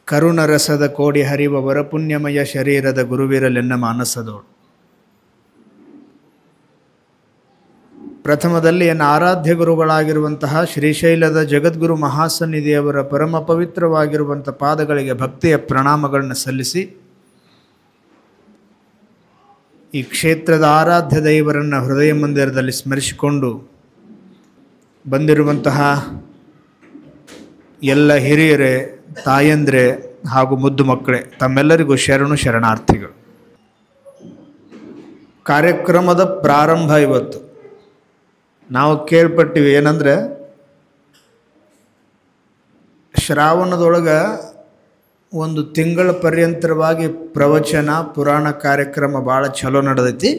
ಕರುಣರಸದ ಕೋಡಿ ಹರಿವ ವರಪುಣ್ಯಮಯ ಶರೀರದ ಗುರುವಿರಲೆನ್ನ ಮಾನಸದೋಳು. ಪ್ರಥಮದಲ್ಲಿ ಎನ್ನ ಆರಾಧ್ಯ ಗುರುಗಳಾಗಿರುವಂತಹ ಶ್ರೀಶೈಲದ ಜಗದ್ಗುರು ಮಹಾಸನ್ನಿಧಿಯವರ ಪರಮ ಪವಿತ್ರವಾಗಿರುವಂಥ ಪಾದಗಳಿಗೆ ಭಕ್ತಿಯ ಪ್ರಣಾಮಗಳನ್ನು ಸಲ್ಲಿಸಿ, ಈ ಕ್ಷೇತ್ರದ ಆರಾಧ್ಯ ದೈವರನ್ನು ಹೃದಯ ಮಂದಿರದಲ್ಲಿ ಸ್ಮರಿಸಿಕೊಂಡು ಬಂದಿರುವಂತಹ ಎಲ್ಲ ಹಿರಿಯರೇ, ತಾಯಂದ್ರೆ ಹಾಗೂ ಮುದ್ದು ಮಕ್ಕಳೇ, ತಮ್ಮೆಲ್ಲರಿಗೂ ಶರಣಾರ್ಥಿಗಳು. ಕಾರ್ಯಕ್ರಮದ ಪ್ರಾರಂಭ ಇವತ್ತು ನಾವು ಕೇಳ್ಪಟ್ಟಿವಿ. ಏನಂದರೆ, ಶ್ರಾವಣದೊಳಗೆ ಒಂದು ತಿಂಗಳ ಪರ್ಯಂತರವಾಗಿ ಪ್ರವಚನ ಪುರಾಣ ಕಾರ್ಯಕ್ರಮ ಭಾಳ ಚಲೋ ನಡೆದೈತಿ.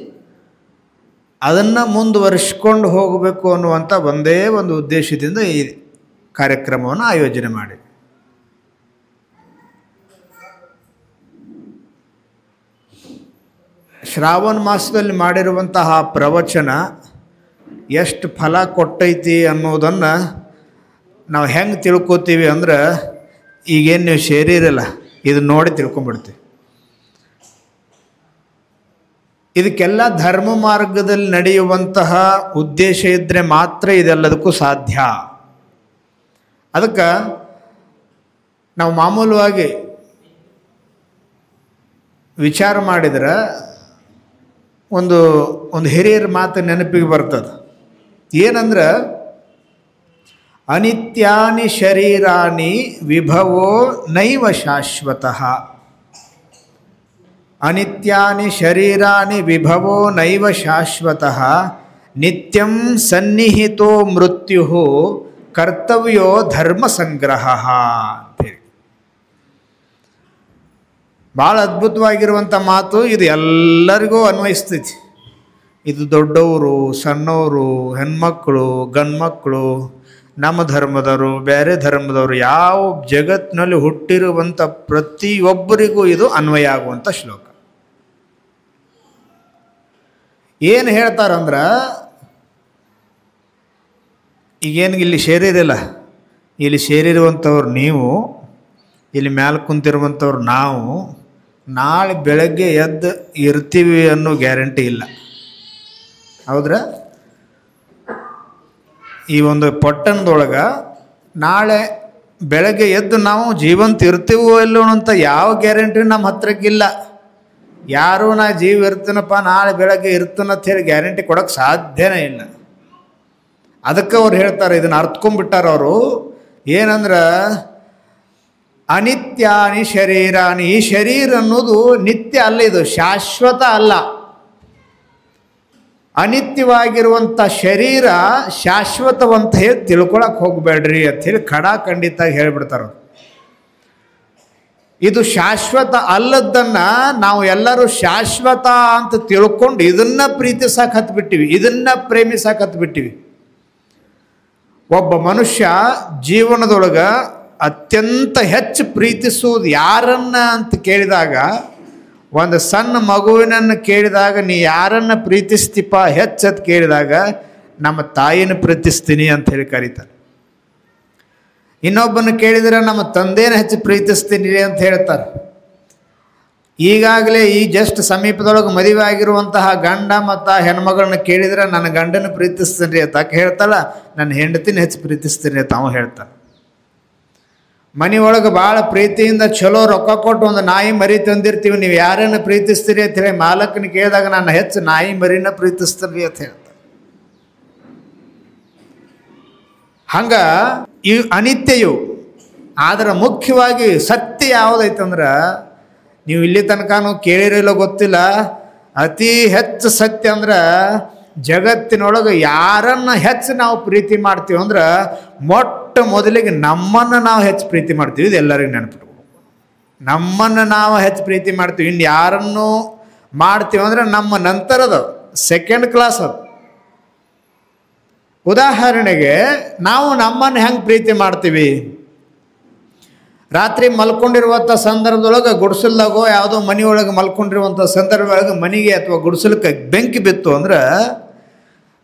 ಅದನ್ನು ಮುಂದುವರಿಸ್ಕೊಂಡು ಹೋಗಬೇಕು ಅನ್ನುವಂಥ ಒಂದೇ ಒಂದು ಉದ್ದೇಶದಿಂದ ಈ ಕಾರ್ಯಕ್ರಮವನ್ನು ಆಯೋಜನೆ ಮಾಡಿ, ಶ್ರಾವಣ ಮಾಸದಲ್ಲಿ ಮಾಡಿರುವಂತಹ ಪ್ರವಚನ ಎಷ್ಟು ಫಲ ಕೊಟ್ಟೈತಿ ಅನ್ನೋದನ್ನು ನಾವು ಹೆಂಗೆ ತಿಳ್ಕೊತೀವಿ ಅಂದ್ರೆ, ಈಗೇನು ನೀವು ಸೇರಿರಲ್ಲ, ಇದು ನೋಡಿ ತಿಳ್ಕೊಂಬಿಡ್ತೀವಿ. ಇದಕ್ಕೆಲ್ಲ ಧರ್ಮ ಮಾರ್ಗದಲ್ಲಿ ನಡೆಯುವಂತಹ ಉದ್ದೇಶ ಇದ್ದರೆ ಮಾತ್ರ ಇದೆಲ್ಲದಕ್ಕೂ ಸಾಧ್ಯ. ಅದಕ್ಕೆ ನಾವು ಮಾಮೂಲವಾಗಿ ವಿಚಾರ ಮಾಡಿದ್ರೆ ಒಂದು ಹಿರಿಯರ ಮಾತು ನೆನಪಿಗೆ ಬರ್ತದೆ. ಏನಂದ್ರೆ, ಅನಿತ್ಯಾನಿ ಶರೀರಾಣಿ ವಿಭವೋ ನೈವ ಶಾಶ್ವತಃ. ಅನಿತ್ಯಾನಿ ಶರೀರಾಣಿ ವಿಭವೋ ನೈವ ಶಾಶ್ವತಃ. ನಿತ್ಯಂ ಸನ್ನಿಹಿತೋ ಮೃತ್ಯು ಕರ್ತವ್ಯೋ ಧರ್ಮ ಸಂಗ್ರಹ ಅಂತೇಳಿ ಭಾಳ ಅದ್ಭುತವಾಗಿರುವಂಥ ಮಾತು. ಇದು ಎಲ್ಲರಿಗೂ ಅನ್ವಯಿಸ್ತೈತಿ. ಇದು ದೊಡ್ಡವರು, ಸಣ್ಣವರು, ಹೆಣ್ಮಕ್ಕಳು, ಗಂಡ್ಮಕ್ಕಳು, ನಮ್ಮ ಧರ್ಮದವರು, ಬೇರೆ ಧರ್ಮದವರು, ಯಾವ ಜಗತ್ತಿನಲ್ಲಿ ಹುಟ್ಟಿರುವಂಥ ಪ್ರತಿಯೊಬ್ಬರಿಗೂ ಇದು ಅನ್ವಯ ಆಗುವಂಥ ಶ್ಲೋಕ. ಏನು ಹೇಳ್ತಾರಂದ್ರೆ, ಈಗೇನು ಇಲ್ಲಿ ಸೇರಿರಲ್ಲ, ಇಲ್ಲಿ ಸೇರಿರುವಂಥವ್ರು ನೀವು, ಇಲ್ಲಿ ಮ್ಯಾಲೆ ಕುಂತಿರುವಂಥವ್ರು ನಾವು, ನಾಳೆ ಬೆಳಗ್ಗೆ ಎದ್ದು ಇರ್ತೀವಿ ಅನ್ನೋ ಗ್ಯಾರಂಟಿ ಇಲ್ಲ. ಹೌದ್ರ? ಈ ಒಂದು ಪಟ್ಟಣದೊಳಗೆ ನಾಳೆ ಬೆಳಗ್ಗೆ ಎದ್ದು ನಾವು ಜೀವಂತ ಇರ್ತೀವೋ ಇಲ್ಲೋ ಅಂತ ಯಾವ ಗ್ಯಾರಂಟಿ ನಮ್ಮ ಹತ್ರಕ್ಕಿಲ್ಲ. ಯಾರೂ ನಾ ಜೀವ ಇರ್ತೀನಪ್ಪ, ನಾಳೆ ಬೆಳಗ್ಗೆ ಇರ್ತೀನಂತ ಹೇಳಿ ಗ್ಯಾರಂಟಿ ಕೊಡೋಕ್ಕೆ ಸಾಧ್ಯನೇ ಇಲ್ಲ. ಅದಕ್ಕೆ ಅವ್ರು ಹೇಳ್ತಾರೆ, ಇದನ್ನು ಅರ್ಥಕೊಂಡ್ಬಿಟ್ಟಾರ ಅವರು. ಏನಂದ್ರೆ, ಅನಿತ್ಯಾನಿ ಶರೀರಾನಿ. ಈ ಶರೀರ ಅನ್ನೋದು ನಿತ್ಯ ಅಲ್ಲ, ಇದು ಶಾಶ್ವತ ಅಲ್ಲ. ಅನಿತ್ಯವಾಗಿರುವಂಥ ಶರೀರ ಶಾಶ್ವತವಂತ ಹೇಳಿ ತಿಳ್ಕೊಳಕ್ಕೆ ಹೋಗಬೇಡ್ರಿ ಅಂಥೇಳಿ ಖಡಾಖಂಡಿತಾಗಿ ಹೇಳಿಬಿಡ್ತಾರೆ. ಇದು ಶಾಶ್ವತ ಅಲ್ಲದನ್ನು ನಾವು ಎಲ್ಲರೂ ಶಾಶ್ವತ ಅಂತ ತಿಳ್ಕೊಂಡು ಇದನ್ನು ಪ್ರೀತಿಸಕ್ಕೆ ಹತ್ಬಿಟ್ಟಿವಿ, ಇದನ್ನು ಪ್ರೇಮಿಸಕ್ಕೆ ಹತ್ಬಿಟ್ಟಿವಿ. ಒಬ್ಬ ಮನುಷ್ಯ ಜೀವನದೊಳಗೆ ಅತ್ಯಂತ ಹೆಚ್ಚು ಪ್ರೀತಿಸುವುದು ಯಾರನ್ನ ಅಂತ ಕೇಳಿದಾಗ, ಒಂದು ಸಣ್ಣ ಮಗುವಿನನ್ನು ಕೇಳಿದಾಗ ನೀ ಯಾರನ್ನು ಪ್ರೀತಿಸ್ತೀಪ ಹೆಚ್ಚತ್ತು ಕೇಳಿದಾಗ, ನಮ್ಮ ತಾಯಿನ ಪ್ರೀತಿಸ್ತೀನಿ ಅಂತ ಹೇಳಿ ಕರೀತಾರೆ. ಇನ್ನೊಬ್ಬನ ಕೇಳಿದರೆ ನಮ್ಮ ತಂದೆನ ಹೆಚ್ಚು ಪ್ರೀತಿಸ್ತೀನಿ ಅಂತ ಹೇಳ್ತಾರೆ. ಈಗಾಗಲೇ ಈ ಜಸ್ಟ್ ಸಮೀಪದೊಳಗೆ ಮದುವೆ ಆಗಿರುವಂತಹ ಗಂಡ ಮತ್ತು ಹೆಣ್ಮಗಳನ್ನ ಕೇಳಿದರೆ ನನ್ನ ಗಂಡನ ಪ್ರೀತಿಸ್ತೀನಿ ರೀ ಅಂತ ಹೇಳ್ತಾಳ, ನನ್ನ ಹೆಂಡತಿನ ಹೆಚ್ಚು ಪ್ರೀತಿಸ್ತೀನಿ ಅಂತ ಅವ ಹೇಳ್ತಾನೆ. ಮನೆಯೊಳಗೆ ಭಾಳ ಪ್ರೀತಿಯಿಂದ ಚಲೋ ರೊಕ್ಕ ಕೊಟ್ಟು ಒಂದು ನಾಯಿ ಮರಿ ತಂದಿರ್ತೀವಿ, ನೀವು ಯಾರನ್ನು ಪ್ರೀತಿಸ್ತೀರಿ ಅಂತ ಹೇಳಿ ಮಾಲಕನ ಕೇಳಿದಾಗ ನಾನು ಹೆಚ್ಚು ನಾಯಿ ಮರಿನ ಪ್ರೀತಿಸ್ತೀನಿ ಅಂತ ಹೇಳ್ತಾರೆ. ಹಂಗೆ ಈ ಅನಿತ್ಯವು, ಆದರೆ ಮುಖ್ಯವಾಗಿ ಸತ್ಯ ಯಾವುದೈತಂದ್ರೆ, ನೀವು ಇಲ್ಲಿ ತನಕನೂ ಕೇಳಿರಲ್ಲ ಗೊತ್ತಿಲ್ಲ, ಅತಿ ಹೆಚ್ಚು ಸತ್ಯ ಅಂದ್ರೆ, ಜಗತ್ತಿನೊಳಗೆ ಯಾರನ್ನು ಹೆಚ್ಚು ನಾವು ಪ್ರೀತಿ ಮಾಡ್ತೀವಿ ಅಂದ್ರೆ, ಮೊಟ್ಟ ಮೊದಲಿಗೆ ನಮ್ಮನ್ನು ನಾವು ಹೆಚ್ಚು ಪ್ರೀತಿ ಮಾಡ್ತೀವಿ. ಇದು ಎಲ್ಲರಿಗೂ ನೆನಪಿಟ್ಕೊ. ನಮ್ಮನ್ನು ನಾವು ಹೆಚ್ಚು ಪ್ರೀತಿ ಮಾಡ್ತೀವಿ. ಇನ್ನು ಯಾರನ್ನು ಮಾಡ್ತೀವಿ ಅಂದ್ರೆ ನಮ್ಮ ನಂತರದ ಸೆಕೆಂಡ್ ಕ್ಲಾಸ್ ಅದು. ಉದಾಹರಣೆಗೆ, ನಾವು ನಮ್ಮನ್ನು ಹೆಂಗೆ ಪ್ರೀತಿ ಮಾಡ್ತೀವಿ? ರಾತ್ರಿ ಮಲ್ಕೊಂಡಿರುವಂಥ ಸಂದರ್ಭದೊಳಗೆ ಗುಡಿಸಲ್ದಾಗೋ ಯಾವುದೋ ಮನೆಯೊಳಗೆ ಮಲ್ಕೊಂಡಿರುವಂಥ ಸಂದರ್ಭದೊಳಗೆ ಮನೆಗೆ ಅಥವಾ ಗುಡಿಸಲಕ್ಕೆ ಬೆಂಕಿ ಬಿತ್ತು ಅಂದ್ರೆ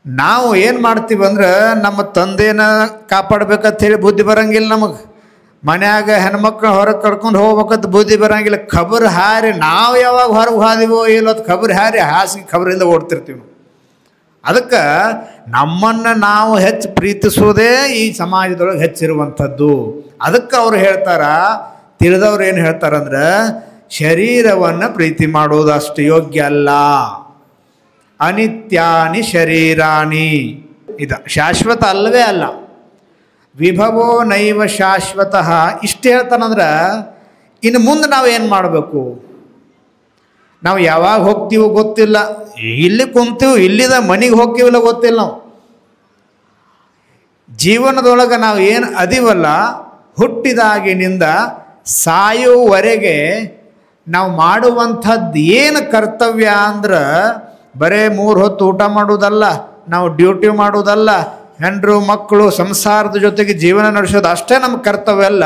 ನಾವು ಏನು ಮಾಡ್ತೀವಿ ಅಂದ್ರೆ, ನಮ್ಮ ತಂದೆನ ಕಾಪಾಡಬೇಕಂತ ಹೇಳಿ ಬುದ್ಧಿ ಬರಂಗಿಲ್ಲ ನಮಗೆ. ಮನ್ಯಾಗ ಹೆಣ್ಮಕ್ಳು ಹೊರಗೆ ಕರ್ಕೊಂಡು ಹೋಗ್ಬೇಕಂತ ಬುದ್ಧಿ ಬರೋಂಗಿಲ್ಲ. ಖಬರ್ ಹಾರಿ ನಾವು ಯಾವಾಗ ಹೊರಗೆ ಹೋದಿವೋ ಇಲ್ಲೋದು ಖಬರ್ ಹಾರಿ ಹಾಸಿಗೆ ಖಬರಿಂದ ಓಡ್ತಿರ್ತೀವಿ. ಅದಕ್ಕೆ ನಮ್ಮನ್ನು ನಾವು ಹೆಚ್ಚು ಪ್ರೀತಿಸೋದೇ ಈ ಸಮಾಜದೊಳಗೆ ಹೆಚ್ಚಿರುವಂಥದ್ದು. ಅದಕ್ಕೆ ಅವ್ರು ಹೇಳ್ತಾರ, ತಿಳಿದವ್ರು ಏನು ಹೇಳ್ತಾರಂದ್ರೆ, ಶರೀರವನ್ನು ಪ್ರೀತಿ ಮಾಡೋದು ಅಷ್ಟು ಯೋಗ್ಯ ಅಲ್ಲ. ಅನಿತ್ಯಾನಿ ಶರೀರಾಣಿ, ಇದು ಶಾಶ್ವತ ಅಲ್ಲವೇ ಅಲ್ಲ. ವಿಭವೋ ನೈವ ಶಾಶ್ವತಃ. ಇಷ್ಟು ಹೇಳ್ತಾನಂದ್ರೆ ಇನ್ನು ಮುಂದೆ ನಾವು ಏನು ಮಾಡಬೇಕು? ನಾವು ಯಾವಾಗ ಹೋಗ್ತೀವೋ ಗೊತ್ತಿಲ್ಲ. ಇಲ್ಲಿ ಕುಂತೀವಿ, ಇಲ್ಲಿದ ಮನೆಗೆ ಹೋಗ್ತೀವಿಲ್ಲ ಗೊತ್ತಿಲ್ಲ. ನಾವು ಜೀವನದೊಳಗೆ ನಾವು ಏನು ಅದೀವಲ್ಲ, ಹುಟ್ಟಿದಾಗಿನಿಂದ ಸಾಯುವವರೆಗೆ ನಾವು ಮಾಡುವಂಥದ್ದು ಏನು ಕರ್ತವ್ಯ ಅಂದ್ರೆ ಬರೇ 3 ಹೊತ್ತು ಊಟ ಮಾಡೋದಲ್ಲ, ನಾವು ಡ್ಯೂಟಿ ಮಾಡೋದಲ್ಲ, ಹೆಂಡರು ಮಕ್ಕಳು ಸಂಸಾರದ ಜೊತೆಗೆ ಜೀವನ ನಡೆಸೋದು ಅಷ್ಟೇ ನಮ್ಮ ಕರ್ತವ್ಯ ಅಲ್ಲ.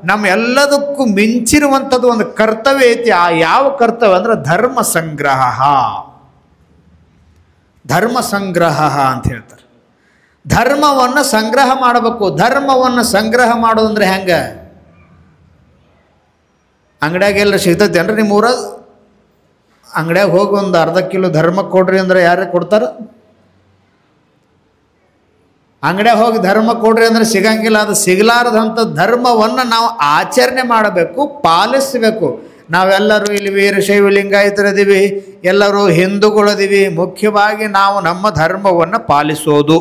ನಮ್ಮ ಎಲ್ಲದಕ್ಕೂ ಮಿಂಚಿರುವಂಥದ್ದು ಒಂದು ಕರ್ತವ್ಯ ಐತಿ. ಆ ಯಾವ ಕರ್ತವ್ಯ ಅಂದ್ರೆ ಧರ್ಮ ಸಂಗ್ರಹ. ಧರ್ಮ ಸಂಗ್ರಹ ಅಂತ ಹೇಳ್ತಾರೆ. ಧರ್ಮವನ್ನು ಸಂಗ್ರಹ ಮಾಡಬೇಕು. ಧರ್ಮವನ್ನು ಸಂಗ್ರಹ ಮಾಡೋದಂದ್ರೆ ಹೆಂಗೆ? ಅಂಗಡಿಯಾಗೆಲ್ಲ ಸಿಗ್ತೈತೆ ಅಂದ್ರೆ ನಿಮ್ಮ ಊರಾಗ? ಅಂಗಡಿಯಾಗ ಹೋಗಿ ಒಂದು ಅರ್ಧ ಕಿಲೋ ಧರ್ಮ ಕೊಡ್ರಿ ಅಂದ್ರೆ ಯಾರೇ ಕೊಡ್ತಾರೆ? ಅಂಗಡಿಯಾಗ ಹೋಗಿ ಧರ್ಮ ಕೊಡ್ರಿ ಅಂದ್ರೆ ಸಿಗಂಗಿಲ್ಲ. ಅದು ಸಿಗಲಾರದಂಥ ಧರ್ಮವನ್ನು ನಾವು ಆಚರಣೆ ಮಾಡಬೇಕು, ಪಾಲಿಸಬೇಕು. ನಾವೆಲ್ಲರೂ ಇಲ್ಲಿ ವೀರಶೈವ ಲಿಂಗಾಯತರದೀವಿ, ಎಲ್ಲರೂ ಹಿಂದೂಗಳದೀವಿ. ಮುಖ್ಯವಾಗಿ ನಾವು ನಮ್ಮ ಧರ್ಮವನ್ನು ಪಾಲಿಸೋದು.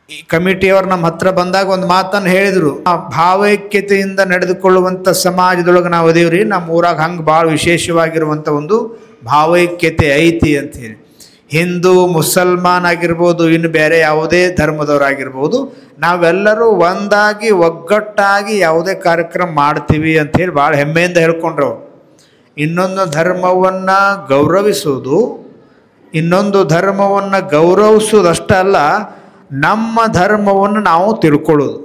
ಈ ಕಮಿಟಿಯವರು ನಮ್ಮ ಹತ್ರ ಬಂದಾಗ ಒಂದು ಮಾತನ್ನು ಹೇಳಿದರು, ಭಾವೈಕ್ಯತೆಯಿಂದ ನಡೆದುಕೊಳ್ಳುವಂಥ ಸಮಾಜದೊಳಗೆ ನಾವು ಅದೀವ್ರಿ. ನಮ್ಮ ಊರಾಗ ಹಂಗೆ ಭಾಳ ವಿಶೇಷವಾಗಿರುವಂಥ ಒಂದು ಭಾವೈಕ್ಯತೆ ಐತಿ ಅಂಥೇಳಿ. ಹಿಂದೂ ಮುಸಲ್ಮಾನ್ ಆಗಿರ್ಬೋದು, ಇನ್ನು ಬೇರೆ ಯಾವುದೇ ಧರ್ಮದವರಾಗಿರ್ಬೋದು, ನಾವೆಲ್ಲರೂ ಒಂದಾಗಿ ಒಗ್ಗಟ್ಟಾಗಿ ಯಾವುದೇ ಕಾರ್ಯಕ್ರಮ ಮಾಡ್ತೀವಿ ಅಂಥೇಳಿ ಭಾಳ ಹೆಮ್ಮೆಯಿಂದ ಹೇಳ್ಕೊಂಡ್ರು. ಇನ್ನೊಂದು ಧರ್ಮವನ್ನು ಗೌರವಿಸೋದು, ಇನ್ನೊಂದು ಧರ್ಮವನ್ನು ಗೌರವಿಸೋದಷ್ಟೇ ಅಲ್ಲ, ನಮ್ಮ ಧರ್ಮವನ್ನು ನಾವು ತಿಳ್ಕೊಳ್ಳೋದು.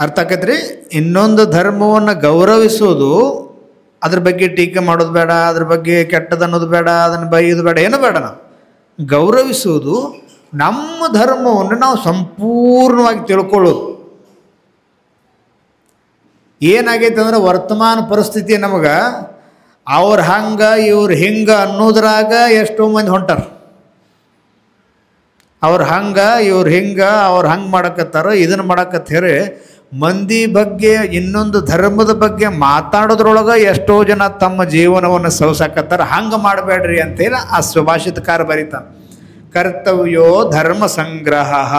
ಅರ್ಥ ಆಕೈತ್ರಿ? ಇನ್ನೊಂದು ಧರ್ಮವನ್ನು ಗೌರವಿಸೋದು, ಅದ್ರ ಬಗ್ಗೆ ಟೀಕೆ ಮಾಡೋದು ಬೇಡ, ಅದ್ರ ಬಗ್ಗೆ ಕೆಟ್ಟದ್ದು ಅನ್ನೋದು ಬೇಡ, ಅದನ್ನು ಬೈಯೋದು ಬೇಡ, ಏನು ಬೇಡ. ನಾವು ಗೌರವಿಸೋದು, ನಮ್ಮ ಧರ್ಮವನ್ನು ನಾವು ಸಂಪೂರ್ಣವಾಗಿ ತಿಳ್ಕೊಳ್ಳೋದು. ಏನಾಗೈತೆ ಅಂದ್ರೆ ವರ್ತಮಾನ ಪರಿಸ್ಥಿತಿ ನಮಗೆ ಅವ್ರು ಹಂಗೆ ಇವ್ರು ಹಿಂಗೆ ಅನ್ನೋದ್ರಾಗ ಎಷ್ಟೋ ಮಂದಿ ಹೊಂಟಾರ. ಅವ್ರು ಹಂಗೆ ಇವ್ರು ಹಿಂಗೆ, ಅವ್ರು ಹಂಗೆ ಮಾಡಕತ್ತಾರ, ಇದನ್ನು ಮಾಡಕತ್ತಾರೆ. ಮಂದಿ ಬಗ್ಗೆ, ಇನ್ನೊಂದು ಧರ್ಮದ ಬಗ್ಗೆ ಮಾತಾಡೋದ್ರೊಳಗೆ ಎಷ್ಟೋ ಜನ ತಮ್ಮ ಜೀವನವನ್ನು ಸವಸಾಕತ್ತಾರ. ಹಂಗೆ ಮಾಡಬೇಡ್ರಿ ಅಂತೇಳಿ ಆ ಸುಭಾಷಿತಕಾರ ಬರೀತಾನೆ. ಕರ್ತವ್ಯೋ ಧರ್ಮ ಸಂಗ್ರಹ.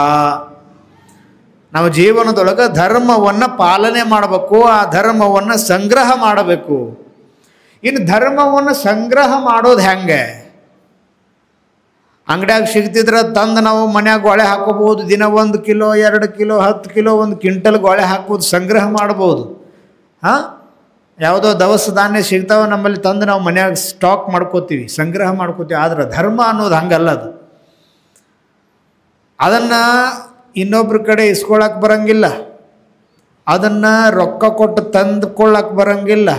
ನಾವು ಜೀವನದೊಳಗೆ ಧರ್ಮವನ್ನು ಪಾಲನೆ ಮಾಡಬೇಕು, ಆ ಧರ್ಮವನ್ನು ಸಂಗ್ರಹ ಮಾಡಬೇಕು. ಇನ್ನು ಧರ್ಮವನ್ನು ಸಂಗ್ರಹ ಮಾಡೋದು ಹೆಂಗೆ? ಅಂಗಡಿಯಾಗ ಸಿಗ್ತಿದ್ರೆ ತಂದು ನಾವು ಮನ್ಯಾಗ ಗೊಳೆ ಹಾಕೋಬೋದು. ದಿನ 1 ಕಿಲೋ 2 ಕಿಲೋ 10 ಕಿಲೋ 1 ಕ್ವಿಂಟಲ್ ಗೊಳೆ ಹಾಕ್ಬೋದು, ಸಂಗ್ರಹ ಮಾಡ್ಬೋದು. ಯಾವುದೋ ದವಸ ಧಾನ್ಯ ಸಿಗ್ತಾವೆ ನಮ್ಮಲ್ಲಿ, ತಂದು ನಾವು ಮನ್ಯಾಗ ಸ್ಟಾಕ್ ಮಾಡ್ಕೋತೀವಿ, ಸಂಗ್ರಹ ಮಾಡ್ಕೋತೀವಿ. ಆದರೆ ಧರ್ಮ ಅನ್ನೋದು ಹಂಗಲ್ಲ. ಅದನ್ನು ಇನ್ನೊಬ್ರ ಕಡೆ ಇಸ್ಕೊಳಕ್ಕೆ ಬರೋಂಗಿಲ್ಲ, ಅದನ್ನು ರೊಕ್ಕ ಕೊಟ್ಟು ತಂದುಕೊಳ್ಳಕ್ಕೆ ಬರೋಂಗಿಲ್ಲ,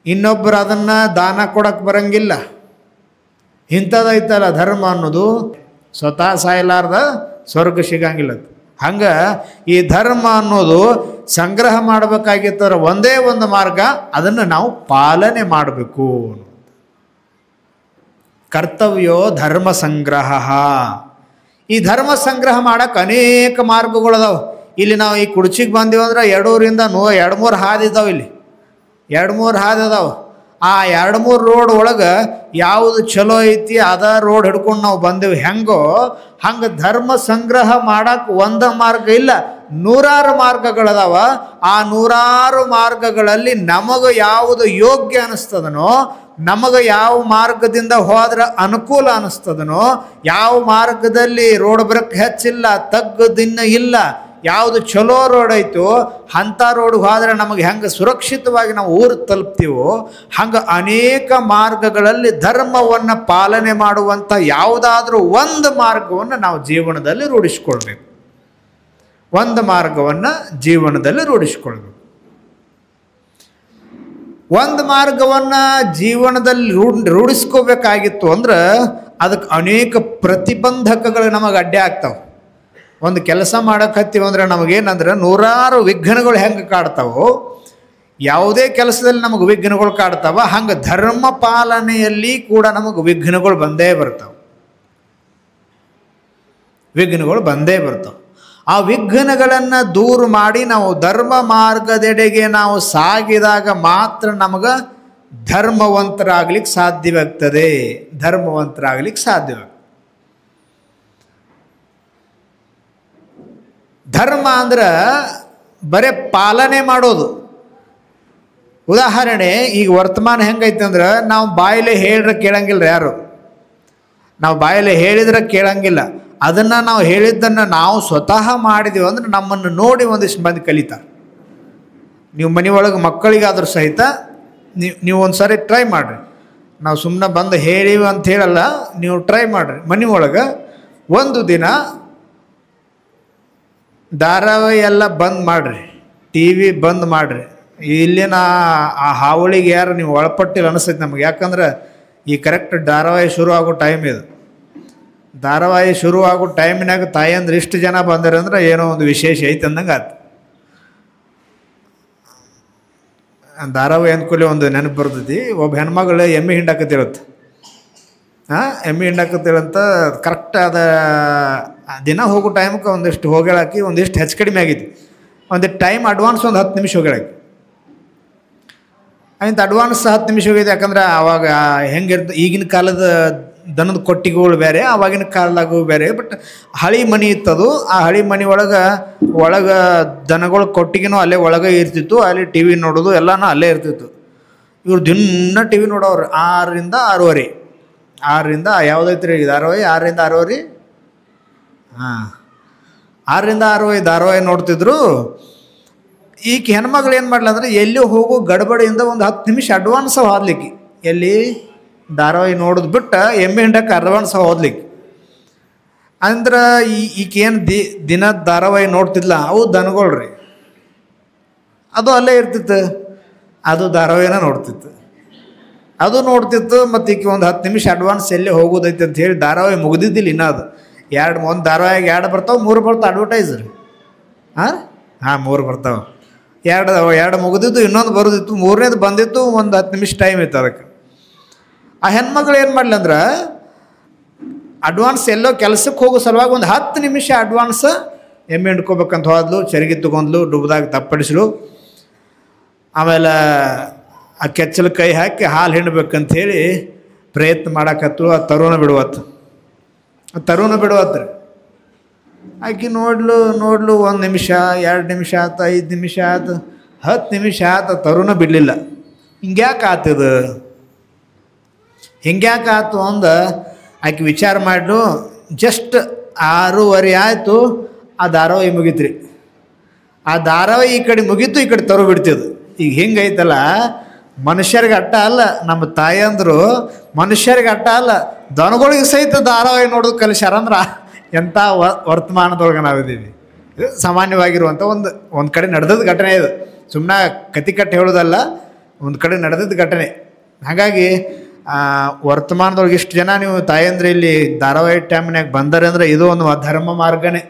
ಇನ್ನೊಬ್ಬರು ಅದನ್ನು ದಾನ ಕೊಡಕ್ಕೆ ಬರೋಂಗಿಲ್ಲ. ಇಂಥದ್ದೈತಲ್ಲ ಧರ್ಮ ಅನ್ನೋದು, ಸ್ವತಃ ಸಾಯಲಾರ್ದ ಸ್ವರ್ಗ ಸಿಗಂಗಿಲ್ಲ. ಹಂಗೆ ಈ ಧರ್ಮ ಅನ್ನೋದು ಸಂಗ್ರಹ ಮಾಡಬೇಕಾಗಿತ್ತರ ಒಂದೇ ಒಂದು ಮಾರ್ಗ, ಅದನ್ನು ನಾವು ಪಾಲನೆ ಮಾಡಬೇಕು. ಕರ್ತವ್ಯೋ ಧರ್ಮ ಸಂಗ್ರಹ. ಈ ಧರ್ಮ ಸಂಗ್ರಹ ಮಾಡೋಕೆ ಅನೇಕ ಮಾರ್ಗಗಳದಾವೆ. ಇಲ್ಲಿ ನಾವು ಈ ಕುರ್ಚಿಗೆ ಬಂದೀವಂದ್ರೆ 2-3 ಹಾದಿ ಇದಾವೆ. ಇಲ್ಲಿ 2-3 ಹಾದಿ ಅದಾವೆ. ಆ 2-3 ರೋಡ್ ಒಳಗೆ ಯಾವುದು ಚಲೋ ಐತಿ ಅದ ರೋಡ್ ಹಿಡ್ಕೊಂಡು ನಾವು ಬಂದೆವು. ಹೆಂಗೋ ಹಂಗೆ ಧರ್ಮ ಸಂಗ್ರಹ ಮಾಡೋಕೆ ಒಂದು ಮಾರ್ಗ ಇಲ್ಲ, 100 ಮಾರ್ಗಗಳದಾವ. ಆ 100 ಮಾರ್ಗಗಳಲ್ಲಿ ನಮಗೆ ಯಾವುದು ಯೋಗ್ಯ ಅನ್ನಿಸ್ತದನೋ, ನಮಗೆ ಯಾವ ಮಾರ್ಗದಿಂದ ಹೋದ್ರೆ ಅನುಕೂಲ ಅನ್ನಿಸ್ತದನೋ, ಯಾವ ಮಾರ್ಗದಲ್ಲಿ ರೋಡ್ ಬ್ರೇಕ್ ಹೆಚ್ಚಿಲ್ಲ, ತಗ್ಗದಿನ್ನ ಇಲ್ಲ, ಯಾವುದು ಚಲೋ ರೋಡ್ ಐತೋ ಅಂಥ ರೋಡ್ಗೆ ಹೋದ್ರೆ ನಮಗೆ ಹೆಂಗೆ ಸುರಕ್ಷಿತವಾಗಿ ನಾವು ಊರು ತಲುಪ್ತೀವೋ, ಹಂಗೆ ಅನೇಕ ಮಾರ್ಗಗಳಲ್ಲಿ ಧರ್ಮವನ್ನು ಪಾಲನೆ ಮಾಡುವಂಥ ಯಾವುದಾದ್ರೂ ಒಂದು ಮಾರ್ಗವನ್ನು ನಾವು ಜೀವನದಲ್ಲಿ ರೂಢಿಸ್ಕೊಳ್ಬೇಕು. ಒಂದು ಮಾರ್ಗವನ್ನು ಜೀವನದಲ್ಲಿ ರೂಢಿಸ್ಕೊಳ್ಬೇಕು. ಒಂದು ಮಾರ್ಗವನ್ನು ಜೀವನದಲ್ಲಿ ರೂಢಿಸ್ಕೋಬೇಕಾಗಿತ್ತು ಅಂದ್ರೆ ಅದಕ್ಕೆ ಅನೇಕ ಪ್ರತಿಬಂಧಕಗಳು ನಮಗೆ ಅಡ್ಡಿ ಆಗ್ತಾವೆ. ಒಂದು ಕೆಲಸ ಮಾಡಕತ್ತೀವಿ ಅಂದ್ರೆ ನಮಗೇನಂದ್ರೆ ನೂರಾರು ವಿಘ್ನಗಳು ಹೆಂಗೆ ಕಾಡ್ತಾವೋ, ಯಾವುದೇ ಕೆಲಸದಲ್ಲಿ ನಮಗೆ ವಿಘ್ನಗಳು ಕಾಡ್ತಾವ, ಹಂಗೆ ಧರ್ಮ ಪಾಲನೆಯಲ್ಲಿ ಕೂಡ ನಮಗೆ ವಿಘ್ನಗಳು ಬಂದೇ ಬರ್ತಾವೆ. ವಿಘ್ನಗಳು ಬಂದೇ ಬರ್ತಾವೆ. ಆ ವಿಘ್ನಗಳನ್ನು ದೂರ ಮಾಡಿ ನಾವು ಧರ್ಮ ಮಾರ್ಗದೆಡೆಗೆ ನಾವು ಸಾಗಿದಾಗ ಮಾತ್ರ ನಮಗೆ ಧರ್ಮವಂತರಾಗ್ಲಿಕ್ಕೆ ಸಾಧ್ಯವಾಗ್ತದೆ. ಧರ್ಮವಂತರಾಗ್ಲಿಕ್ಕೆ ಸಾಧ್ಯವಾಗ್ತದೆ. ಧರ್ಮ ಅಂದ್ರೆ ಬರೇ ಪಾಲನೆ ಮಾಡೋದು. ಉದಾಹರಣೆ, ಈಗ ವರ್ತಮಾನ ಹೆಂಗೈತೆ ಅಂದ್ರೆ ನಾವು ಬಾಯಲ್ಲಿ ಹೇಳಿದ್ರೆ ಕೇಳಂಗಿಲ್ಲ ಯಾರು. ನಾವು ಬಾಯಲ್ಲಿ ಹೇಳಿದ್ರೆ ಕೇಳಂಗಿಲ್ಲ. ಅದನ್ನು ನಾವು ಹೇಳಿದ್ದನ್ನು ನಾವು ಸ್ವತಃ ಮಾಡಿದೀವಿ ಅಂದ್ರೆ ನಮ್ಮನ್ನು ನೋಡಿ ಒಂದಿಷ್ಟು ಮಂದಿ ಕಲಿತಾರೆ. ನೀವು ಮನೆಯೊಳಗೆ ಮಕ್ಕಳಿಗಾದ್ರೂ ಸಹಿತ ನೀವು ಒಂದು ಸಾರಿ ಟ್ರೈ ಮಾಡಿರಿ. ನಾವು ಸುಮ್ಮನೆ ಬಂದು ಹೇಳಿವಿ ಅಂತ ಹೇಳಲ್ಲ, ನೀವು ಟ್ರೈ ಮಾಡಿರಿ. ಮನೆಯೊಳಗೆ ಒಂದು ದಿನ ಧಾರಾವಾಹಿ ಎಲ್ಲ ಬಂದ್ ಮಾಡಿರಿ, ಟಿ ವಿ ಬಂದ್ ಮಾಡಿರಿ. ಇಲ್ಲಿನ ಆ ಹಾವಳಿಗೆ ಯಾರು ನೀವು ಒಳಪಟ್ಟಿಲ್ಲ ಅನಿಸ್ತೈತೆ ನಮಗೆ. ಯಾಕಂದ್ರೆ ಈ ಕರೆಕ್ಟ್ ಧಾರಾವಾಹಿ ಶುರು ಆಗೋ ಟೈಮ್ ಇದು. ಧಾರಾವಾಹಿ ಶುರು ಆಗೋ ಟೈಮಿನಾಗ ತಾಯಂದ್ರೆ ಇಷ್ಟು ಜನ ಬಂದರೆ ಅಂದ್ರೆ ಏನೋ ಒಂದು ವಿಶೇಷ ಐತೆ ಅಂದಂಗೆ ಆಯ್ತು. ಧಾರಾವಾಹಿ ಅಂದ್ಕೂಲೆ ಒಂದು ನೆನಪು ಬರ್ತೈತಿ. ಒಬ್ಬ ಹೆಣ್ಮಗಳು ಎಮ್ಮೆ ಹಿಂಡಾಕತ್ತಿರತ್ತೆ. ಎಮ್ಮೆ ಹಿಂಡಾಕತ್ತಿರಂತ ಕರೆಕ್ಟ್ ಅದ ದಿನ ಹೋಗೋ ಟೈಮ್ಗೆ ಒಂದಿಷ್ಟು ಹೋಗ್ಯಾಳಾಕಿ ಒಂದಿಷ್ಟು ಹೆಚ್ಚು ಕಡಿಮೆ ಆಗಿತ್ತು. ಒಂದಿಷ್ಟು ಟೈಮ್ ಅಡ್ವಾನ್ಸ್ ಒಂದು 10 ನಿಮಿಷ ಹೋಗ್ಯಾಳಾಕಿ. ಆಯ್ತು, ಅಡ್ವಾನ್ಸ್ 10 ನಿಮಿಷ ಹೋಗಿದೆ. ಯಾಕಂದ್ರೆ ಆವಾಗ ಹೆಂಗಿರ್ತ, ಈಗಿನ ಕಾಲದ ದನದ ಕೊಟ್ಟಿಗೆಗಳು ಬೇರೆ, ಆವಾಗಿನ ಕಾಲದಾಗೂ ಬೇರೆ. ಬಟ್ ಹಳಿ ಮನೆ ಇತ್ತದು. ಆ ಹಳಿ ಮನೆ ಒಳಗೆ ದನಗಳ ಕೊಟ್ಟಿಗೆನೂ ಅಲ್ಲೇ ಒಳಗೆ ಇರ್ತಿತ್ತು. ಅಲ್ಲಿ ಟಿ ವಿ ನೋಡೋದು ಎಲ್ಲನೂ ಅಲ್ಲೇ ಇರ್ತಿತ್ತು. ಇವ್ರು ದಿನ ಟಿ ವಿ ನೋಡೋರು 6ರಿಂದ 6:30. 6ರಿಂದ ಯಾವುದೈತ್ರಿ ಧಾರಾವಾಹಿ? 6ರಿಂದ 6:30. 6ರಿಂದ 6:30 ಧಾರಾವಾಹಿ ನೋಡ್ತಿದ್ರು. ಈಗ ಹೆಣ್ಮಗಳು ಏನು ಮಾಡಲ ಅಂದ್ರೆ ಎಲ್ಲಿ ಹೋಗೋ ಗಡಬಡಿಯಿಂದ ಒಂದು 10 ನಿಮಿಷ ಅಡ್ವಾನ್ಸ್ ಹೋದ್ಲಿಕ್ಕೆ, ಎಲ್ಲಿ ಧಾರಾವಾಹಿ ನೋಡೋದು ಬಿಟ್ಟು ಎಮ್ಮೆ ಹಿಂಡಕ್ಕೆ ಅಡ್ವಾನ್ಸ್ ಹೋದ್ಲಿಕ್ಕೆ. ಅಂದ್ರೆ ಈಗೇನು ದಿನದ ಧಾರಾವಾಹಿ ನೋಡ್ತಿದ್ಲ, ಅವು ದನಗಳ್ರಿ, ಅದು ಅಲ್ಲೇ ಇರ್ತಿತ್ತು. ಅದು ಧಾರಾವಾಹಿನ ನೋಡ್ತಿತ್ತು. ಮತ್ತು ಈಗ ಒಂದು 10 ನಿಮಿಷ ಅಡ್ವಾನ್ಸ್ ಎಲ್ಲೇ ಹೋಗೋದೈತೆ ಅಂತ ಹೇಳಿ ಧಾರಾವಾಹಿ ಮುಗಿದಿದ್ದಿಲ್ಲ. ಇನ್ನೂ ಅದು ಒಂದು ಧಾರಾವಾಹಿಗೆ 2 ಬರ್ತಾವೆ, 3 ಬರ್ತಾವೆ ಅಡ್ವರ್ಟೈಸ್ ರೀ. 3 ಬರ್ತಾವೆ. 2 ಮುಗಿದಿದ್ದು, ಇನ್ನೊಂದು ಬರೋದಿತ್ತು, 3ನೇದು ಬಂದಿತ್ತು. ಒಂದು 10 ನಿಮಿಷ ಟೈಮ್ ಇತ್ತು ಅದಕ್ಕೆ. ಆ ಹೆಣ್ಮಗಳು ಏನು ಮಾಡಲಿ ಅಂದ್ರೆ ಅಡ್ವಾನ್ಸ್ ಎಲ್ಲೋ ಕೆಲಸಕ್ಕೆ ಹೋಗೋ ಸಲುವಾಗಿ ಒಂದು 10 ನಿಮಿಷ ಅಡ್ವಾನ್ಸ್ ಎಮ್ಮೆ ಹಿಂಡ್ಕೋಬೇಕಂತ ಹೋದ್ಲು. ಚರಿಗೆ ತಗೊಂಡ್ಲು, ಡುಬ್ದಾಗ ತಪ್ಪಡಿಸ್ಲು. ಆಮೇಲೆ ಆ ಕೆಚ್ಚಲು ಕೈ ಹಾಕಿ ಹಾಲು ಹಿಂಡ್ಬೇಕಂತ ಹೇಳಿ ಪ್ರಯತ್ನ ಮಾಡಕತ್ತು. ಆ ತರುಣ ಬಿಡುವತ್ತು ರೀ. ಆಕೆ ನೋಡ್ಲು 1 ನಿಮಿಷ, 2 ನಿಮಿಷ ಆಯ್ತು, 5 ನಿಮಿಷ ಆಯ್ತು, 10 ನಿಮಿಷ ಆಯ್ತು, ತರುಣ ಬಿಡಲಿಲ್ಲ. ಹಿಂಗ್ಯಾಕೆ ಆತದು? ಹಿಂಗ್ಯಾಕೆ ಆಯ್ತು ಅಂದ ಆಕೆ ವಿಚಾರ ಮಾಡ್ಲು. ಜಸ್ಟ್ 6:30 ಆಯಿತು, ಆ ಧಾರಾವಾಹಿ ಮುಗೀತ್ರಿ. ಆ ಧಾರಾವಾಹಿ ಈ ಕಡೆ ಮುಗೀತು, ಈ ಕಡೆ ತರು ಬಿಡ್ತಿದ್ದು. ಈಗ ಹಿಂಗೈತಲ್ಲ, ಮನುಷ್ಯರಿಗೆ ಅಟ್ಟ ಅಲ್ಲ, ನಮ್ಮ ತಾಯಂದರು ಮನುಷ್ಯರಿಗೆ ಅಟ್ಟ ಅಲ್ಲ, ದನಗಳಿಗೆ ಸಹಿತ ಧಾರಾವಾಹಿ ನೋಡೋದು ಕಲಿಸ್ಯಾರಂದ್ರೆ ಎಂಥ ವರ್ತಮಾನದೊಳಗೆ ನಾವಿದ್ದೀವಿ. ಇದು ಸಾಮಾನ್ಯವಾಗಿರುವಂಥ ಒಂದು ಕಡೆ ನಡೆದದ್ದು ಘಟನೆ. ಇದು ಸುಮ್ಮನೆ ಕತೆ ಕಟ್ಟಿ ಹೇಳೋದಲ್ಲ, ಒಂದು ಕಡೆ ನಡೆದದ್ದು ಘಟನೆ. ಹಾಗಾಗಿ ವರ್ತಮಾನದೊಳಗೆ ಇಷ್ಟು ಜನ ನೀವು ತಾಯಂದ್ರೆ ಇಲ್ಲಿ ಧಾರಾವಾಹಿ ಟೈಮ್ನಾಗ ಬಂದರೆ ಅಂದರೆ ಇದು ಒಂದು ಧರ್ಮ ಮಾರ್ಗನೇ.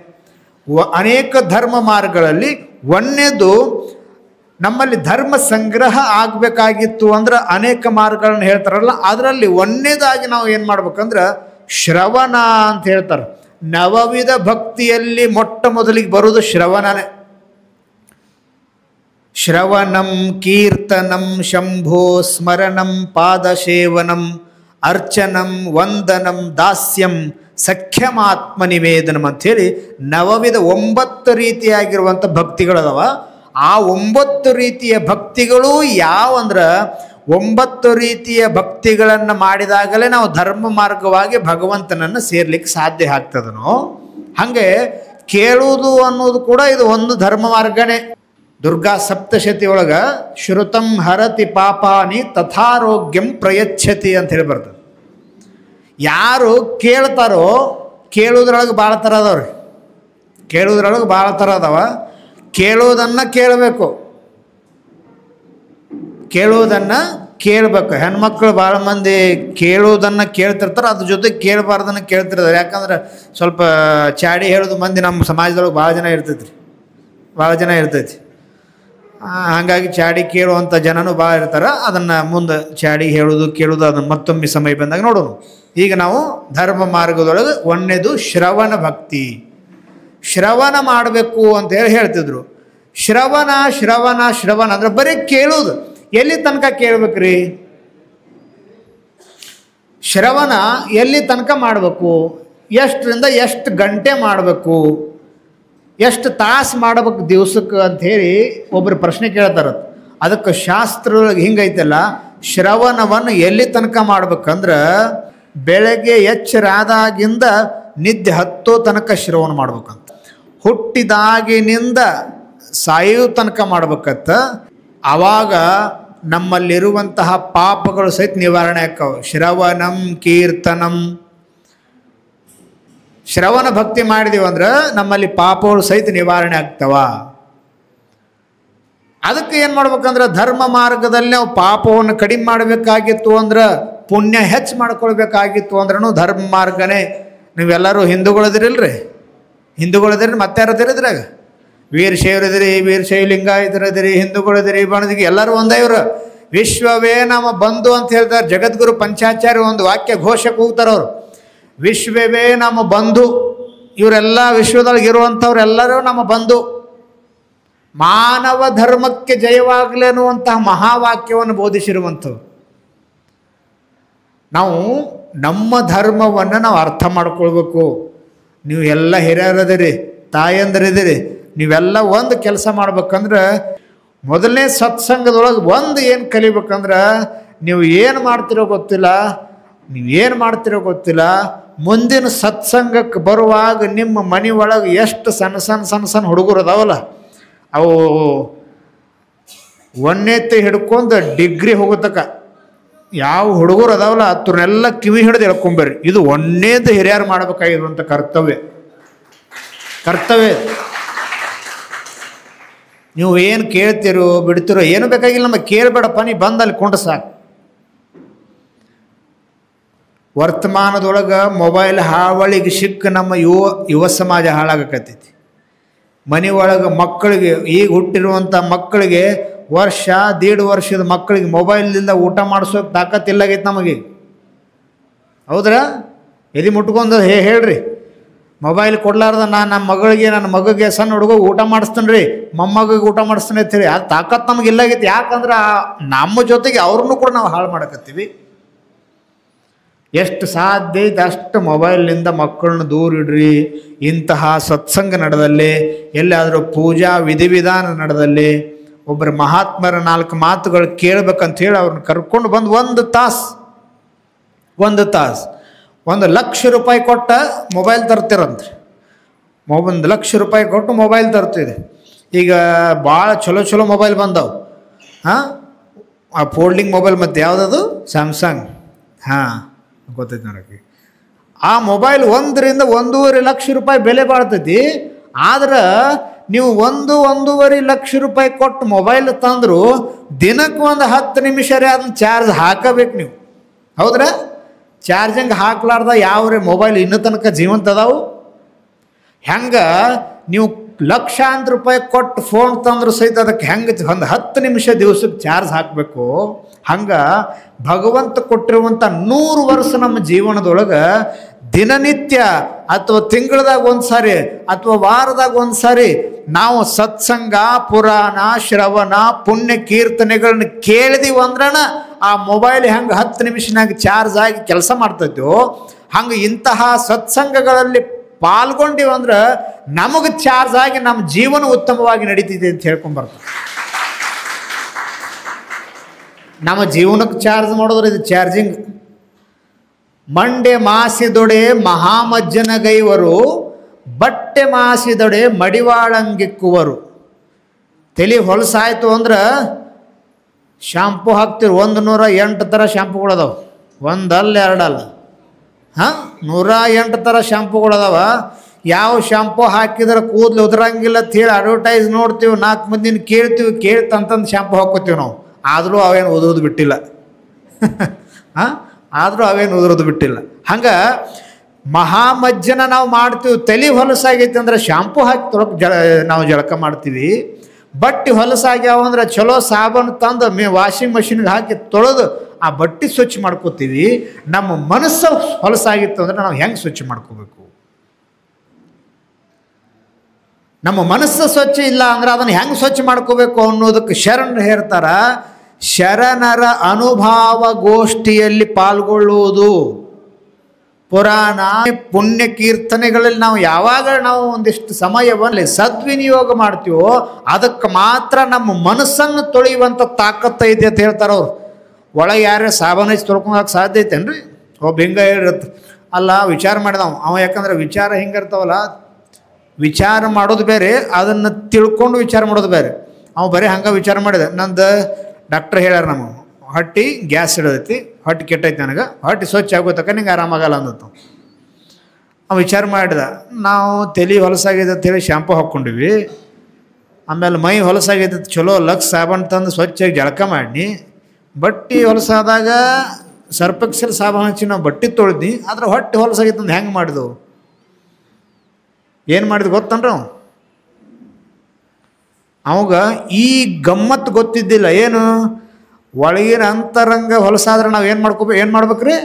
ಅನೇಕ ಧರ್ಮ ಮಾರ್ಗಗಳಲ್ಲಿ ಒಂದನೇದು ನಮ್ಮಲ್ಲಿ ಧರ್ಮ ಸಂಗ್ರಹ ಆಗಬೇಕಾಗಿತ್ತು ಅಂದ್ರೆ ಅನೇಕ ಮಾರ್ಗಗಳನ್ನ ಹೇಳ್ತಾರಲ್ಲ, ಅದರಲ್ಲಿ ಒಂದನೇದಾಗಿ ನಾವು ಏನು ಮಾಡ್ಬೇಕಂದ್ರೆ ಶ್ರವಣ ಅಂತ ಹೇಳ್ತಾರೆ. ನವವಿಧ ಭಕ್ತಿಯಲ್ಲಿ ಮೊಟ್ಟ ಮೊದಲಿಗೆ ಬರುವುದು ಶ್ರವಣನೇ. ಶ್ರವಣಂ ಕೀರ್ತನಂ ಶಂಭೋ ಸ್ಮರಣಂ ಪಾದಸೇವನಂ ಅರ್ಚನಂ ವಂದನಂ ದಾಸ್ಯಂ ಸಖ್ಯಮಾತ್ಮ ನಿವೇದನಂ ಅಂಥೇಳಿ ನವವಿಧ 9 ರೀತಿಯಾಗಿರುವಂಥ ಭಕ್ತಿಗಳದವ. ಆ 9 ರೀತಿಯ ಭಕ್ತಿಗಳು ಯಾವಂದ್ರೆ 9 ರೀತಿಯ ಭಕ್ತಿಗಳನ್ನು ಮಾಡಿದಾಗಲೇ ನಾವು ಧರ್ಮ ಮಾರ್ಗವಾಗಿ ಭಗವಂತನನ್ನು ಸೇರ್ಲಿಕ್ಕೆ ಸಾಧ್ಯ ಆಗ್ತದನೋ ಹಾಗೆ ಕೇಳುವುದು ಅನ್ನೋದು ಕೂಡ ಇದು ಒಂದು ಧರ್ಮ ಮಾರ್ಗನೇ. ದುರ್ಗಾ ಸಪ್ತಶತಿ ಒಳಗೆ ಶ್ರುತಂ ಹರತಿ ಪಾಪಾನಿ ತಥಾರೋಗ್ಯಂ ಪ್ರಯಚ್ಛತಿ ಅಂತ ಹೇಳಿ ಬರ್ತದೆ. ಯಾರು ಕೇಳ್ತಾರೋ ಕೇಳುವುದ್ರೊಳಗೆ ಭಾಳ ಥರ ಅದಾವ್ರಿ. ಕೇಳುವುದ್ರೊಳಗೆ ಭಾಳ ಥರ ಅದಾವ. ಕೇಳೋದನ್ನು ಕೇಳಬೇಕು, ಕೇಳೋದನ್ನು ಕೇಳ್ಬೇಕು. ಹೆಣ್ಮಕ್ಳು ಭಾಳ ಮಂದಿ ಕೇಳೋದನ್ನು ಕೇಳ್ತಿರ್ತಾರೆ, ಅದ್ರ ಜೊತೆ ಕೇಳಬಾರ್ದನ್ನು ಕೇಳ್ತಿರ್ತಾರೆ. ಯಾಕಂದ್ರೆ ಸ್ವಲ್ಪ ಚಾಡಿ ಹೇಳೋದು ಮಂದಿ ನಮ್ಮ ಸಮಾಜದೊಳಗೆ ಭಾಳ ಜನ ಇರ್ತೈತಿ. ಹಾಗಾಗಿ ಚಾಡಿ ಕೇಳುವಂಥ ಜನನೂ ಭಾಳ ಇರ್ತಾರೆ. ಅದನ್ನು ಮುಂದೆ ಚಾಡಿ ಹೇಳೋದು ಕೇಳೋದು ಅದನ್ನು ಮತ್ತೊಮ್ಮೆ ಸಮಯ ಬಂದಾಗ ನೋಡೋಣ. ಈಗ ನಾವು ಧರ್ಮ ಮಾರ್ಗದೊಳಗೆ ಒಂದನೇದು ಶ್ರವಣ ಭಕ್ತಿ. ಶ್ರವಣ ಮಾಡಬೇಕು ಅಂತೇಳಿ ಹೇಳ್ತಿದ್ರು. ಶ್ರವಣ ಅಂದರೆ ಬರೀ ಕೇಳೋದು. ಎಲ್ಲಿ ತನಕ ಕೇಳಬೇಕ್ರಿ? ಶ್ರವಣ ಎಲ್ಲಿ ತನಕ ಮಾಡಬೇಕು? ಎಷ್ಟರಿಂದ ಎಷ್ಟು ಗಂಟೆ ಮಾಡಬೇಕು? ಎಷ್ಟು ತಾಸು ಮಾಡಬೇಕು ದಿವ್ಸಕ್ಕೆ ಅಂಥೇಳಿ ಒಬ್ಬರು ಪ್ರಶ್ನೆ ಕೇಳ್ತಾರೆ. ಅದಕ್ಕೆ ಶಾಸ್ತ್ರದೊಳಗೆ ಹಿಂಗೈತಲ್ಲ, ಶ್ರವಣವನ್ನು ಎಲ್ಲಿ ತನಕ ಮಾಡ್ಬೇಕಂದ್ರೆ ಬೆಳಗ್ಗೆ ಎಚ್ಚರಾದಾಗಿಂದ ನಿದ್ದೆ ಹತ್ತೋ ತನಕ ಶ್ರವಣ ಮಾಡ್ಬೇಕಂತ. ಹುಟ್ಟಿದಾಗಿನಿಂದ ಸಾಯೋ ತನಕ ಮಾಡ್ಬೇಕಂತ. ಆವಾಗ ನಮ್ಮಲ್ಲಿರುವಂತಹ ಪಾಪಗಳು ಸಹಿತ ನಿವಾರಣೆ ಆಕ್ಕವು. ಶ್ರವಣಂ ಕೀರ್ತನಂ. ಶ್ರವಣ ಭಕ್ತಿ ಮಾಡಿದೀವಂದ್ರೆ ನಮ್ಮಲ್ಲಿ ಪಾಪಗಳು ಸಹಿತ ನಿವಾರಣೆ ಆಗ್ತವ. ಅದಕ್ಕೆ ಏನು ಮಾಡ್ಬೇಕಂದ್ರೆ ಧರ್ಮ ಮಾರ್ಗದಲ್ಲಿ ನಾವು ಪಾಪವನ್ನು ಕಡಿಮೆ ಮಾಡಬೇಕಾಗಿತ್ತು ಅಂದ್ರೆ, ಪುಣ್ಯ ಹೆಚ್ಚು ಮಾಡ್ಕೊಳ್ಬೇಕಾಗಿತ್ತು ಅಂದ್ರೂ ಧರ್ಮ ಮಾರ್ಗನೇ. ನೀವೆಲ್ಲರೂ ಹಿಂದೂಗಳದಿರಿಲ್ರಿ? ಮತ್ತೆ ಯಾರದಿರಿದ್ರಾಗ? ವೀರಶೈವರಿದಿರಿ, ವೀರಶೈವ ಲಿಂಗಾಯತರದಿರಿ, ಹಿಂದೂಗಳದಿರಿ, ಬಣದಿಗೆ ಎಲ್ಲರೂ ಒಂದೇ. ಇವರು ವಿಶ್ವವೇ ನಮ್ಮ ಬಂಧು ಅಂತ ಹೇಳ್ತಾರೆ. ಜಗದ್ಗುರು ಪಂಚಾಚಾರ್ಯ ಒಂದು ವಾಕ್ಯ ಘೋಷಕ್ಕೆ ಹೋಗ್ತಾರೆ ಅವರು. ವಿಶ್ವವೇ ನಮ್ಮ ಬಂಧು. ಇವರೆಲ್ಲ ವಿಶ್ವದೊಳಗೆ ಇರುವಂಥವ್ರೆಲ್ಲರೂ ನಮ್ಮ ಬಂಧು. ಮಾನವ ಧರ್ಮಕ್ಕೆ ಜಯವಾಗಲಿ ಅನ್ನುವಂತಹ ಮಹಾವಾಕ್ಯವನ್ನು ಬೋಧಿಸಿರುವಂಥವ್ರು. ನಾವು ನಮ್ಮ ಧರ್ಮವನ್ನು ನಾವು ಅರ್ಥ ಮಾಡ್ಕೊಳ್ಬೇಕು. ನೀವು ಎಲ್ಲ ಹಿರಿಯರದಿರಿ, ತಾಯಂದರಿದಿರಿ, ನೀವೆಲ್ಲ ಒಂದು ಕೆಲಸ ಮಾಡ್ಬೇಕಂದ್ರೆ ಮೊದಲನೇ ಸತ್ಸಂಗದೊಳಗೆ ಒಂದು ಏನು ಕಲಿಬೇಕಂದ್ರೆ, ನೀವು ಏನು ಮಾಡ್ತಿರೋ ಗೊತ್ತಿಲ್ಲ, ಮುಂದಿನ ಸತ್ಸಂಗಕ್ಕೆ ಬರುವಾಗ ನಿಮ್ಮ ಮನೆ ಒಳಗೆ ಎಷ್ಟು ಸಣ್ಣ ಹುಡುಗರು ಅದಾವಲ್ಲ, ಅವು ಒಂದನೇತೆ ಹಿಡ್ಕೊಂಡು ಡಿಗ್ರಿ ಹೋಗೋತಕ್ಕ ಯಾವ ಹುಡುಗರು ಅದಾವಲ್ಲ ಅತ್ರನ್ನೆಲ್ಲ ಕಿವಿ ಹಿಡಿದು ಹೇಳ್ಕೊಂಬರ್ರಿ. ಇದು ಒಂದನೇದು ಹಿರಿಯರು ಮಾಡಬೇಕಾಗಿರುವಂಥ ಕರ್ತವ್ಯ. ನೀವು ಏನು ಕೇಳ್ತೀರೋ ಬಿಡ್ತಿರೋ ಏನು ಬೇಕಾಗಿಲ್ಲ, ನಮಗೆ ಕೇಳಬೇಡಪ್ಪ, ನೀ ಬಂದಲ್ಲಿ ಕೊಂಡು ಸಾಕು. ವರ್ತಮಾನದೊಳಗೆ ಮೊಬೈಲ್ ಹಾವಳಿಗೆ ಸಿಕ್ಕ ನಮ್ಮ ಯುವ ಸಮಾಜ ಹಾಳಾಗಕತ್ತೈತಿ. ಮನೆ ಒಳಗೆ ಮಕ್ಕಳಿಗೆ, ಈಗ ಹುಟ್ಟಿರುವಂಥ ಮಕ್ಕಳಿಗೆ, ವರ್ಷ 1.5 ವರ್ಷದ ಮಕ್ಕಳಿಗೆ ಮೊಬೈಲ್ನಿಂದ ಊಟ ಮಾಡಿಸೋಕೆ ತಾಕತ್ತಿಲ್ಲಾಗೈತೆ ನಮಗೆ. ಹೌದ್ರಾ? ಎದಿ ಮುಟ್ಕೊಂಡು ಹೇಳ್ರಿ, ಮೊಬೈಲ್ ಕೊಡ್ಲಾರ್ದ ನನ್ನ ಮಗಳಿಗೆ ಸಣ್ಣ ಹುಡುಗ ಊಟ ಮಾಡಿಸ್ತಾನೆ ರೀ, ಮೊಮ್ಮಗಿಗೆ ಊಟ ಮಾಡಿಸ್ತಾನೆ ಅಂತ ಹೇಳಿ, ಅದು ತಾಕತ್ತು ನಮಗೆ ಇಲ್ಲಾಗೈತಿ. ಯಾಕಂದ್ರೆ ನಮ್ಮ ಜೊತೆಗೆ ಅವ್ರನ್ನೂ ಕೂಡ ನಾವು ಹಾಳು ಮಾಡಕತ್ತೀವಿ. ಎಷ್ಟು ಸಾಧ್ಯ ಐತೆ ಅಷ್ಟು ಮೊಬೈಲ್ನಿಂದ ಮಕ್ಕಳನ್ನ ದೂರ ಇಡ್ರಿ. ಇಂತಹ ಸತ್ಸಂಗ ನಡೆದಲ್ಲಿ, ಎಲ್ಲಾದರೂ ಪೂಜಾ ವಿಧಿವಿಧಾನ ನಡೆದಲ್ಲಿ, ಒಬ್ಬರು ಮಹಾತ್ಮರ 4 ಮಾತುಗಳು ಕೇಳಬೇಕಂತ ಹೇಳಿ ಅವ್ರನ್ನ ಕರ್ಕೊಂಡು ಬಂದು 1 ತಾಸು 1 ಲಕ್ಷ ರೂಪಾಯಿ ಕೊಟ್ಟ ಮೊಬೈಲ್ ತರ್ತಿರಂತ್ರಿ. 1 ಲಕ್ಷ ರೂಪಾಯಿ ಕೊಟ್ಟು ಮೊಬೈಲ್ ತರ್ತಿದೆ. ಈಗ ಭಾಳ ಚಲೋ ಮೊಬೈಲ್ ಬಂದವು. ಆ ಫೋಲ್ಡಿಂಗ್ ಮೊಬೈಲ್, ಮತ್ತು ಯಾವುದದು ಸ್ಯಾಮ್ಸಂಗ್, ಗೊತ್ತೈತಿ ನೋಡಕ್ಕೆ. ಆ ಮೊಬೈಲ್ 1 ರಿಂದ 1.5 ಲಕ್ಷ ರೂಪಾಯಿ ಬೆಲೆ ಬಾಳ್ತೈತಿ. ಆದ್ರೆ ನೀವು 1.5 ಲಕ್ಷ ರೂಪಾಯಿ ಕೊಟ್ಟು ಮೊಬೈಲ್ ತಂದ್ರು ದಿನಕ್ಕೆ 10 ನಿಮಿಷ ಅದನ್ನ ಚಾರ್ಜ್ ಹಾಕಬೇಕು ನೀವು. ಹೌದ್ರಾ? ಚಾರ್ಜಿಂಗ್ ಹಾಕ್ಲಾರ್ದ ಯಾವ್ರೆ ಮೊಬೈಲ್ ಇನ್ನೂ ತನಕ ಜೀವಂತ ಅದಾವು. ಹೆಂಗೆ ನೀವು ಲಕ್ಷಾಂತರ ರೂಪಾಯಿ ಕೊಟ್ಟು ಫೋನ್ ತಂದ್ರು ಸಹಿತ ಅದಕ್ಕೆ ಹೆಂಗೆ 10 ನಿಮಿಷ ದಿವಸಕ್ಕೆ ಚಾರ್ಜ್ ಹಾಕಬೇಕು, ಹಂಗೆ ಭಗವಂತ ಕೊಟ್ಟಿರುವಂಥ 100 ವರ್ಷ ನಮ್ಮ ಜೀವನದೊಳಗೆ ದಿನನಿತ್ಯ ಅಥವಾ ತಿಂಗಳದಾಗ 1 ಸಾರಿ ಅಥವಾ ವಾರದಾಗ 1 ಸಾರಿ ನಾವು ಸತ್ಸಂಗ, ಪುರಾಣ, ಶ್ರವಣ, ಪುಣ್ಯ ಕೀರ್ತನೆಗಳನ್ನ ಕೇಳಿದೀವಿ ಅಂದ್ರನ ಆ ಮೊಬೈಲ್ ಹೆಂಗೆ 10 ನಿಮಿಷನಾಗ ಚಾರ್ಜ್ ಆಗಿ ಕೆಲಸ ಮಾಡ್ತೈತೋ, ಹಂಗೆ ಇಂತಹ ಸತ್ಸಂಗಗಳಲ್ಲಿ ಪಾಲ್ಗೊಂಡಿವಂದ್ರೆ ನಮಗೆ ಚಾರ್ಜ್ ಆಗಿ ನಮ್ಮ ಜೀವನ ಉತ್ತಮವಾಗಿ ನಡೀತಿದೆ ಅಂತ ಹೇಳ್ಕೊಂಬರ್ತದೆ. ನಮ್ಮ ಜೀವನಕ್ಕೆ ಚಾರ್ಜ್ ಮಾಡೋದ್ರೆ ಇದು ಚಾರ್ಜಿಂಗ್. ಮಂಡೆ ಮಾಸಿದೊಡೆ ಮಹಾಮಜ್ಜನಗೈವರು, ಬಟ್ಟೆ ಮಾಸಿದೊಡೆ ಮಡಿವಾಳಂಗಿಕ್ಕುವರು. ತಲೆ ಹೊಲಸಾಯ್ತು ಅಂದ್ರೆ ಶಾಂಪು ಹಾಕ್ತಿರು. 108 ಥರ ಶಾಂಪುಗಳದಾವ, ಒಂದಲ್ಲ ಎರಡಲ್ಲ, 108 ಥರ ಶಾಂಪುಗಳದಾವ. ಯಾವ ಶಾಂಪು ಹಾಕಿದ್ರೆ ಕೂದಲು ಉದುರಂಗಿಲ್ಲ ಅಂತ ಹೇಳಿ ಅಡ್ವರ್ಟೈಸ್ ನೋಡ್ತೀವಿ, 4 ಮಂದಿನ ಕೇಳ್ತೀವಿ, ಕೇಳ್ತಂತಂದು ಶಾಂಪು ಹಾಕೋತೀವಿ ನಾವು. ಆದರೂ ಅವೇನು ಉದುರೋದು ಬಿಟ್ಟಿಲ್ಲ. ಆದರೂ ಅವೇನು ಉದುರೋದು ಬಿಟ್ಟಿಲ್ಲ. ಹಂಗೆ ಮಹಾಮಜ್ಜನ ನಾವು ಮಾಡ್ತೀವಿ. ತಲೆ ಹೊಲಸಾಗೈತಿ ಅಂದ್ರೆ ಶಾಂಪು ಹಾಕಿ ನಾವು ಜಳಕ ಮಾಡ್ತೀವಿ. ಬಟ್ಟೆ ಹೊಲಸಾಗ್ಯಾವ ಅಂದ್ರೆ ಚಲೋ ಸಾಬೂನು ತಂದು ವಾಷಿಂಗ್ ಮಷಿನ್ಗೆ ಹಾಕಿ ತೊಳೆದು ಆ ಬಟ್ಟೆ ಸ್ವಚ್ಛ ಮಾಡ್ಕೋತೀವಿ. ನಮ್ಮ ಮನಸ್ಸು ಹೊಲಸಾಗಿತ್ತು ಅಂದ್ರೆ ನಾವು ಹೆಂಗೆ ಸ್ವಚ್ಛ ಮಾಡ್ಕೋಬೇಕು? ನಮ್ಮ ಮನಸ್ಸು ಸ್ವಚ್ಛ ಇಲ್ಲ ಅಂದ್ರೆ ಅದನ್ನು ಹೆಂಗೆ ಸ್ವಚ್ಛ ಮಾಡ್ಕೋಬೇಕು ಅನ್ನೋದಕ್ಕೆ ಶರಣರು ಹೇಳ್ತಾರ, ಶರಣರ ಅನುಭವ ಗೋಷ್ಠಿಯಲ್ಲಿ ಪಾಲ್ಗೊಳ್ಳುವುದು. ಪುರಾಣ ಪುಣ್ಯ ಕೀರ್ತನೆಗಳಲ್ಲಿ ನಾವು ಯಾವಾಗ ನಾವು ಒಂದಿಷ್ಟು ಸಮಯವನ್ನು ಸದ್ವಿನಿಯೋಗ ಮಾಡ್ತೀವೋ ಅದಕ್ಕೆ ಮಾತ್ರ ನಮ್ಮ ಮನಸ್ಸನ್ನು ತೊಳೆಯುವಂಥ ತಾಕತ್ತು ಐತೆ ಅಂತ ಹೇಳ್ತಾರೆ ಅವರು. ಒಳಗೆ ಯಾರೇ ಸಾಬಾನು ಹಚ್ಚಿ ತೊಳ್ಕೊಳಕ್ಕೆ ಸಾಧ್ಯ ಐತೇನ್ರಿ? ಒಬ್ಬ ಹಿಂಗೆ ಹೇಳಿರುತ್ತೆ ಅಲ್ಲ, ವಿಚಾರ ಮಾಡಿದವ ಅವ. ಯಾಕಂದ್ರೆ ವಿಚಾರ ಹಿಂಗಿರ್ತಾವಲ್ಲ, ವಿಚಾರ ಮಾಡೋದು ಬೇರೆ, ಅದನ್ನು ತಿಳ್ಕೊಂಡು ವಿಚಾರ ಮಾಡೋದು ಬೇರೆ. ಅವ ಬರೀ ಹಂಗೆ ವಿಚಾರ ಮಾಡಿದೆ. ನಂದು ಡಾಕ್ಟ್ರ್ ಹೇಳ್ಯಾರ ನಮಗೆ, ಹೊಟ್ಟೆ ಗ್ಯಾಸ್ ಹಿಡಿದೈತಿ, ಹೊಟ್ಟೆ ಕೆಟ್ಟೈತಿ, ನನಗೆ ಹೊಟ್ಟೆ ಸ್ವಚ್ಛ ಆಗೋತಕ್ಕ ನಿಂಗೆ ಆರಾಮಾಗಲ್ಲ ಅಂದತ್ತು. ಅವ ವಿಚಾರ ಮಾಡಿದ, ನಾವು ತಲೆ ಹೊಲಸಾಗಿದೆ ಅಂತೇಳಿ ಶಾಂಪು ಹಾಕ್ಕೊಂಡಿವಿ, ಆಮೇಲೆ ಮೈ ಹೊಲಸಾಗೈತೆ ಚಲೋ ಲಕ್ಸ್ ಸಾಬೂನು ತಂದು ಸ್ವಚ್ಛಾಗಿ ಜಳಕ ಮಾಡಿ, ಬಟ್ಟೆ ಹೊಲಸಾದಾಗ ಸರ್ಪೆಕ್ಸಲ್ ಸಾಬೂನು ಹಚ್ಚಿ ನಾವು ಬಟ್ಟೆ ತೊಳೆದ್ನಿ, ಆದ್ರೆ ಹೊಟ್ಟೆ ಹೊಲಸಾಗೈತೆ ಅಂತ ಹೆಂಗೆ ಮಾಡಿದೆವು? ಏನು ಮಾಡಿದ್ ಗೊತ್ತನ್ರಿ ಅವಾಗ ಈ ಗಮ್ಮತ್ತು ಗೊತ್ತಿದ್ದಿಲ್ಲ. ಏನು ಒಳಗಿನ ಅಂತರಂಗ ಹೊಲಸಾದ್ರೆ ನಾವು ಏನು ಮಾಡ್ಬೇಕ್ರಿ?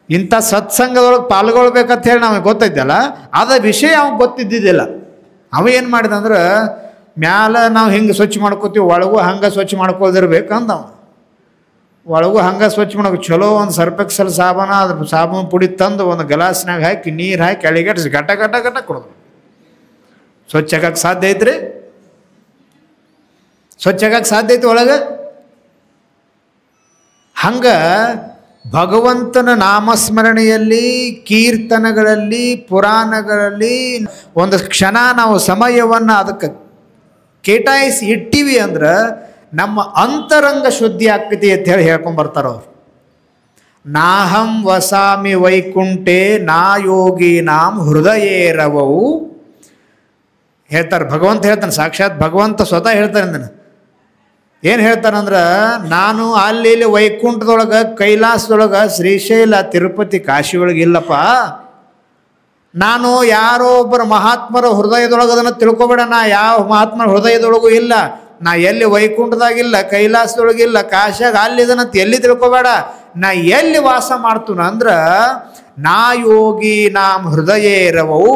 ಇಂಥ ಸತ್ಸಂಗದೊಳಗೆ ಪಾಲ್ಗೊಳ್ಬೇಕಂತ ಹೇಳಿ ನಮಗೆ ಗೊತ್ತೈತಲ್ಲ, ಅದ ವಿಷಯ ಅವ್ಗೆ ಗೊತ್ತಿದ್ದಿದ್ದಿಲ್ಲ. ಅವ ಏನು ಮಾಡಿದ ಅಂದ್ರೆ ಮ್ಯಾಲ ನಾವು ಹಿಂಗೆ ಸ್ವಚ್ಛ ಮಾಡ್ಕೋತೀವಿ, ಒಳಗೂ ಹಂಗೆ ಸ್ವಚ್ಛ ಮಾಡ್ಕೊಳ್ದಿರ್ಬೇಕಂದ. ಒಳಗೂ ಹಂಗೆ ಸ್ವಚ್ಛ ಮಾಡೋಕೆ ಚಲೋ ಒಂದು ಸರ್ಪೆಕ್ಸಲ್ ಸಾಬೂನು, ಅದ್ರ ಸಾಬೂನು ಪುಡಿ ತಂದು ಒಂದು ಗ್ಲಾಸ್ನಾಗ ಹಾಕಿ ನೀರು ಹಾಕಿ ಅಳಿಗಟ್ಟಿಸಿ ಗಟ್ಟ ಕೊಡೋದು. ಸ್ವಚ್ಛ ಆಗಕ್ಕೆ ಸಾಧ್ಯ ಐತ್ರಿ? ಸ್ವಚ್ಛ ಆಗಕ್ಕೆ ಸಾಧ್ಯ ಐತಿ ಒಳಗೆ? ಹಂಗೆ ಭಗವಂತನ ನಾಮಸ್ಮರಣೆಯಲ್ಲಿ, ಕೀರ್ತನಗಳಲ್ಲಿ, ಪುರಾಣಗಳಲ್ಲಿ ಒಂದು ಕ್ಷಣ ನಾವು ಸಮಯವನ್ನು ಅದಕ್ಕೆ ಕೇಟಾಯಿಸಿ ಇಟ್ಟಿವಿ ಅಂದ್ರೆ ನಮ್ಮ ಅಂತರಂಗ ಶುದ್ಧಿ ಆಗ್ತೈತಿ ಅಂತ ಹೇಳಿ ಹೇಳ್ಕೊಂಬರ್ತಾರ ಅವ್ರು. ನಾಹಂ ವಸಾಮಿ ವೈಕುಂಠೆ ನಾ ಯೋಗಿ ನಾಂ ಹೃದಯೇರವವು ಹೇಳ್ತಾರೆ. ಭಗವಂತ ಹೇಳ್ತಾನೆ, ಸಾಕ್ಷಾತ್ ಭಗವಂತ ಸ್ವತಃ ಹೇಳ್ತಾನೆ. ಅದನ್ನು ಏನು ಹೇಳ್ತಾನಂದ್ರೆ, ನಾನು ಅಲ್ಲಿ ಇಲ್ಲಿ ವೈಕುಂಠದೊಳಗೆ, ಕೈಲಾಸದೊಳಗೆ, ಶ್ರೀಶೈಲ, ತಿರುಪತಿ, ಕಾಶಿ ಒಳಗೆ ಇಲ್ಲಪ್ಪ. ನಾನು ಯಾರೋ ಒಬ್ಬರ ಮಹಾತ್ಮರ ಹೃದಯದೊಳಗೆ ಅದನ್ನು ತಿಳ್ಕೊಬೇಡ. ನಾ ಯಾವ ಮಹಾತ್ಮರ ಹೃದಯದೊಳಗೂ ಇಲ್ಲ. ನಾ ಎಲ್ಲಿ ವೈಕುಂಠದಾಗಿಲ್ಲ, ಕೈಲಾಸದೊಳಗಿಲ್ಲ, ಕಾಶಿಯಾಗ ಅಲ್ಲಿದನಂತ ಎಲ್ಲಿ ತಿಳ್ಕೊಬೇಡ. ನಾ ಎಲ್ಲಿ ವಾಸ ಮಾಡ್ತೀನ ಅಂದ್ರೆ ನಾ ಯೋಗಿ ನಾಂ ಹೃದಯೇರವವು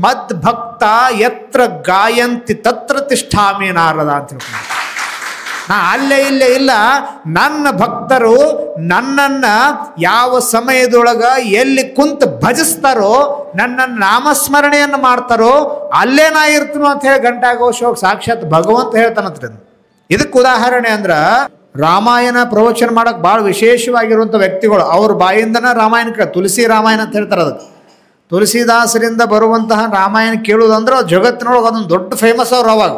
ಮದ್ಭಕ್ತ ಯತ್ರ ಗಾಯಂತಿ ತತ್ರ ತಿಷ್ಠಾಮಿ ನಾರದ ಅಂತ ತಿಳ್ಕೊಂಡು. ನಾ ಅಲ್ಲೇ ಇಲ್ಲೇ ಇಲ್ಲ. ನನ್ನ ಭಕ್ತರು ನನ್ನನ್ನು ಯಾವ ಸಮಯದೊಳಗೆ ಎಲ್ಲಿ ಕುಂತು ಭಜಿಸ್ತಾರೋ, ನನ್ನ ನಾಮಸ್ಮರಣೆಯನ್ನು ಮಾಡ್ತಾರೋ ಅಲ್ಲೇ ನಾ ಇರ್ತೀನೋ ಅಂತ ಹೇಳಿ ಘಂಟಾಘೋಷವಾಗಿ ಸಾಕ್ಷಾತ್ ಭಗವಂತ ಹೇಳ್ತಾನಂತ್ರಿ. ಇದಕ್ಕೆ ಉದಾಹರಣೆ ಅಂದ್ರೆ ರಾಮಾಯಣ ಪ್ರವಚನ ಮಾಡೋಕೆ ಭಾಳ ವಿಶೇಷವಾಗಿರುವಂಥ ವ್ಯಕ್ತಿಗಳು ಅವ್ರ ಬಾಯಿಂದನ ರಾಮಾಯಣ ತುಳಸಿ ರಾಮಾಯಣ ಅಂತ ಹೇಳ್ತಾರೆ. ಅದಕ್ಕೆ ತುಳಸಿದಾಸರಿಂದ ಬರುವಂತಹ ರಾಮಾಯಣ ಕೇಳುವುದಂದ್ರೆ ಜಗತ್ತಿನೊಳಗೆ ಅದೊಂದು ದೊಡ್ಡ ಫೇಮಸ್ ಅವ್ರು. ಅವಾಗ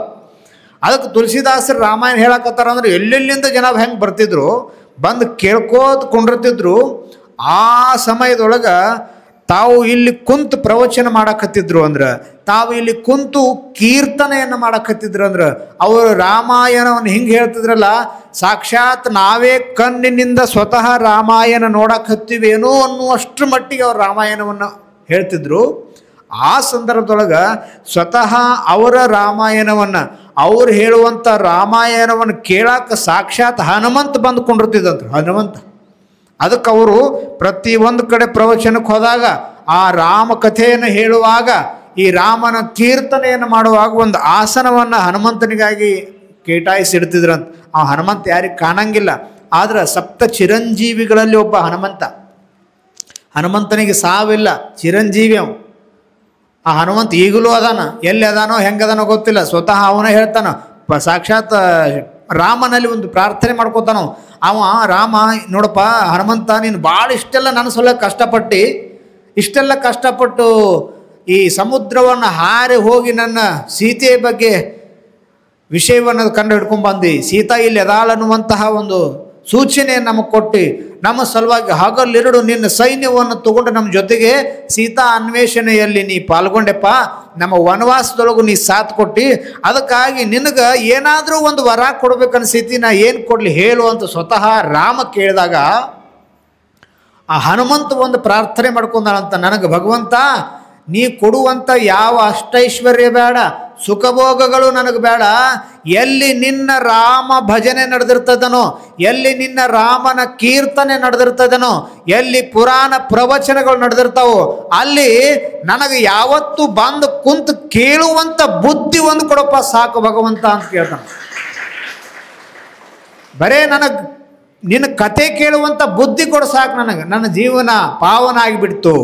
ಅದಕ್ಕೆ ತುಳಸಿದಾಸರು ರಾಮಾಯಣ ಹೇಳಕತ್ತಾರ ಅಂದ್ರೆ ಎಲ್ಲೆಲ್ಲಿಂದ ಜನ ಹೆಂಗೆ ಬರ್ತಿದ್ರು, ಬಂದು ಕೇಳ್ಕೋತ ಕೊಂಡಿರ್ತಿದ್ರು. ಆ ಸಮಯದೊಳಗೆ ತಾವು ಇಲ್ಲಿ ಕುಂತು ಪ್ರವಚನ ಮಾಡಕತ್ತಿದ್ರು ಅಂದ್ರೆ, ತಾವು ಇಲ್ಲಿ ಕುಂತು ಕೀರ್ತನೆಯನ್ನು ಮಾಡಕತ್ತಿದ್ರು ಅಂದ್ರೆ, ಅವರು ರಾಮಾಯಣವನ್ನು ಹಿಂಗೆ ಹೇಳ್ತಿದ್ರಲ್ಲ, ಸಾಕ್ಷಾತ್ ನಾವೇ ಕಣ್ಣಿನಿಂದ ಸ್ವತಃ ರಾಮಾಯಣ ನೋಡಕತ್ತೀವೇನೋ ಅನ್ನುವಷ್ಟರ ಮಟ್ಟಿಗೆ ಅವ್ರು ರಾಮಾಯಣವನ್ನು ಹೇಳ್ತಿದ್ರು. ಆ ಸಂದರ್ಭದೊಳಗೆ ಸ್ವತಃ ಅವರ ರಾಮಾಯಣವನ್ನು, ಅವ್ರು ಹೇಳುವಂಥ ರಾಮಾಯಣವನ್ನು ಕೇಳಕ್ಕೆ ಸಾಕ್ಷಾತ್ ಹನುಮಂತ ಬಂದುಕೊಂಡಿರ್ತಿದ್ದಂತ್ರು. ಹನುಮಂತ ಅದಕ್ಕೆ ಅವರು ಪ್ರತಿಯೊಂದು ಕಡೆ ಪ್ರವಚನಕ್ಕೆ ಹೋದಾಗ ಆ ರಾಮ ಕಥೆಯನ್ನು ಹೇಳುವಾಗ, ಈ ರಾಮನ ಕೀರ್ತನೆಯನ್ನು ಮಾಡುವಾಗ ಒಂದು ಆಸನವನ್ನು ಹನುಮಂತನಿಗಾಗಿ ಕೇಟಾಯಿಸಿಡ್ತಿದ್ರಂತ. ಆ ಹನುಮಂತ ಯಾರಿಗೆ ಕಾಣಂಗಿಲ್ಲ, ಆದ್ರೆ ಸಪ್ತ ಚಿರಂಜೀವಿಗಳಲ್ಲಿ ಒಬ್ಬ ಹನುಮಂತ. ಹನುಮಂತನಿಗೆ ಸಾವಿಲ್ಲ, ಚಿರಂಜೀವಿ ಅವ. ಆ ಹನುಮಂತ ಈಗಲೂ ಅದಾನ, ಎಲ್ಲಿ ಅದಾನೋ ಹೆಂಗದಾನೋ ಗೊತ್ತಿಲ್ಲ. ಸ್ವತಃ ಅವನೇ ಹೇಳ್ತಾನ, ಸಾಕ್ಷಾತ್ ರಾಮನಲ್ಲಿ ಒಂದು ಪ್ರಾರ್ಥನೆ ಮಾಡ್ಕೋತಾನ ಅವ. ರಾಮ ನೋಡಪ್ಪ ಹನುಮಂತ, ನೀನು ಭಾಳ ಇಷ್ಟೆಲ್ಲ ನನ್ನ ಸಲ ಇಷ್ಟೆಲ್ಲ ಕಷ್ಟಪಟ್ಟು ಈ ಸಮುದ್ರವನ್ನು ಹಾರಿ ಹೋಗಿ ನನ್ನ ಸೀತೆಯ ಬಗ್ಗೆ ವಿಷಯವನ್ನು ಕಂಡು ಹಿಡ್ಕೊಂಡ್ಬಂದು, ಸೀತಾ ಇಲ್ಲಿ ಎದಾಳ ಅನ್ನುವಂತಹ ಒಂದು ಸೂಚನೆಯನ್ನು ನಮಗೆ ಕೊಟ್ಟು ನಮ್ಮ ಸಲುವಾಗಿ ಹಗಲಿರುಳು ನಿನ್ನ ಸೈನ್ಯವನ್ನು ತಗೊಂಡು ನಮ್ಮ ಜೊತೆಗೆ ಸೀತಾ ಅನ್ವೇಷಣೆಯಲ್ಲಿ ನೀ ಪಾಲ್ಗೊಂಡೆಪ್ಪ, ನಮ್ಮ ವನವಾಸದೊಳಗು ನೀ ಸಾಥ್ ಕೊಟ್ಟು, ಅದಕ್ಕಾಗಿ ನಿನಗೆ ಏನಾದರೂ ಒಂದು ವರ ಕೊಡ್ಬೇಕನ್ಸೈತಿ, ನಾ ಏನು ಕೊಡಲಿ ಹೇಳು ಅಂತ ಸ್ವತಃ ರಾಮ ಕೇಳಿದಾಗ ಆ ಹನುಮಂತ ಒಂದು ಪ್ರಾರ್ಥನೆ ಮಾಡ್ಕೊಂಡಂತ, ನನಗೆ ಭಗವಂತ ನೀ ಕೊಡುವಂಥ ಯಾವ ಅಷ್ಟೈಶ್ವರ್ಯ ಬೇಡ, ಸುಖಭೋಗಗಳು ನನಗೆ ಬೇಡ, ಎಲ್ಲಿ ನಿನ್ನ ರಾಮ ಭಜನೆ ನಡೆದಿರ್ತದನೋ, ಎಲ್ಲಿ ನಿನ್ನ ರಾಮನ ಕೀರ್ತನೆ ನಡೆದಿರ್ತದನೋ, ಎಲ್ಲಿ ಪುರಾಣ ಪ್ರವಚನಗಳು ನಡೆದಿರ್ತಾವೋ ಅಲ್ಲಿ ನನಗೆ ಯಾವತ್ತೂ ಬಂದು ಕುಂತು ಕೇಳುವಂಥ ಬುದ್ಧಿ ಒಂದು ಕೊಡಪ್ಪ ಸಾಕು ಭಗವಂತ ಅಂತ ಕೇಳ್ತಾನೆ. ಬರೇ ನನಗೆ ನಿನ್ನ ಕತೆ ಕೇಳುವಂಥ ಬುದ್ಧಿ ಕೊಡು ಸಾಕು, ನನ್ನ ಜೀವನ ಪಾವನ ಆಗಿಬಿಡ್ತು.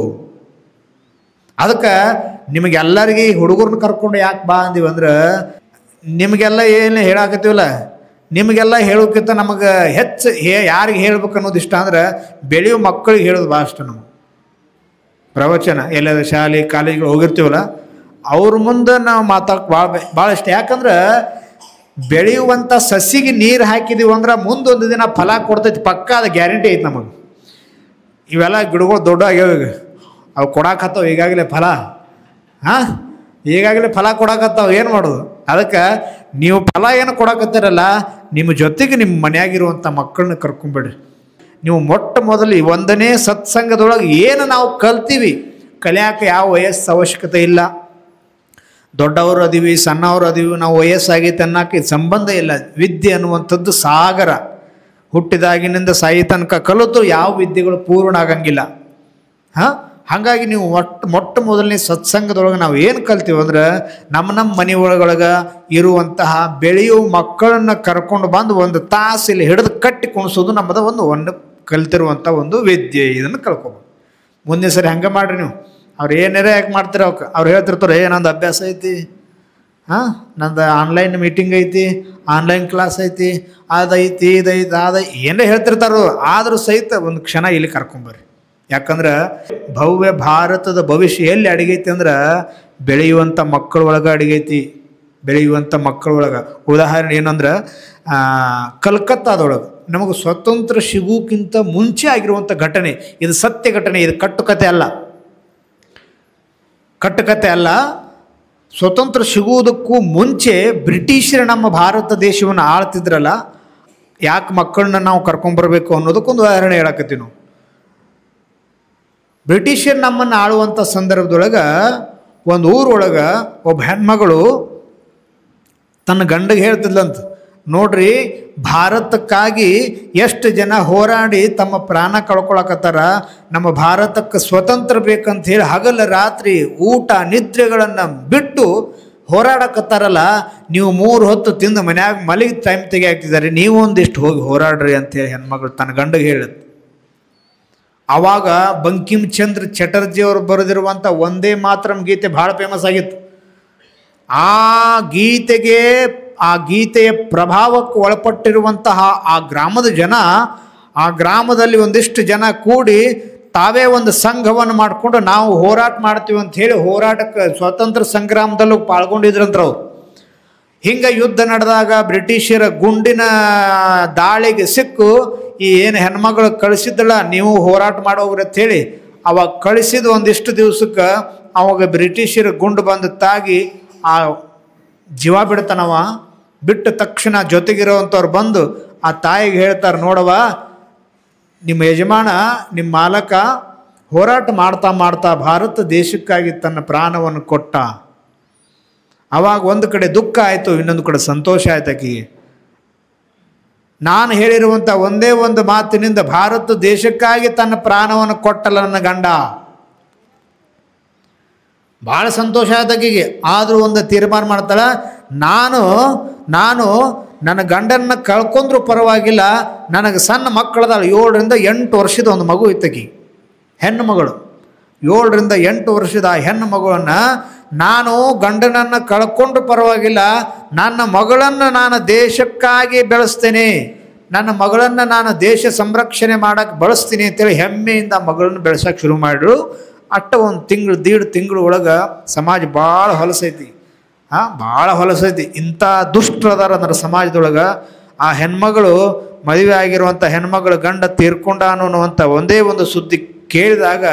ಅದಕ್ಕೆ ನಿಮಗೆಲ್ಲರಿಗೆ ಹುಡುಗರನ್ನ ಕರ್ಕೊಂಡು ಯಾಕೆ ಬಾ ಅಂದೀವಂದ್ರೆ, ನಿಮಗೆಲ್ಲ ಏನು ಹೇಳಾಕತ್ತೀವಲ್ಲ, ನಿಮಗೆಲ್ಲ ಹೇಳೋಕ್ಕಿಂತ ನಮಗೆ ಹೆಚ್ಚು ಯಾರಿಗೆ ಹೇಳ್ಬೇಕು ಅನ್ನೋದು ಇಷ್ಟ ಅಂದ್ರೆ ಬೆಳೆಯೋ ಮಕ್ಕಳಿಗೆ ಹೇಳೋದು ಭಾಳ ಇಷ್ಟ. ನಮಗೆ ಪ್ರವಚನ ಎಲ್ಲದ ಶಾಲೆ ಕಾಲೇಜ್ಗಳು ಹೋಗಿರ್ತೀವಲ್ಲ ಅವ್ರ ಮುಂದೆ ನಾವು ಮಾತಾಡೋಕೆ ಭಾಳ ಇಷ್ಟ. ಯಾಕಂದ್ರೆ ಬೆಳೆಯುವಂಥ ಸಸಿಗೆ ನೀರು ಹಾಕಿದೀವಿ ಅಂದ್ರೆ ಮುಂದೊಂದು ದಿನ ಫಲ ಕೊಡ್ತೈತಿ, ಪಕ್ಕ ಅದು ಗ್ಯಾರಂಟಿ ಐತಿ ನಮಗೆ. ಇವೆಲ್ಲ ಗಿಡಗಳು ದೊಡ್ಡ ಆಗ್ಯಾವ, ಈಗ ಅವು ಕೊಡಾಕತ್ತಾವ ಈಗಾಗಲೇ ಫಲ. ಈಗಾಗಲೇ ಫಲ ಕೊಡಾಕತ್ತಾವ, ಏನು ಮಾಡೋದು? ಅದಕ್ಕೆ ನೀವು ಫಲ ಏನು ಕೊಡಾಕತ್ತೀರಲ್ಲ, ನಿಮ್ಮ ಜೊತೆಗೆ ನಿಮ್ಮ ಮನೆಯಾಗಿರುವಂಥ ಮಕ್ಕಳನ್ನ ಕರ್ಕೊಂಬೇಡ್ರಿ. ನೀವು ಮೊಟ್ಟ ಮೊದಲು ಒಂದನೇ ಸತ್ಸಂಗದೊಳಗೆ ಏನು ನಾವು ಕಲ್ತೀವಿ, ಕಲಿಯಾಕೆ ಯಾವ ವಯಸ್ಸು ಅವಶ್ಯಕತೆ ಇಲ್ಲ. ದೊಡ್ಡವರು ಅದೀವಿ, ಸಣ್ಣವರು ಅದೀವಿ, ನಾವು ವಯಸ್ಸಾಗೈತೆ ಅನ್ನೋಕ್ಕೆ ಸಂಬಂಧ ಇಲ್ಲ. ವಿದ್ಯೆ ಅನ್ನುವಂಥದ್ದು ಸಾಗರ, ಹುಟ್ಟಿದಾಗಿನಿಂದ ಸಾಯಿ ತನಕ ಕಲಿತು ಯಾವ ವಿದ್ಯೆಗಳು ಪೂರ್ಣ ಆಗಂಗಿಲ್ಲ. ಹಾಗಾಗಿ ನೀವು ಮೊಟ್ಟ ಮೊದಲನೇ ಸತ್ಸಂಗದೊಳಗೆ ನಾವು ಏನು ಕಲ್ತೀವಿ ಅಂದ್ರೆ, ನಮ್ಮ ಮನೆಯೊಳಗೊಳಗೆ ಇರುವಂತಹ ಬೆಳೆಯುವ ಮಕ್ಕಳನ್ನು ಕರ್ಕೊಂಡು ಬಂದು ಒಂದು ತಾಸಿಲ್ಲಿ ಹಿಡಿದು ಕಟ್ಟಿ ಕುಣಿಸೋದು ನಮ್ಮದು ಒಂದು ಕಲ್ತಿರುವಂಥ ಒಂದು ವಿದ್ಯೆ. ಇದನ್ನು ಕಲ್ಕೊಬೋದು. ಮುಂದೆ ಸರಿ ಹಂಗೆ ಮಾಡಿರಿ ನೀವು. ಅವ್ರು ಏನಾರೇ ಯಾಕೆ ಮಾಡ್ತಾರೆ, ಅವ್ರು ಹೇಳ್ತಿರ್ತಾರೆ, ನಂದು ಅಭ್ಯಾಸ ಐತಿ, ನಂದು ಆನ್ಲೈನ್ ಮೀಟಿಂಗ್ ಐತಿ, ಆನ್ಲೈನ್ ಕ್ಲಾಸ್ ಐತಿ, ಅದೈತಿ ಇದೈತಿ ಏನೇ ಹೇಳ್ತಿರ್ತಾರೋ, ಆದರೂ ಸಹಿತ ಒಂದು ಕ್ಷಣ ಇಲ್ಲಿ ಕರ್ಕೊಂಬರ್ರಿ. ಯಾಕಂದ್ರೆ ಭವ್ಯ ಭಾರತದ ಭವಿಷ್ಯ ಎಲ್ಲಿ ಅಡಗೈತಿ ಅಂದ್ರೆ ಬೆಳೆಯುವಂಥ ಮಕ್ಕಳೊಳಗೆ ಅಡಗೈತಿ. ಬೆಳೆಯುವಂಥ ಮಕ್ಕಳೊಳಗೆ ಉದಾಹರಣೆ ಏನಂದ್ರೆ, ಕಲ್ಕತ್ತಾದೊಳಗೆ ನಮಗೆ ಸ್ವತಂತ್ರ ಸಿಗೋಕ್ಕಿಂತ ಮುಂಚೆ ಆಗಿರುವಂಥ ಘಟನೆ ಇದು. ಸತ್ಯ ಘಟನೆ ಇದು, ಕಟ್ಟುಕತೆ ಅಲ್ಲ. ಸ್ವತಂತ್ರ ಸಿಗುವುದಕ್ಕೂ ಮುಂಚೆ ಬ್ರಿಟಿಷರು ನಮ್ಮ ಭಾರತ ದೇಶವನ್ನು ಆಳ್ತಿದ್ರಲ್ಲ, ಯಾಕೆ ಮಕ್ಕಳನ್ನ ನಾವು ಕರ್ಕೊಂಬರ್ಬೇಕು ಅನ್ನೋದಕ್ಕೊಂದು ಉದಾಹರಣೆ ಹೇಳಕತ್ತೀವಿ ನಾವು. ಬ್ರಿಟಿಷರು ನಮ್ಮನ್ನು ಆಳುವಂಥ ಸಂದರ್ಭದೊಳಗೆ ಒಂದು ಊರೊಳಗೆ ಒಬ್ಬ ಹೆಣ್ಮಗಳು ತನ್ನ ಗಂಡಗೆ ಹೇಳ್ತಿದ್ಲಂತ, ನೋಡ್ರಿ ಭಾರತಕ್ಕಾಗಿ ಎಷ್ಟು ಜನ ಹೋರಾಡಿ ತಮ್ಮ ಪ್ರಾಣ ಕಳ್ಕೊಳಕತ್ತಾರ, ನಮ್ಮ ಭಾರತಕ್ಕೆ ಸ್ವತಂತ್ರ ಬೇಕಂತ ಹೇಳಿ ಹಗಲ ರಾತ್ರಿ ಊಟ ನಿದ್ರೆಗಳನ್ನು ಬಿಟ್ಟು ಹೋರಾಡಕತ್ತಾರಲ್ಲ, ನೀವು 3 ಹೊತ್ತು ತಿಂದು ಮನ್ಯಾಗ ಮಲಗಿ ಟೈಮ್ ತೆಗಿಯಾಕ್ತಿದ್ದಾರೆ, ನೀವು ಒಂದಿಷ್ಟು ಹೋಗಿ ಹೋರಾಡ್ರಿ ಅಂತೇಳಿ ಹೆಣ್ಮಗಳು ತನ್ನ ಗಂಡಗೆ ಹೇಳಿದ್. ಆವಾಗ ಬಂಕಿಮ್ ಚಂದ್ರ ಚಟರ್ಜಿ ಅವರು ಬರೆದಿರುವಂಥ ವಂದೇ ಮಾತರಂ ಗೀತೆ ಭಾಳ ಫೇಮಸ್ ಆಗಿತ್ತು. ಆ ಗೀತೆಯ ಪ್ರಭಾವಕ್ಕೆ ಒಳಪಟ್ಟಿರುವಂತಹ ಆ ಗ್ರಾಮದ ಜನ, ಆ ಗ್ರಾಮದಲ್ಲಿ ಒಂದಿಷ್ಟು ಜನ ಕೂಡಿ ತಾವೇ ಒಂದು ಸಂಘವನ್ನು ಮಾಡಿಕೊಂಡು ನಾವು ಹೋರಾಟ ಮಾಡ್ತೀವಿ ಅಂತ ಹೇಳಿ ಹೋರಾಟಕ್ಕೆ ಸ್ವಾತಂತ್ರ್ಯ ಸಂಗ್ರಾಮದಲ್ಲೂ ಪಾಲ್ಗೊಂಡಿದ್ರಂತವ್ರು. ಹಿಂಗೆ ಯುದ್ಧ ನಡೆದಾಗ ಬ್ರಿಟಿಷರ ಗುಂಡಿನ ದಾಳಿಗೆ ಸಿಕ್ಕು ಈ ಏನು ಹೆಣ್ಮಗಳು ಕಳಿಸಿದ್ದಲ್ಲ, ನೀವು ಹೋರಾಟ ಮಾಡೋಗ್ರಿ ಅಂತ ಹೇಳಿ ಅವಾಗ ಕಳಿಸಿದ ಒಂದಿಷ್ಟು ದಿವಸಕ್ಕೆ ಅವಾಗ ಬ್ರಿಟಿಷರ ಗುಂಡು ಬಂದು ತಾಗಿ ಆ ಜೀವ ಬಿಡ್ತಾನವ. ಬಿಟ್ಟ ತಕ್ಷಣ ಜೊತೆಗಿರೋವಂಥವ್ರು ಬಂದು ಆ ತಾಯಿಗೆ ಹೇಳ್ತಾರೆ, ನೋಡವ ನಿಮ್ಮ ಯಜಮಾನ ನಿಮ್ಮ ಮಾಲಕ ಹೋರಾಟ ಮಾಡ್ತಾ ಮಾಡ್ತಾ ಭಾರತ ದೇಶಕ್ಕಾಗಿ ತನ್ನ ಪ್ರಾಣವನ್ನು ಕೊಟ್ಟ. ಆವಾಗ ಒಂದು ಕಡೆ ದುಃಖ ಆಯಿತು, ಇನ್ನೊಂದು ಕಡೆ ಸಂತೋಷ ಆಯ್ತು ಆಕೆಗೆ. ನಾನು ಹೇಳಿರುವಂಥ ಒಂದೇ ಒಂದು ಮಾತಿನಿಂದ ಭಾರತ ದೇಶಕ್ಕಾಗಿ ತನ್ನ ಪ್ರಾಣವನ್ನು ಕೊಟ್ಟಲ್ಲ ನನ್ನ ಗಂಡ. ಭಾಳ ಸಂತೋಷ ಆಯ್ತು ಆಕೆಗೆ. ಆದರೂ ಒಂದು ತೀರ್ಮಾನ ಮಾಡ್ತಾಳೆ, ನಾನು ನನ್ನ ಗಂಡನ್ನ ಕಳ್ಕೊಂಡ್ರೂ ಪರವಾಗಿಲ್ಲ, ನನಗೆ ಸಣ್ಣ ಮಕ್ಕಳದ 7ರಿಂದ 8 ವರ್ಷದ ಒಂದು ಮಗು ಇತ್ತಕಿ, ಹೆಣ್ಣು ಮಗಳು. 7ರಿಂದ 8 ವರ್ಷದ ಹೆಣ್ಣು ಮಗುವನ್ನು ನಾನು ಗಂಡನನ್ನು ಕಳ್ಕೊಂಡ್ರೂ ಪರವಾಗಿಲ್ಲ, ನನ್ನ ಮಗಳನ್ನು ನಾನು ದೇಶಕ್ಕಾಗಿ ಬೆಳೆಸ್ತೇನೆ, ನನ್ನ ಮಗಳನ್ನು ನಾನು ದೇಶ ಸಂರಕ್ಷಣೆ ಮಾಡೋಕ್ಕೆ ಬಳಸ್ತೀನಿ ಅಂತೇಳಿ ಹೆಮ್ಮೆಯಿಂದ ಮಗಳನ್ನು ಬೆಳೆಸೋಕೆ ಶುರು ಮಾಡಿದ್ರು. ಅಟ್ಟ ಒಂದು ತಿಂಗಳು 1.5 ತಿಂಗಳು ಒಳಗೆ ಸಮಾಜ ಭಾಳ ಹೊಲಸೈತಿ. ಭಾಳ ಹೊಲಸೈತಿ. ಇಂಥ ದುಷ್ಟರದಾರ ಅಂದ್ರೆ ಸಮಾಜದೊಳಗೆ ಆ ಹೆಣ್ಮಗಳು ಮದುವೆ ಆಗಿರುವಂಥ ಹೆಣ್ಮಗಳು ಗಂಡ ತೀರ್ಕೊಂಡ ಅನ್ನುವಂಥ ಒಂದೇ ಒಂದು ಸುದ್ದಿ ಕೇಳಿದಾಗ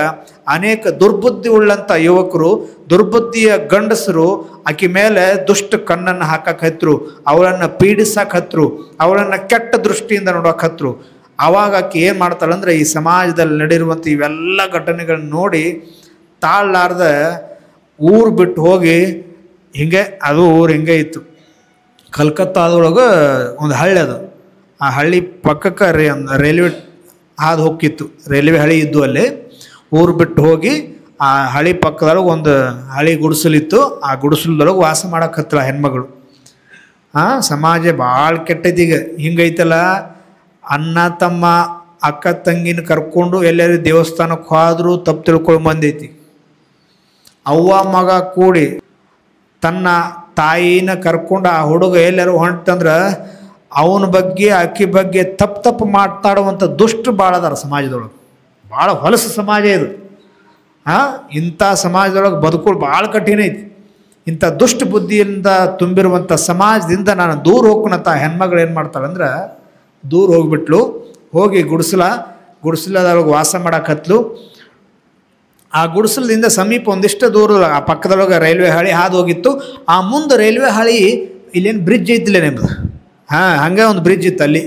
ಅನೇಕ ದುರ್ಬುದ್ಧಿ ಉಳ್ಳಂಥ ಯುವಕರು, ದುರ್ಬುದ್ಧಿಯ ಗಂಡಸರು ಆಕೆ ಮೇಲೆ ದುಷ್ಟ ಕಣ್ಣನ್ನು ಹಾಕಕತ್ರು, ಅವಳನ್ನು ಪೀಡಿಸಕತ್ರು, ಅವಳನ್ನು ಕೆಟ್ಟ ದೃಷ್ಟಿಯಿಂದ ನೋಡಕತ್ರು. ಆವಾಗ ಆಕೆ ಏನು ಮಾಡ್ತಾಳಂದ್ರೆ ಈ ಸಮಾಜದಲ್ಲಿ ನಡೆಯುವಂಥ ಇವೆಲ್ಲ ಘಟನೆಗಳನ್ನ ನೋಡಿ ತಾಳಲಾರ್ದ ಊರು ಬಿಟ್ಟು ಹೋಗಿ, ಹಿಂಗೆ ಅದು ಊರು ಹಿಂಗೆ ಇತ್ತು, ಕಲ್ಕತ್ತಾದೊಳಗೆ ಒಂದು ಹಳ್ಳಿ ಅದು, ಆ ಹಳ್ಳಿ ಪಕ್ಕಕ್ಕೆ ರೈಲ್ವೆ ಹಾದು ಹೋಗಿತ್ತು, ರೈಲ್ವೆ ಹಳಿ ಇದ್ದು ಅಲ್ಲಿ. ಊರು ಬಿಟ್ಟು ಹೋಗಿ ಆ ಹಳಿ ಪಕ್ಕದೊಳಗೆ ಒಂದು ಹಳಿ ಗುಡಿಸಲಿತ್ತು, ಆ ಗುಡಿಸಲದೊಳಗೆ ವಾಸ ಮಾಡಕತ್ತಲ್ಲ ಹೆಣ್ಮಗಳು. ಸಮಾಜ ಭಾಳ ಕೆಟ್ಟದೀಗ. ಹಿಂಗೈತಲ್ಲ, ಅಣ್ಣ ತಮ್ಮ ಅಕ್ಕ ತಂಗಿನ ಕರ್ಕೊಂಡು ಎಲ್ಲರೂ ದೇವಸ್ಥಾನಕ್ಕೆ ಹೋದರೂ ತಪ್ಪು ತಿಳ್ಕೊಳ್ಳೋ ಬಂದೈತಿ. ಅವ್ವ ಮಗ ಕೂಡಿ ತನ್ನ ತಾಯಿನ ಕರ್ಕೊಂಡು ಆ ಹುಡುಗ ಎಲ್ಲರೂ ಹೊಂಟಂದ್ರೆ ಅವನ ಬಗ್ಗೆ ಆಕೆ ಬಗ್ಗೆ ತಪ್ಪು ಮಾತಾಡುವಂಥ ದುಷ್ಟ ಭಾಳ ಅದಾರ ಸಮಾಜದೊಳಗೆ. ಭಾಳ ಹೊಲಸು ಸಮಾಜ ಇದು. ಇಂಥ ಸಮಾಜದೊಳಗೆ ಬದುಕೋಳು ಭಾಳ ಕಠಿಣ ಐತಿ. ಇಂಥ ದುಷ್ಟ ಬುದ್ಧಿಯಿಂದ ತುಂಬಿರುವಂಥ ಸಮಾಜದಿಂದ ನಾನು ದೂರ ಹೋಗ್ಕೊಳಂತ ಹೆಣ್ಮಗಳು ಏನು ಮಾಡ್ತಾಳಂದ್ರೆ ದೂರ ಹೋಗಿಬಿಟ್ಲು. ಹೋಗಿ ಗುಡಿಸಲದೊಳಗೆ ವಾಸ ಮಾಡಕತ್ಲು. ಆ ಗುಡಿಸಲದಿಂದ ಸಮೀಪ ಒಂದಿಷ್ಟು ದೂರ ಆ ಪಕ್ಕದೊಳಗೆ ರೈಲ್ವೆ ಹಳಿ ಹಾದು ಹೋಗಿತ್ತು. ಆ ಮುಂದೆ ರೈಲ್ವೆ ಹಳಿ ಇಲ್ಲೇನು ಬ್ರಿಡ್ಜ್ ಐತಿಲ್ಲ ನಿಮ್ಮದು, ಹಂಗೆ ಒಂದು ಬ್ರಿಡ್ಜ್ ಇತ್ತು ಅಲ್ಲಿ.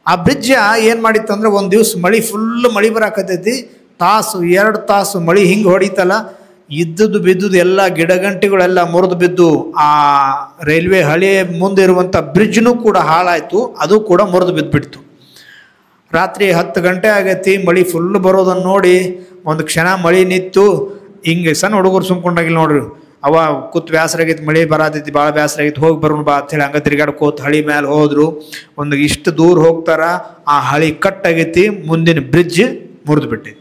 ಆ ಬ್ರಿಡ್ಜ್ ಏನು ಮಾಡಿತ್ತು ಅಂದ್ರೆ ಒಂದು ದಿವ್ಸ ಫುಲ್ ಮಳೆ ಬರಾಕತ್ತೈತಿ, ತಾಸು 2 ತಾಸು ಮಳೆ ಹಿಂಗೆ ಹೊಡಿತಲ್ಲ, ಇದ್ದುದು ಬಿದ್ದುದು ಎಲ್ಲ ಗಿಡಗಂಟಿಗಳೆಲ್ಲ ಮುರಿದು ಬಿದ್ದು ಆ ರೈಲ್ವೆ ಹಳಿ ಮುಂದೆ ಇರುವಂಥ ಬ್ರಿಡ್ಜ್ನೂ ಕೂಡ ಹಾಳಾಯಿತು, ಅದು ಕೂಡ ಮುರಿದು ಬಿದ್ದುಬಿಡ್ತು. ರಾತ್ರಿ 10 ಗಂಟೆ ಆಗೈತಿ, ಮಳೆ ಫುಲ್ ಬರೋದನ್ನು ನೋಡಿ ಒಂದು ಕ್ಷಣ ಮಳೆ ನಿಂತು ಹಿಂಗೆ ಸಣ್ಣ ಹುಡುಗರು ಸುಮ್ಕೊಂಡಾಗಿಲ್ಲ ನೋಡ್ರಿ, ಅವ ಕೂತ್ ಬ್ಯಾಸರ ಆಗೈತಿ, ಮಳೆ ಬರತೈತಿ, ಭಾಳ ಬ್ಯಾಸರ ಆಗೈತಿ, ಹೋಗಿ ಬರೋಣ ಬಾ ಅಂತೇಳಿ ಹಂಗೆ ತಿರ್ಗಾಡ್ಕೋತ ಹಳಿ ಮೇಲೆ ಹೋದ್ರು. ಒಂದು ಇಷ್ಟು ದೂರ ಹೋಗ್ತಾರ, ಆ ಹಳಿ ಕಟ್ಟಾಗೈತಿ, ಮುಂದಿನ ಬ್ರಿಡ್ಜ್ ಮುರಿದು ಬಿಟ್ಟೈತಿ.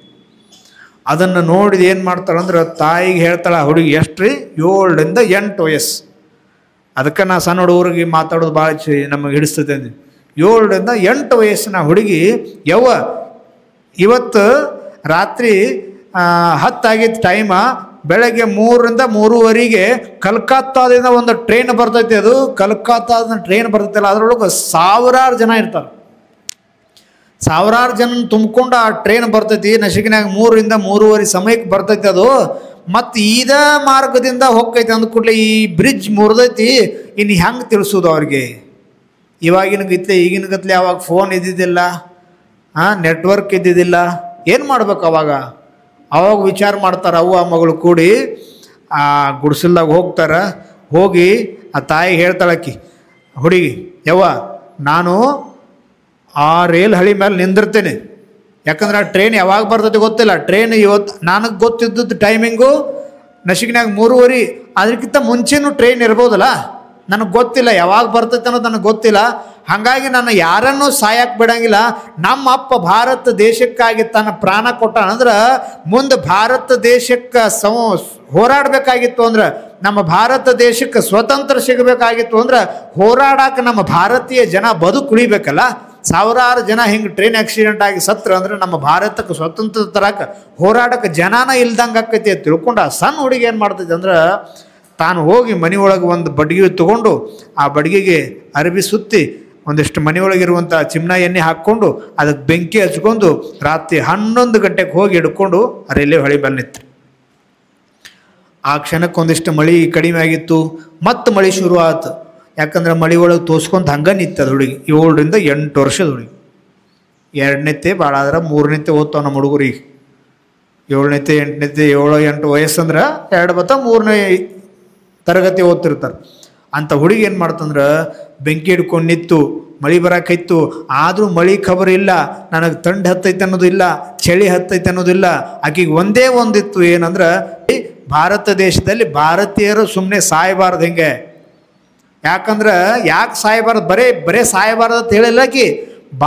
ಅದನ್ನು ನೋಡಿದ ಏನು ಮಾಡ್ತಾಳಂದ್ರೆ ತಾಯಿಗೆ ಹೇಳ್ತಾಳೆ, ಹುಡುಗಿ ಎಷ್ಟ್ರಿ? 7 ಇಂದ 8 ವಯಸ್ಸು. ಅದಕ್ಕೆ ನಾ ಸಣ್ಣ ಹುಡುಗರಿಗೆ ಮಾತಾಡೋದು ಭಾಳ ನಮಗೆ ಹಿಡಿಸ್ತೈತೆ ಅಂದು. 7 ಇಂದ 8 ವಯಸ್ಸಿನ ಹುಡುಗಿ ಯವ್ವ ಇವತ್ತು ರಾತ್ರಿ 10 ಆಗಿತ್ತು ಟೈಮ, ಬೆಳಗ್ಗೆ 3 ರಿಂದ 3:30 ಕಲ್ಕತ್ತಾದಿಂದ ಒಂದು ಟ್ರೈನ್ ಬರ್ತೈತಿ. ಅದು ಕಲ್ಕತ್ತಾದ ಟ್ರೈನ್ ಬರ್ತೈತಲ್ಲ, ಅದರೊಳಗೆ ಸಾವಿರಾರು ಜನ ಇರ್ತಾರೆ. ಸಾವಿರಾರು ಜನ ತುಂಬಿಕೊಂಡು ಆ ಟ್ರೈನ್ ಬರ್ತೈತಿ. ನಶಿಕಿನಾಗ 3 ರಿಂದ 3:30 ಸಮಯಕ್ಕೆ ಬರ್ತೈತಿ ಅದು. ಮತ್ತು ಇದೇ ಮಾರ್ಗದಿಂದ ಹೋಗ್ತೈತಿ ಅಂದ ಕೂಡಲೇ ಈ ಬ್ರಿಡ್ಜ್ ಮುರಿದೈತಿ. ಇನ್ನು ಹೆಂಗೆ ತಿಳಿಸೋದು ಅವ್ರಿಗೆ? ಈಗಿನ ಗತ್ಲೆ ಅವಾಗ ಫೋನ್ ಇದ್ದಿದ್ದಿಲ್ಲ, ನೆಟ್ವರ್ಕ್ ಇದ್ದಿದ್ದಿಲ್ಲ. ಏನು ಮಾಡ್ಬೇಕು ಅವಾಗ ವಿಚಾರ ಮಾಡ್ತಾರೆ. ಅವ್ವ ಮಗಳು ಕೂಡಿ ಆ ಗುಡಿಸಲ್ದಾಗ ಹೋಗ್ತಾರೆ. ಹೋಗಿ ಆ ತಾಯಿ ಹೇಳ್ತಾಳಕ್ಕಿ ಹುಡುಗಿ, ಯವ್ವ ನಾನು ಆ ರೈಲ್ ಹಳಿ ಮೇಲೆ ನಿಂದಿರ್ತೇನೆ, ಯಾಕಂದ್ರೆ ಆ ಟ್ರೈನ್ ಯಾವಾಗ ಬರ್ತೈತೆ ಗೊತ್ತಿಲ್ಲ. ಟ್ರೈನ್ ಇವತ್ತು ನನಗೆ ಗೊತ್ತಿದ್ದದ್ದು ಟೈಮಿಂಗು ನಶಿಕಿನಾಗ 3:30, ಅದಕ್ಕಿಂತ ಮುಂಚೆನೂ ಟ್ರೈನ್ ಇರ್ಬೋದಲ್ಲ, ನನಗೆ ಗೊತ್ತಿಲ್ಲ ಯಾವಾಗ ಬರ್ತೈತೆ ಅನ್ನೋದು ನನಗೆ ಗೊತ್ತಿಲ್ಲ. ಹಾಗಾಗಿ ನಾನು ಯಾರನ್ನೂ ಸಾಯಕ್ಕೆ ಬಿಡಂಗಿಲ್ಲ. ನಮ್ಮ ಅಪ್ಪ ಭಾರತ ದೇಶಕ್ಕಾಗಿ ತನ್ನ ಪ್ರಾಣ ಕೊಟ್ಟಾನಂದ್ರೆ ಮುಂದೆ ಭಾರತ ದೇಶಕ್ಕೆ ಹೋರಾಡಬೇಕಾಗಿತ್ತು ಅಂದ್ರೆ, ನಮ್ಮ ಭಾರತ ದೇಶಕ್ಕೆ ಸ್ವತಂತ್ರ ಸಿಗಬೇಕಾಗಿತ್ತು ಅಂದ್ರೆ ಹೋರಾಡಕ್ಕೆ ನಮ್ಮ ಭಾರತೀಯ ಜನ ಬದುಕುಳಿಬೇಕಲ್ಲ. ಸಾವಿರಾರು ಜನ ಹಿಂಗೆ ಟ್ರೈನ್ ಆಕ್ಸಿಡೆಂಟ್ ಆಗಿ ಸತ್ರ ಅಂದ್ರೆ ನಮ್ಮ ಭಾರತಕ್ಕೆ ಸ್ವತಂತ್ರ ತರಕ್ಕೆ ಹೋರಾಡಕ್ಕೆ ಜನನ ಇಲ್ದಂಗೆ ಆಕೈತಿ ಅಂತ ತಿಳ್ಕೊಂಡು ಆ ಸಣ್ಣ ಹುಡುಗಿ ಏನು ಮಾಡ್ತೈತಿ ಅಂದ್ರೆ ತಾನು ಹೋಗಿ ಮನೆಯೊಳಗೆ ಒಂದು ಬಡ್ಗೆ ತೊಗೊಂಡು ಆ ಬಡ್ಗೆಗೆ ಅರಬಿ ಸುತ್ತಿ ಒಂದಿಷ್ಟು ಮನೆಯೊಳಗಿರುವಂಥ ಚಿಮ್ನ ಎಣ್ಣೆ ಹಾಕ್ಕೊಂಡು ಅದಕ್ಕೆ ಬೆಂಕಿ ಹಚ್ಕೊಂಡು ರಾತ್ರಿ 11 ಗಂಟೆಗೆ ಹೋಗಿ ಹಿಡ್ಕೊಂಡು ರೈಲ್ವೆ ಹಳಿ ಮೇಲೆ ನಿಂತು. ಆ ಕ್ಷಣಕ್ಕೆ ಒಂದಿಷ್ಟು ಮಳೆ ಕಡಿಮೆ ಆಗಿತ್ತು, ಮತ್ತು ಮಳೆ ಶುರು ಆಯ್ತು. ಯಾಕಂದ್ರೆ ಮಳೆ ಒಳಗೆ ತೋರಿಸ್ಕೊಂಡು ಹಂಗೆ ನಿಂತದ ಹುಡುಗಿ. 7 ರಿಂದ 8 ವರ್ಷದ ಹುಡುಗಿ. 2ನೇತೆ ಭಾಳ ಆದ್ರೆ 3ನೇತೆ ಓದ್ತಾವ ನಮ್ಮ ಹುಡುಗರಿಗೆ. 7ನೇತೆ 8ನೇತೆ 7-8 ವಯಸ್ಸಂದ್ರೆ 2 ಬತ್ತ 3ನೇ ತರಗತಿ ಓದ್ತಿರ್ತಾರೆ. ಅಂಥ ಹುಡುಗಿ ಏನು ಮಾಡ್ತಂದ್ರೆ ಬೆಂಕಿ ಹಿಡ್ಕೊಂಡು ನಿಂತು ಮಳೆ ಬರಾಕೈತು, ಆದರೂ ಮಳೆ ಖಬರ್ ಇಲ್ಲ, ನನಗೆ ತಂಡು ಹತ್ತೈತೆ ಅನ್ನೋದು ಇಲ್ಲ, ಚಳಿ ಹತ್ತೈತೆ ಅನ್ನೋದಿಲ್ಲ. ಆಕೆಗೆ ಒಂದೇ ಒಂದಿತ್ತು, ಏನಂದ್ರೆ ಭಾರತ ದೇಶದಲ್ಲಿ ಭಾರತೀಯರು ಸುಮ್ಮನೆ ಸಾಯಬಾರ್ದು. ಹಿಂಗೆ ಯಾಕಂದ್ರೆ ಯಾಕೆ ಸಾಯಬಾರ್ದು, ಬರೇ ಸಾಯಬಾರ್ದು ಅಂತ ಹೇಳಿಲ್ಲ. ಆಕಿ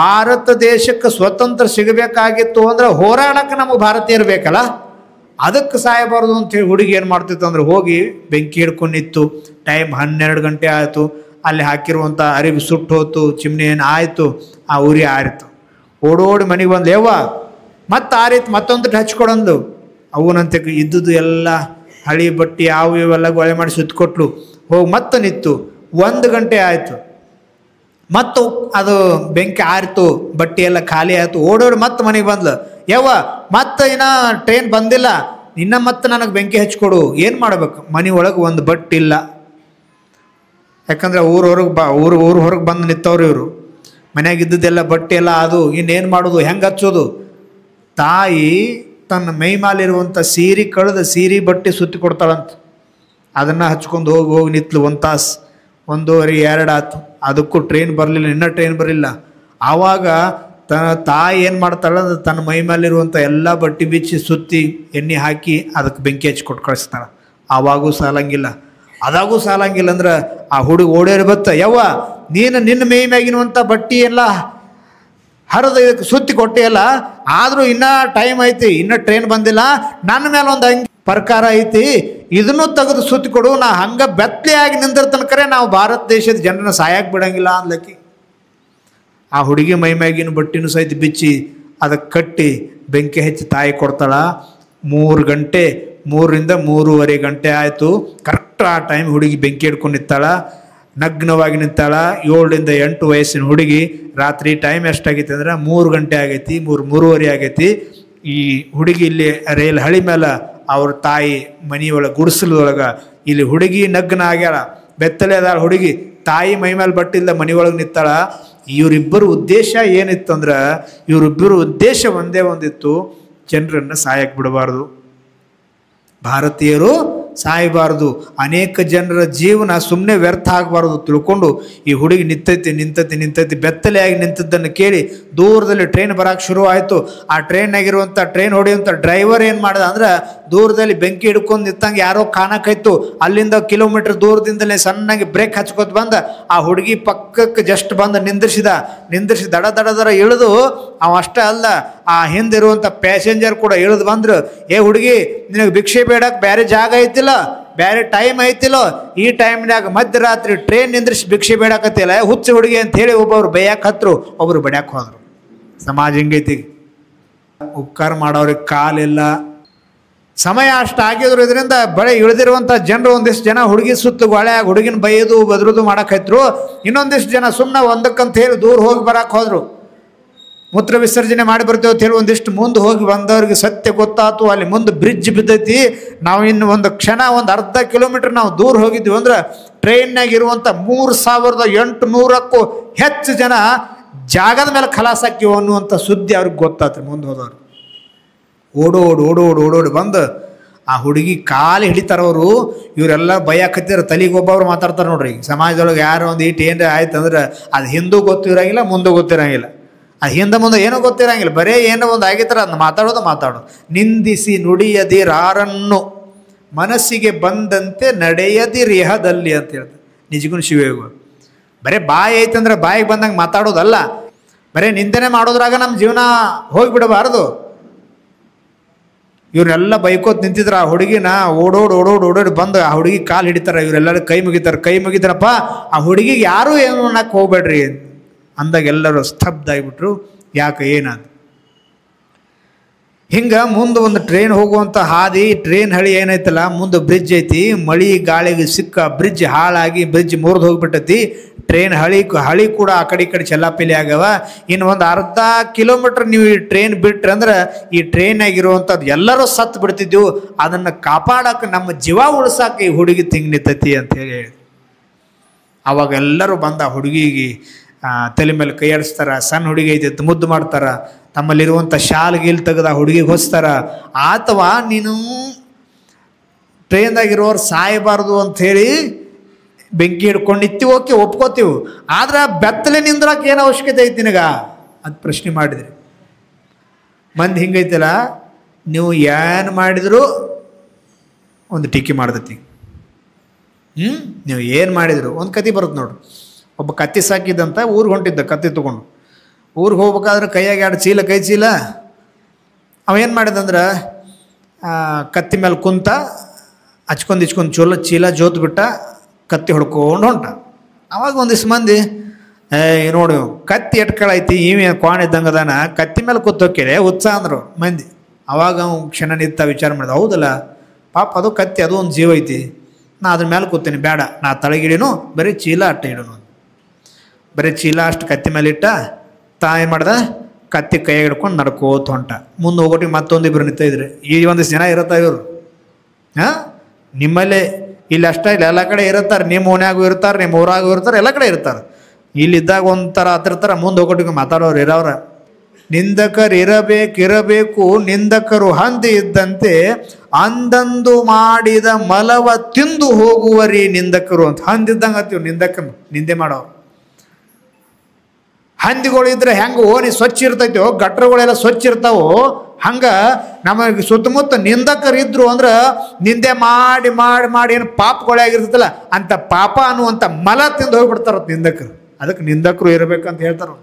ಭಾರತ ದೇಶಕ್ಕೆ ಸ್ವತಂತ್ರ ಸಿಗಬೇಕಾಗಿತ್ತು ಅಂದ್ರೆ ಹೋರಾಡಕ್ಕೆ ನಮಗೆ ಭಾರತೀಯರು ಬೇಕಲ್ಲ, ಅದಕ್ಕೆ ಸಾಯಬಾರ್ದು ಅಂಥೇಳಿ ಹುಡುಗಿ ಏನು ಮಾಡ್ತಿತ್ತು ಅಂದ್ರೆ ಹೋಗಿ ಬೆಂಕಿ ಹಿಡ್ಕೊಂಡು ನಿಂತು. ಟೈಮ್ 12 ಗಂಟೆ ಆಯಿತು. ಅಲ್ಲಿ ಹಾಕಿರುವಂಥ ಅರಿವಿ ಸುಟ್ಟು ಹೋತು, ಚಿಮ್ನಿ ಏನು ಆಯಿತು, ಆ ಉರಿ ಆರಿತು. ಓಡೋಡಿ ಮನೆಗೆ ಬಂದು ಯವ್ವ ಮತ್ತೆ ಆರಿತು, ಮತ್ತೊಂದು ಹಚ್ಕೊಡಂದು. ಅವನಂತೆ ಇದ್ದುದು ಎಲ್ಲ ಹಳಿ ಬಟ್ಟೆ ಅವು ಇವೆಲ್ಲ ಗೊಳೆ ಮಾಡಿ ಸುತ್ತಕೊಟ್ಲು. ಹೋಗಿ ಮತ್ತೆ ನಿಂತು. 1 ಗಂಟೆ ಆಯಿತು. ಮತ್ತು ಅದು ಬೆಂಕಿ ಆರಿತು, ಬಟ್ಟೆ ಎಲ್ಲ ಖಾಲಿ ಆಯಿತು, ಓಡೋಡಿ ಮತ್ತೆ ಮನೆಗೆ ಬಂದ್ಲು. ಯವ್ವ ಮತ್ತೆ ಇನ್ನು ಟ್ರೈನ್ ಬಂದಿಲ್ಲ, ಇನ್ನು ಮತ್ತೆ ನನಗೆ ಬೆಂಕಿ ಹಚ್ಕೊಡು. ಏನು ಮಾಡ್ಬೇಕು? ಮನೆ ಒಳಗೆ ಒಂದು ಬಟ್ಟೆ ಇಲ್ಲ. ಯಾಕಂದ್ರೆ ಊರು ಹೊರಗೆ ಬಂದು ನಿಂತವ್ರು ಇವರು. ಮನ್ಯಾಗ ಇದ್ದದ್ದೆಲ್ಲ ಬಟ್ಟೆ ಎಲ್ಲ ಅದು ಇನ್ನೇನು ಮಾಡೋದು, ಹೆಂಗೆ ಹಚ್ಚೋದು? ತಾಯಿ ತನ್ನ ಮೈ ಮೇಲಿರುವಂಥ ಸೀರೆ ಕಳೆದ ಸೀರೆ ಬಟ್ಟೆ ಸುತ್ತಿ ಕೊಡ್ತಾಳಂತ. ಅದನ್ನು ಹಚ್ಕೊಂಡು ಹೋಗಿ ನಿಂತಲು. 1 ತಾಸು 1:30 2 ಆಯ್ತು. ಅದಕ್ಕೂ ಟ್ರೈನ್ ಬರಲಿಲ್ಲ, ಇನ್ನೂ ಟ್ರೈನ್ ಬರಲಿಲ್ಲ. ಆವಾಗ ತಾಯಿ ಏನು ಮಾಡ್ತಾಳೆ, ತನ್ನ ಮೈ ಮೇಲಿರುವಂಥ ಎಲ್ಲ ಬಟ್ಟೆ ಬಿಚ್ಚಿ ಸುತ್ತಿ ಎಣ್ಣೆ ಹಾಕಿ ಅದಕ್ಕೆ ಬೆಂಕಿ ಹಚ್ಚಿ ಕೊಟ್ಟು ಕಳಿಸ್ತಾಳೆ. ಆವಾಗೂ ಸಾಲಂಗಿಲ್ಲ. ಅದಾಗೂ ಸಾಲಂಗಿಲ್ಲ ಅಂದ್ರೆ ಆ ಹುಡುಗ ಓಡೇರಿ ಬತ್ತ, ಯವ್ವ ನೀನು ನಿನ್ನ ಮೈ ಮ್ಯಾಗಿರುವಂಥ ಬಟ್ಟೆ ಎಲ್ಲ ಹರಿದು ಇದಕ್ಕೆ ಸುತ್ತಿ ಕೊಟ್ಟಿಯಲ್ಲ, ಆದರೂ ಇನ್ನೂ ಟೈಮ್ ಐತಿ, ಇನ್ನೂ ಟ್ರೈನ್ ಬಂದಿಲ್ಲ, ನನ್ನ ಮೇಲೆ ಒಂದು ಅಂಗಿ ಪ್ರಕಾರ ಐತಿ, ಇದನ್ನು ತೆಗೆದು ಸುತ್ತಿ ಕೊಡು. ನಾ ಹಂಗೆ ಬೆತ್ತಲೆಯಾಗಿ ನಿಂದಿರ್ತನಕರೆ ನಾವು ಭಾರತ ದೇಶದ ಜನರನ್ನ ಸಾಯಕ್ಕೆ ಬಿಡಂಗಿಲ್ಲ ಅಂದ್ಲಕ್ಕಿ. ಆ ಹುಡುಗಿ ಮೈ ಮ್ಯಾಗಿನ ಬಟ್ಟಿನೂ ಸಹಿತ ಬಿಚ್ಚಿ ಅದಕ್ಕೆ ಕಟ್ಟಿ ಬೆಂಕಿ ಹಚ್ಚಿ ತಾಯಿ ಕೊಡ್ತಾಳ. 3 ಗಂಟೆ 3ರಿಂದ 3:30 ಗಂಟೆ ಆಯಿತು. ಕರೆಕ್ಟ್ ಆ ಟೈಮ್ ಹುಡುಗಿ ಬೆಂಕಿ ಹಿಡ್ಕೊಂಡು ನಿಂತಾಳ, ನಗ್ನವಾಗಿ ನಿಂತಾಳ. 7ರಿಂದ 8 ವಯಸ್ಸಿನ ಹುಡುಗಿ. ರಾತ್ರಿ ಟೈಮ್ ಎಷ್ಟಾಗೈತಿ ಅಂದ್ರೆ 3 ಗಂಟೆ ಆಗೈತಿ, 3:30 ಆಗೈತಿ. ಈ ಹುಡುಗಿ ಇಲ್ಲಿ ರೈಲ್ ಹಳಿ ಮೇಲೆ ಅವ್ರ ತಾಯಿ ಮನೆಯೊಳಗೆ ಗುಡಿಸಲೊಳಗೆ, ಇಲ್ಲಿ ಹುಡುಗಿ ನಗ್ನ ಆಗ್ಯಾಳ, ಬೆತ್ತಲೆ ಅದಾಳ ಹುಡುಗಿ, ತಾಯಿ ಮೈ ಮೇಲೆ ಬಟ್ಟಿಲ್ಲ ಮನೆಯೊಳಗೆ ನಿಂತಾಳ. ಇವರಿಬ್ಬರು ಉದ್ದೇಶ ಏನಿತ್ತಂದ್ರೆ, ಇವರಿಬ್ಬರು ಉದ್ದೇಶ ಒಂದೇ ಒಂದಿತ್ತು, ಜನರನ್ನು ಸಾಯಕ್ಕೆ ಬಿಡಬಾರ್ದು, ಭಾರತೀಯರು ಸಾಯಬಾರ್ದು, ಅನೇಕ ಜನರ ಜೀವನ ಸುಮ್ಮನೆ ವ್ಯರ್ಥ ಆಗಬಾರ್ದು ತಿಳ್ಕೊಂಡು ಈ ಹುಡುಗಿ ನಿಂತೈತಿ ಬೆತ್ತಲೆಯಾಗಿ ನಿಂತದ್ದನ್ನು ಕೇಳಿ ದೂರದಲ್ಲಿ ಟ್ರೈನ್ ಬರೋಕ್ಕೆ ಶುರು ಆಯಿತು. ಆ ಟ್ರೈನಾಗಿರುವಂಥ ಟ್ರೈನ್ ಹೊಡೆಯುವಂಥ ಡ್ರೈವರ್ ಏನು ಮಾಡ್ದ ಅಂದ್ರೆ, ದೂರದಲ್ಲಿ ಬೆಂಕಿ ಹಿಡ್ಕೊಂಡು ನಿಂತಂಗೆ ಯಾರೋ ಕಾಣಕ್ಕಾಯ್ತು. ಅಲ್ಲಿಂದ ಕಿಲೋಮೀಟರ್ ದೂರದಿಂದಲೇ ಸಣ್ಣಗೆ ಬ್ರೇಕ್ ಹಚ್ಕೋತ ಬಂದ ಆ ಹುಡುಗಿ ಪಕ್ಕಕ್ಕೆ ಜಸ್ಟ್ ಬಂದು ನಿಂದಿರಿಸಿ ದಡ ಇಳಿದು, ಅವ ಅಷ್ಟೇ ಅಲ್ಲ, ಆ ಹಿಂದಿರುವಂಥ ಪ್ಯಾಸೆಂಜರ್ ಕೂಡ ಇಳಿದು ಬಂದ್ರು. ಏ ಹುಡುಗಿ, ನಿನಗೆ ಭಿಕ್ಷೆ ಬೇಡಕ್ಕೆ ಬೇರೆ ಜಾಗ ಐತಿಲ್ಲ, ಬೇರೆ ಟೈಮ್ ಐತಿಲ್ಲೋ, ಈ ಟೈಮ್ನಾಗ ಮಧ್ಯರಾತ್ರಿ ಟ್ರೈನ್ ನಿಂದ್ರಿಸಿ ಭಿಕ್ಷೆ ಬೇಡಕತ್ತಿಲ್ಲ, ಹುಚ್ಚ ಹುಡುಗಿ ಅಂತ ಹೇಳಿ ಒಬ್ಬರು ಬೈಯಾಕೆ ಹತ್ರು, ಒಬ್ಬರು ಬಡ್ಯಾಕೆ ಹೋದ್ರು. ಸಮಾಜ ಹಿಂಗೈತಿ. ಉಪಕಾರ ಮಾಡೋರಿಗೆ ಕಾಲಿಲ್ಲ. ಸಮಯ ಅಷ್ಟು ಆಗಿದ್ರು. ಇದರಿಂದ ಬಳೆ ಇಳಿದಿರುವಂಥ ಜನರು ಒಂದಿಷ್ಟು ಜನ ಹುಡುಗಿ ಸುತ್ತು ಗೋಳ್ಯಾಗ ಹುಡುಗಿನ ಬೈಯೋದು ಬದ್ರದು ಮಾಡಕ್ಕಾಯ್ತರು. ಇನ್ನೊಂದಿಷ್ಟು ಜನ ಸುಮ್ಮನೆ ಒಂದಕ್ಕಂತ ಹೇಳಿ ದೂರ ಹೋಗಿ ಬರಕ್ಕೆ ಹೋದ್ರು. ಮೂತ್ರ ವಿಸರ್ಜನೆ ಮಾಡಿ ಬರ್ತೇವೆ ಅಂತ ಹೇಳಿ ಒಂದಿಷ್ಟು ಮುಂದೆ ಹೋಗಿ ಬಂದವ್ರಿಗೆ ಸತ್ಯ ಗೊತ್ತಾಯ್ತು, ಅಲ್ಲಿ ಮುಂದೆ ಬ್ರಿಡ್ಜ್ ಬಿದ್ದೈತಿ, ನಾವು ಇನ್ನು ಒಂದು ಕ್ಷಣ ಒಂದು ಅರ್ಧ ಕಿಲೋಮೀಟರ್ ನಾವು ದೂರ ಹೋಗಿದ್ವಿ ಅಂದ್ರೆ ಟ್ರೈನ್ನಾಗ ಇರುವಂಥ 3800ಕ್ಕೂ ಹೆಚ್ಚು ಜನ ಜಾಗದ ಮೇಲೆ ಖಲಾಸಾಕಿವು ಅನ್ನುವಂಥ ಸುದ್ದಿ ಅವ್ರಿಗೆ ಗೊತ್ತಾತ್ರಿ. ಮುಂದೆ ಹೋದವ್ರು ಓಡೋಡಿ ಬಂದು ಆ ಹುಡುಗಿ ಕಾಲು ಹಿಡಿತಾರವರು. ಇವರೆಲ್ಲ ಭಯಕತ್ತಿರ ತಲೆಗೆ ಒಬ್ಬೊಬ್ರು ಮಾತಾಡ್ತಾರೆ ನೋಡ್ರಿ. ಸಮಾಜದೊಳಗೆ ಯಾರು ಒಂದು ಈಟ್ ಏನ್ರ ಆಯ್ತು ಅಂದ್ರೆ ಅದು ಹಿಂದೂ ಗೊತ್ತಿರಂಗಿಲ್ಲ, ಮುಂದೆ ಗೊತ್ತಿರಂಗಿಲ್ಲ, ಅದು ಹಿಂದೆ ಮುಂದೆ ಏನೂ ಗೊತ್ತಿರಂಗಿಲ್ಲ, ಬರೀ ಏನೋ ಒಂದು ಆಗಿತ್ತರ ಅದನ್ನ ಮಾತಾಡೋದು. ನಿಂದಿಸಿ ನುಡಿಯದಿರಾರನ್ನು ಮನಸ್ಸಿಗೆ ಬಂದಂತೆ ನಡೆಯದಿರಿಹದಲ್ಲಿ ಅಂತ ಹೇಳ್ತಾರೆ ನಿಜಗುಣ ಶಿವಯೋಗ. ಬರೀ ಬಾಯಿ ಐತಂದ್ರೆ ಬಾಯಿಗೆ ಬಂದಂಗೆ ಮಾತಾಡೋದಲ್ಲ, ಬರೀ ನಿಂದನೆ ಮಾಡೋದ್ರಾಗ ನಮ್ಮ ಜೀವನ ಹೋಗಿಬಿಡಬಾರ್ದು. ಇವ್ರೆಲ್ಲ ಬೈಕೋತ್ ನಿಂತಿದ್ರು. ಆ ಹುಡುಗಿನ ಓಡೋಡಿ ಬಂದು ಆ ಹುಡುಗಿ ಕಾಲು ಹಿಡಿತಾರೆ. ಇವರೆಲ್ಲರೂ ಕೈ ಮುಗಿತಾರಪ್ಪ. ಆ ಹುಡುಗಿಗೆ ಯಾರೂ ಏನು ಅನ್ನಕ್ಕೆ ಹೋಗ್ಬೇಡ್ರಿ ಅಂದಾಗ ಎಲ್ಲರೂ ಸ್ತಬ್ಧ ಆಗಿಬಿಟ್ರು. ಯಾಕೆ ಏನಾದ ಹಿಂಗೆ ಮುಂದೆ ಒಂದು ಟ್ರೈನ್ ಹೋಗುವಂಥ ಹಾದಿ, ಟ್ರೈನ್ ಹಳಿ ಏನೈತಲ್ಲ, ಮುಂದೆ ಬ್ರಿಡ್ಜ್ ಐತಿ. ಮಳೆ ಗಾಳಿಗೆ ಸಿಕ್ಕ ಬ್ರಿಡ್ಜ್ ಹಾಳಾಗಿ ಬ್ರಿಡ್ಜ್ ಮುರಿದು ಹೋಗ್ಬಿಟ್ಟೈತಿ. ಟ್ರೈನ್ ಹಳಿ ಕೂಡ ಆ ಕಡೆ ಈ ಕಡೆ ಚೆಲ್ಲಾಪಿಲಿ ಆಗ್ಯಾವ. ಇನ್ನು ಒಂದು ಅರ್ಧ ಕಿಲೋಮೀಟ್ರ್ ನೀವು ಈ ಟ್ರೈನ್ ಬಿಟ್ರೆ ಅಂದ್ರೆ ಈ ಟ್ರೈನಾಗಿರುವಂಥದ್ದು ಎಲ್ಲರೂ ಸತ್ತು ಬಿಡ್ತಿದ್ದೆವು. ಅದನ್ನು ಕಾಪಾಡೋಕೆ, ನಮ್ಮ ಜೀವ ಉಳ್ಸೋಕೆ ಈ ಹುಡುಗಿ ತಿಂಗ್ ನಿಂತೈತಿ ಅಂತ ಹೇಳಿ ಅವಾಗ ಎಲ್ಲರೂ ಬಂದು ಆ ಹುಡುಗಿಗೆ ತಲೆ ಮೇಲೆ ಕೈ ಆಡಿಸ್ತಾರ. ಸಣ್ಣ ಹುಡುಗಿ ಐತಿ ಮುದ್ದು ಮಾಡ್ತಾರ. ತಮ್ಮಲ್ಲಿರುವಂಥ ಶಾಲ್ ಗೀಲ್ ತೆಗೆದು ಆ ಹುಡುಗಿಗೆ ಹೊಸ್ತಾರ. ಅಥವಾ ನೀನು ಟ್ರೈನ್ದಾಗಿರೋರು ಸಾಯಬಾರ್ದು ಅಂಥೇಳಿ ಬೆಂಕಿ ಹಿಡ್ಕೊಂಡು ನಿಂತೀವಿ, ಓಕೆ ಒಪ್ಕೋತೀವಿ, ಆದ್ರೆ ಬೆತ್ತಲೆ ನಿಂದ್ರಕ್ಕೆ ಏನು ಅವಶ್ಯಕತೆ ಐತಿ ನಿನಗ ಅಂತ ಪ್ರಶ್ನೆ ಮಾಡಿದ್ರಿ. ಮಂದಿ ಹಿಂಗೈತಿಲ್ಲ, ನೀವು ಏನು ಮಾಡಿದ್ರು ಒಂದು ಟೀಕೆ ಮಾಡ್ದತಿ. ನೀವು ಏನು ಮಾಡಿದ್ರು ಒಂದು ಕತೆ ಬರುತ್ತೆ ನೋಡ್ರಿ. ಒಬ್ಬ ಕತ್ತಿ ಸಾಕಿದ್ದಂತ ಊರಿಗೆ ಹೊಂಟಿದ್ದ, ಕತ್ತಿ ತೊಗೊಂಡು ಊರಿಗೆ ಹೋಗ್ಬೇಕಾದ್ರೆ ಕೈಯಾಗ 2 ಚೀಲ, ಕೈ ಚೀಲ. ಅವೇನು ಮಾಡಿದಂದ್ರೆ ಕತ್ತಿ ಮೇಲೆ ಕುಂತ ಹಚ್ಕೊಂಡು ಚೀಲ ಜೋತ್ ಬಿಟ್ಟ, ಕತ್ತಿ ಹೊಡ್ಕೊಂಡು ಹೊಂಟ. ಅವಾಗ ಒಂದಿಷ್ಟು ಮಂದಿ ನೋಡಿ ಕತ್ತಿ ಎಟ್ಕಳೈತಿ, ಇವ ಕ್ವಾಣ ಇದ್ದಂಗೆ ಅದಾನ, ಕತ್ತಿ ಮೇಲೆ ಕೂತೋಕ್ಕಿದೆ ಉತ್ಸಾಹ ಅಂದರು ಮಂದಿ. ಅವಾಗ ಅವ್ನು ಕ್ಷಣ ನಿಂತ ವಿಚಾರ ಮಾಡಿದ, ಹೌದಲ್ಲ ಪಾಪ ಅದು ಕತ್ತಿ, ಅದು ಒಂದು ಜೀವ ಐತಿ, ನಾ ಅದ್ರ ಮೇಲೆ ಕೂತೀನಿ, ಬೇಡ ನಾ ತಳಗಿಡೀನು, ಬರೀ ಚೀಲ ಅಟ್ಟ ಇಡೋನು. ಬರೀ ಚೀಲ ಅಷ್ಟು ಕತ್ತಿ ಮೇಲೆ ಇಟ್ಟ ಏನು ಮಾಡ್ದ, ಕತ್ತಿ ಕೈ ಹಿಡ್ಕೊಂಡು ನಡ್ಕೋತ ಹೊಂಟ. ಮುಂದೆ ಹೋಗೋಟಿಗೆ ಮತ್ತೊಂದಿಬ್ರು ನಿಂತಿದ್ರಿ. ಈ ಒಂದಿಷ್ಟು ಜನ ಇರತ್ತ ಇವರು. ಹಾಂ, ನಿಮ್ಮಲ್ಲೇ ಇಲ್ಲಿ ಅಷ್ಟೇ ಇಲ್ಲ, ಎಲ್ಲ ಕಡೆ ಇರುತ್ತಾರೆ. ನಿಮ್ಮ ಓನ್ಯಾಗೂ ಇರ್ತಾರೆ, ನಿಮ್ಮ ಊರಾಗೂ ಇರ್ತಾರೆ, ಎಲ್ಲ ಕಡೆ ಇರ್ತಾರೆ. ಇಲ್ಲಿದ್ದಾಗ ಒಂಥರ ಹತ್ತಿರ್ತಾರೆ, ಮುಂದೆ ಹೋಗೋಟಿಗೆ ಮಾತಾಡೋರು ಇರೋವ್ರ. ನಿಂದಕರು ಇರಬೇಕು, ನಿಂದಕರು ಹಂದಿ ಇದ್ದಂತೆ ಅಂದಂದು ಮಾಡಿದ ಮಲವ ತಿಂದು ಹೋಗುವರಿ ನಿಂದಕರು ಅಂತ. ಹಂದಿದ್ದಂಗೆ ಅಂತೀವಿ ನಿಂದಕನು, ನಿಂದೆ ಮಾಡೋರು. ಹಂದಿಗಳಿದ್ರೆ ಹೆಂಗೆ ಓಣಿ ಸ್ವಚ್ಛ ಇರ್ತೈತೋ, ಗಟ್ರಗಳೆಲ್ಲ ಸ್ವಚ್ಛ ಇರ್ತಾವೋ, ಹಂಗೆ ನಮಗೆ ಸುತ್ತಮುತ್ತ ನಿಂದಕರಿದ್ರು ಅಂದ್ರೆ ನಿಂದೆ ಮಾಡಿ ಮಾಡಿ ಮಾಡಿ ಏನು ಪಾಪಗಳೇ ಆಗಿರ್ತೈತಲ್ಲ ಅಂಥ ಪಾಪ ಅನ್ನುವಂಥ ಮಲ ತಿಂದು ಹೋಗ್ಬಿಡ್ತಾರ ನಿಂದಕರು. ಅದಕ್ಕೆ ನಿಂದಕರು ಇರಬೇಕಂತ ಹೇಳ್ತಾರೆ.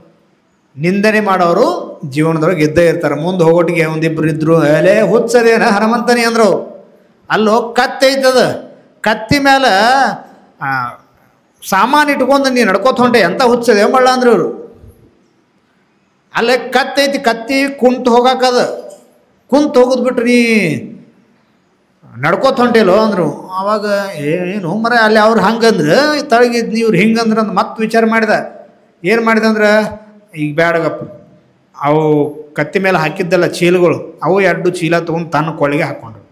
ನಿಂದನೆ ಮಾಡೋರು ಜೀವನದೊಳಗೆ ಇದ್ದೇ ಇರ್ತಾರೆ. ಮುಂದೆ ಹೋಗೋಟಿಗೆ ಒಂದಿಬ್ರು ಇದ್ರು, ಎಲೆ ಹುಚ್ಚದೇನ ಹನುಮಂತನಿ ಅಂದ್ರು. ಅಲ್ಲೋ ಕತ್ತಿ ಐತದ, ಕತ್ತಿ ಮೇಲೆ ಸಾಮಾನು ಇಟ್ಕೊಂಡು ನೀನು ನಡ್ಕೋತ ಹೊಂಟೆ, ಎಂಥ ಹುಚ್ಚದೆ ಮಳ್ಳ ಅಂದ್ರು ಇವರು. ಅಲ್ಲೇ ಕತ್ತಿ ಐತಿ, ಕತ್ತಿ ಕುಂತು ಹೋಗಾಕದ, ಕುಂತು ಹೋಗೋದು ಬಿಟ್ರಿ ನೀ ನಡ್ಕೋತ ಹೊಂಟಿಲ್ಲೋ ಅಂದರು. ಆವಾಗ ಏನು ಮರ ಅಲ್ಲಿ ಅವ್ರು ಹಂಗಂದ್ರೆ ತಳಗಿದ್ ಇವ್ರು ಹಿಂಗಂದ್ರೆ ಅಂದ್ ಮತ್ತೆ ವಿಚಾರ ಮಾಡಿದ. ಏನು ಮಾಡಿದೆ ಅಂದ್ರೆ, ಈಗ ಬ್ಯಾಡಗಪ್ಪ, ಅವು ಕತ್ತಿ ಮೇಲೆ ಹಾಕಿದ್ದಲ್ಲ ಚೀಲಗಳು, ಅವು 2 ಚೀಲ ತೊಗೊಂಡು ತನ್ನ ಕೊಳ್ಳಿಗೆ ಹಾಕ್ಕೊಂಡ್ರು.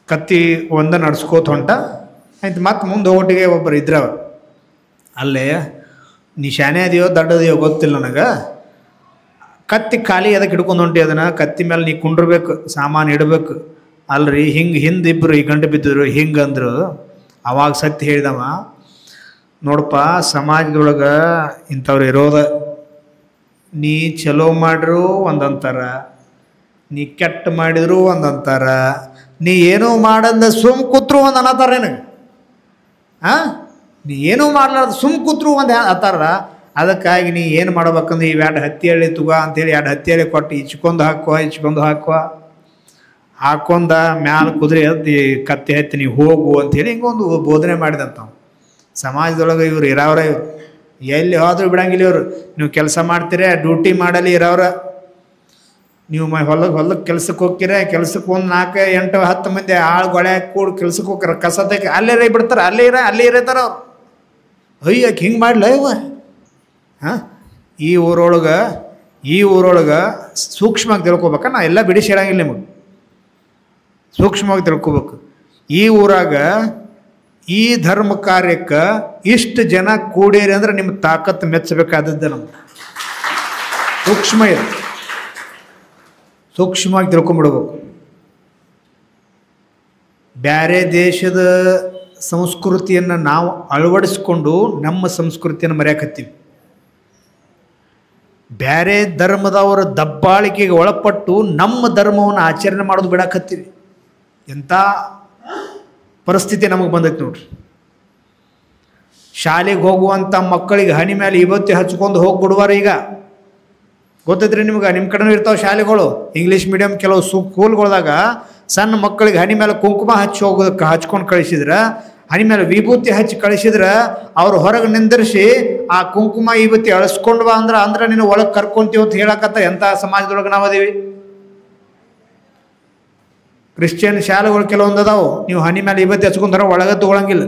ಕತ್ತಿ ಒಂದು ನಡ್ಸ್ಕೋತ ಹೊಂಟ ಆಯ್ತು. ಮತ್ತೆ ಮುಂದೆ ಹೋಗೋಟಿಗೆ ಒಬ್ಬರು ಇದ್ರವ. ಅಲ್ಲೇ ನೀ ಶಾನೆ ಅದೆಯೋ ದೊಡ್ಡದೆಯೋ ಗೊತ್ತಿಲ್ಲ ನನಗೆ, ಕತ್ತಿ ಖಾಲಿ ಅದಕ್ಕೆ ಹಿಡ್ಕೊಂಡು ಹೊಂಟಿ, ಅದನ್ನು ಕತ್ತಿ ಮೇಲೆ ನೀ ಕುಂಡ್ರಬೇಕು, ಸಾಮಾನು ಇಡಬೇಕು. ಅಲ್ರಿ ಹಿಂಗೆ ಹಿಂದಿಬ್ಬರು ಈ ಗಂಟೆ ಬಿದ್ದಿದ್ರು ಹಿಂಗಂದ್ರು. ಅವಾಗ ಸತ್ಯ ಹೇಳಿದವ, ನೋಡಪ್ಪ ಸಮಾಜದೊಳಗೆ ಇಂಥವ್ರು ಇರೋದ, ನೀ ಚಲೋ ಮಾಡ್ರು ಒಂದಂತಾರ, ನೀ ಕೆಟ್ಟ ಮಾಡಿದ್ರು ಒಂದಂತಾರ, ನೀ ಏನೂ ಮಾಡಂದ ಸುಮ್ ಕೂತ್ರು ಒಂದು ಅನ್ನತ್ತಾರ ನಿನಗೆ. ಹಾಂ, ನೀ ಏನೂ ಮಾಡ್ಲಾರ್ದು ಸುಮ್ ಕೂತ್ರು ಒಂದು ಅತ್ತಾರ. ಅದಕ್ಕಾಗಿ ನೀ ಏನು ಮಾಡ್ಬೇಕಂದ್ರೆ ಇವು 2 ಹತ್ತಿ ಎಳೆ ತುಗ ಅಂತೇಳಿ 2 ಹತ್ತಿ ಎಳೆ ಕೊಟ್ಟು ಇಚ್ಕೊಂಡು ಹಾಕುವ ಹಾಕೊಂಡ ಮ್ಯಾಲ ಕುದುರೆ ಎದ್ದು ಕತ್ತಿ ಹತ್ತಿ ನೀವು ಹೋಗು ಅಂಥೇಳಿ ಹಿಂಗೊಂದು ಬೋಧನೆ ಮಾಡಿದಂತ. ಸಮಾಜದೊಳಗೆ ಇವ್ರು ಇರೋವ್ರ, ಇವ್ರು ಎಲ್ಲಿ ಹೋದ್ರೂ ಬಿಡಂಗಿಲ್ಲ ಇವರು. ನೀವು ಕೆಲಸ ಮಾಡ್ತೀರ, ಡ್ಯೂಟಿ ಮಾಡಲಿ ಇರೋವ್ರ. ನೀವು ಹೊಲಕ್ಕೆ ಕೆಲ್ಸಕ್ಕೆ ಹೋಗ್ತೀರ, ಕೆಲ್ಸಕ್ಕೆ ಒಂದು 4, 8, 10 ಮಂದಿ ಆಳುಗೊಳೆ ಕೂಡಿ ಕೆಲ್ಸಕ್ಕೆ ಹೋಗ್ಯಾರ, ಕಸ ತೆಗೆ ಅಲ್ಲೇ ಬಿಡ್ತಾರೆ, ಅಲ್ಲೇ ಇರತ್ತಾರ ಅವ್ರು. ಅಯ್ಯಕ್ಕೆ ಹಿಂಗೆ ಮಾಡಲ ಇವ. ಹಾಂ, ಈ ಊರೊಳಗೆ ಸೂಕ್ಷ್ಮವಾಗಿ ತಿಳ್ಕೊಬೇಕ. ನಾ ಎಲ್ಲ ಬಿಡಿಸಿ ಹೇಳಂಗಿಲ್ಲ ನಿಮಗೆ, ಸೂಕ್ಷ್ಮವಾಗಿ ತಿಳ್ಕೊಬೇಕು. ಈ ಊರಾಗ ಈ ಧರ್ಮ ಕಾರ್ಯಕ್ಕೆ ಇಷ್ಟು ಜನ ಕೂಡೇರಿ ಅಂದ್ರೆ ನಿಮ್ಮ ತಾಕತ್ತು ಮೆಚ್ಚಬೇಕಾದದ್ದೇ. ನಮ್ಗೆ ಸೂಕ್ಷ್ಮವಾಗಿ ತಿಳ್ಕೊಂಬಿಡ್ಬೇಕು. ಬೇರೆ ದೇಶದ ಸಂಸ್ಕೃತಿಯನ್ನು ನಾವು ಅಳವಡಿಸ್ಕೊಂಡು ನಮ್ಮ ಸಂಸ್ಕೃತಿಯನ್ನು ಮರೆಯಕತ್ತೀವಿ. ಬೇರೆ ಧರ್ಮದವರ ದಬ್ಬಾಳಿಕೆಗೆ ಒಳಪಟ್ಟು ನಮ್ಮ ಧರ್ಮವನ್ನು ಆಚರಣೆ ಮಾಡೋದು ಬಿಡಕತ್ತೀವಿ. ಎಂಥ ಪರಿಸ್ಥಿತಿ ನಮಗೆ ಬಂದೈತೆ ನೋಡ್ರಿ. ಶಾಲೆಗೆ ಹೋಗುವಂಥ ಮಕ್ಕಳಿಗೆ ಹನಿ ಮೇಲೆ ಇವತ್ತಿ ಹಚ್ಕೊಂಡು ಹೋಗ್ಬಿಡುವಾರ. ಈಗ ಗೊತ್ತೈತ್ರಿ ನಿಮ್ಗೆ, ನಿಮ್ಮ ಕಡೆನೂ ಇರ್ತಾವೆ ಶಾಲೆಗಳು. ಇಂಗ್ಲೀಷ್ ಮೀಡಿಯಮ್ ಕೆಲವು ಸ್ಕೂಲ್ಗಳ್ದಾಗ ಸಣ್ಣ ಮಕ್ಕಳಿಗೆ ಹನಿ ಮೇಲೆ ಕುಂಕುಮ ಹಚ್ಕೊಂಡು ಕಳಿಸಿದ್ರೆ, ಹನಿ ಮೇಲೆ ವಿಭೂತಿ ಹಚ್ಚಿ ಕಳಿಸಿದ್ರೆ ಅವ್ರು ಹೊರಗೆ ನಿಂದಿರಿಸಿ ಆ ಕುಂಕುಮ ವಿಭೂತಿ ಅಳಿಸ್ಕೊಂಡು ಬಾ ಅಂದ್ರೆ ನೀನು ಒಳಗೆ ಕರ್ಕೊಂತೀವಿ ಅಂತ ಹೇಳಕತ್ತ. ಎಂಥ ಸಮಾಜದೊಳಗೆ ನಾವು ಅದೀವಿ. ಕ್ರಿಶ್ಚಿಯನ್ ಶಾಲೆಗಳು ಕೆಲವೊಂದು ಅದಾವು, ನೀವು ಹನಿ ಮೇಲೆ ವಿಭೂತಿ ಹಚ್ಕೊಂಡ್ರೆ ಒಳಗೆ ತೊಗೊಳಂಗಿಲ್ಲ.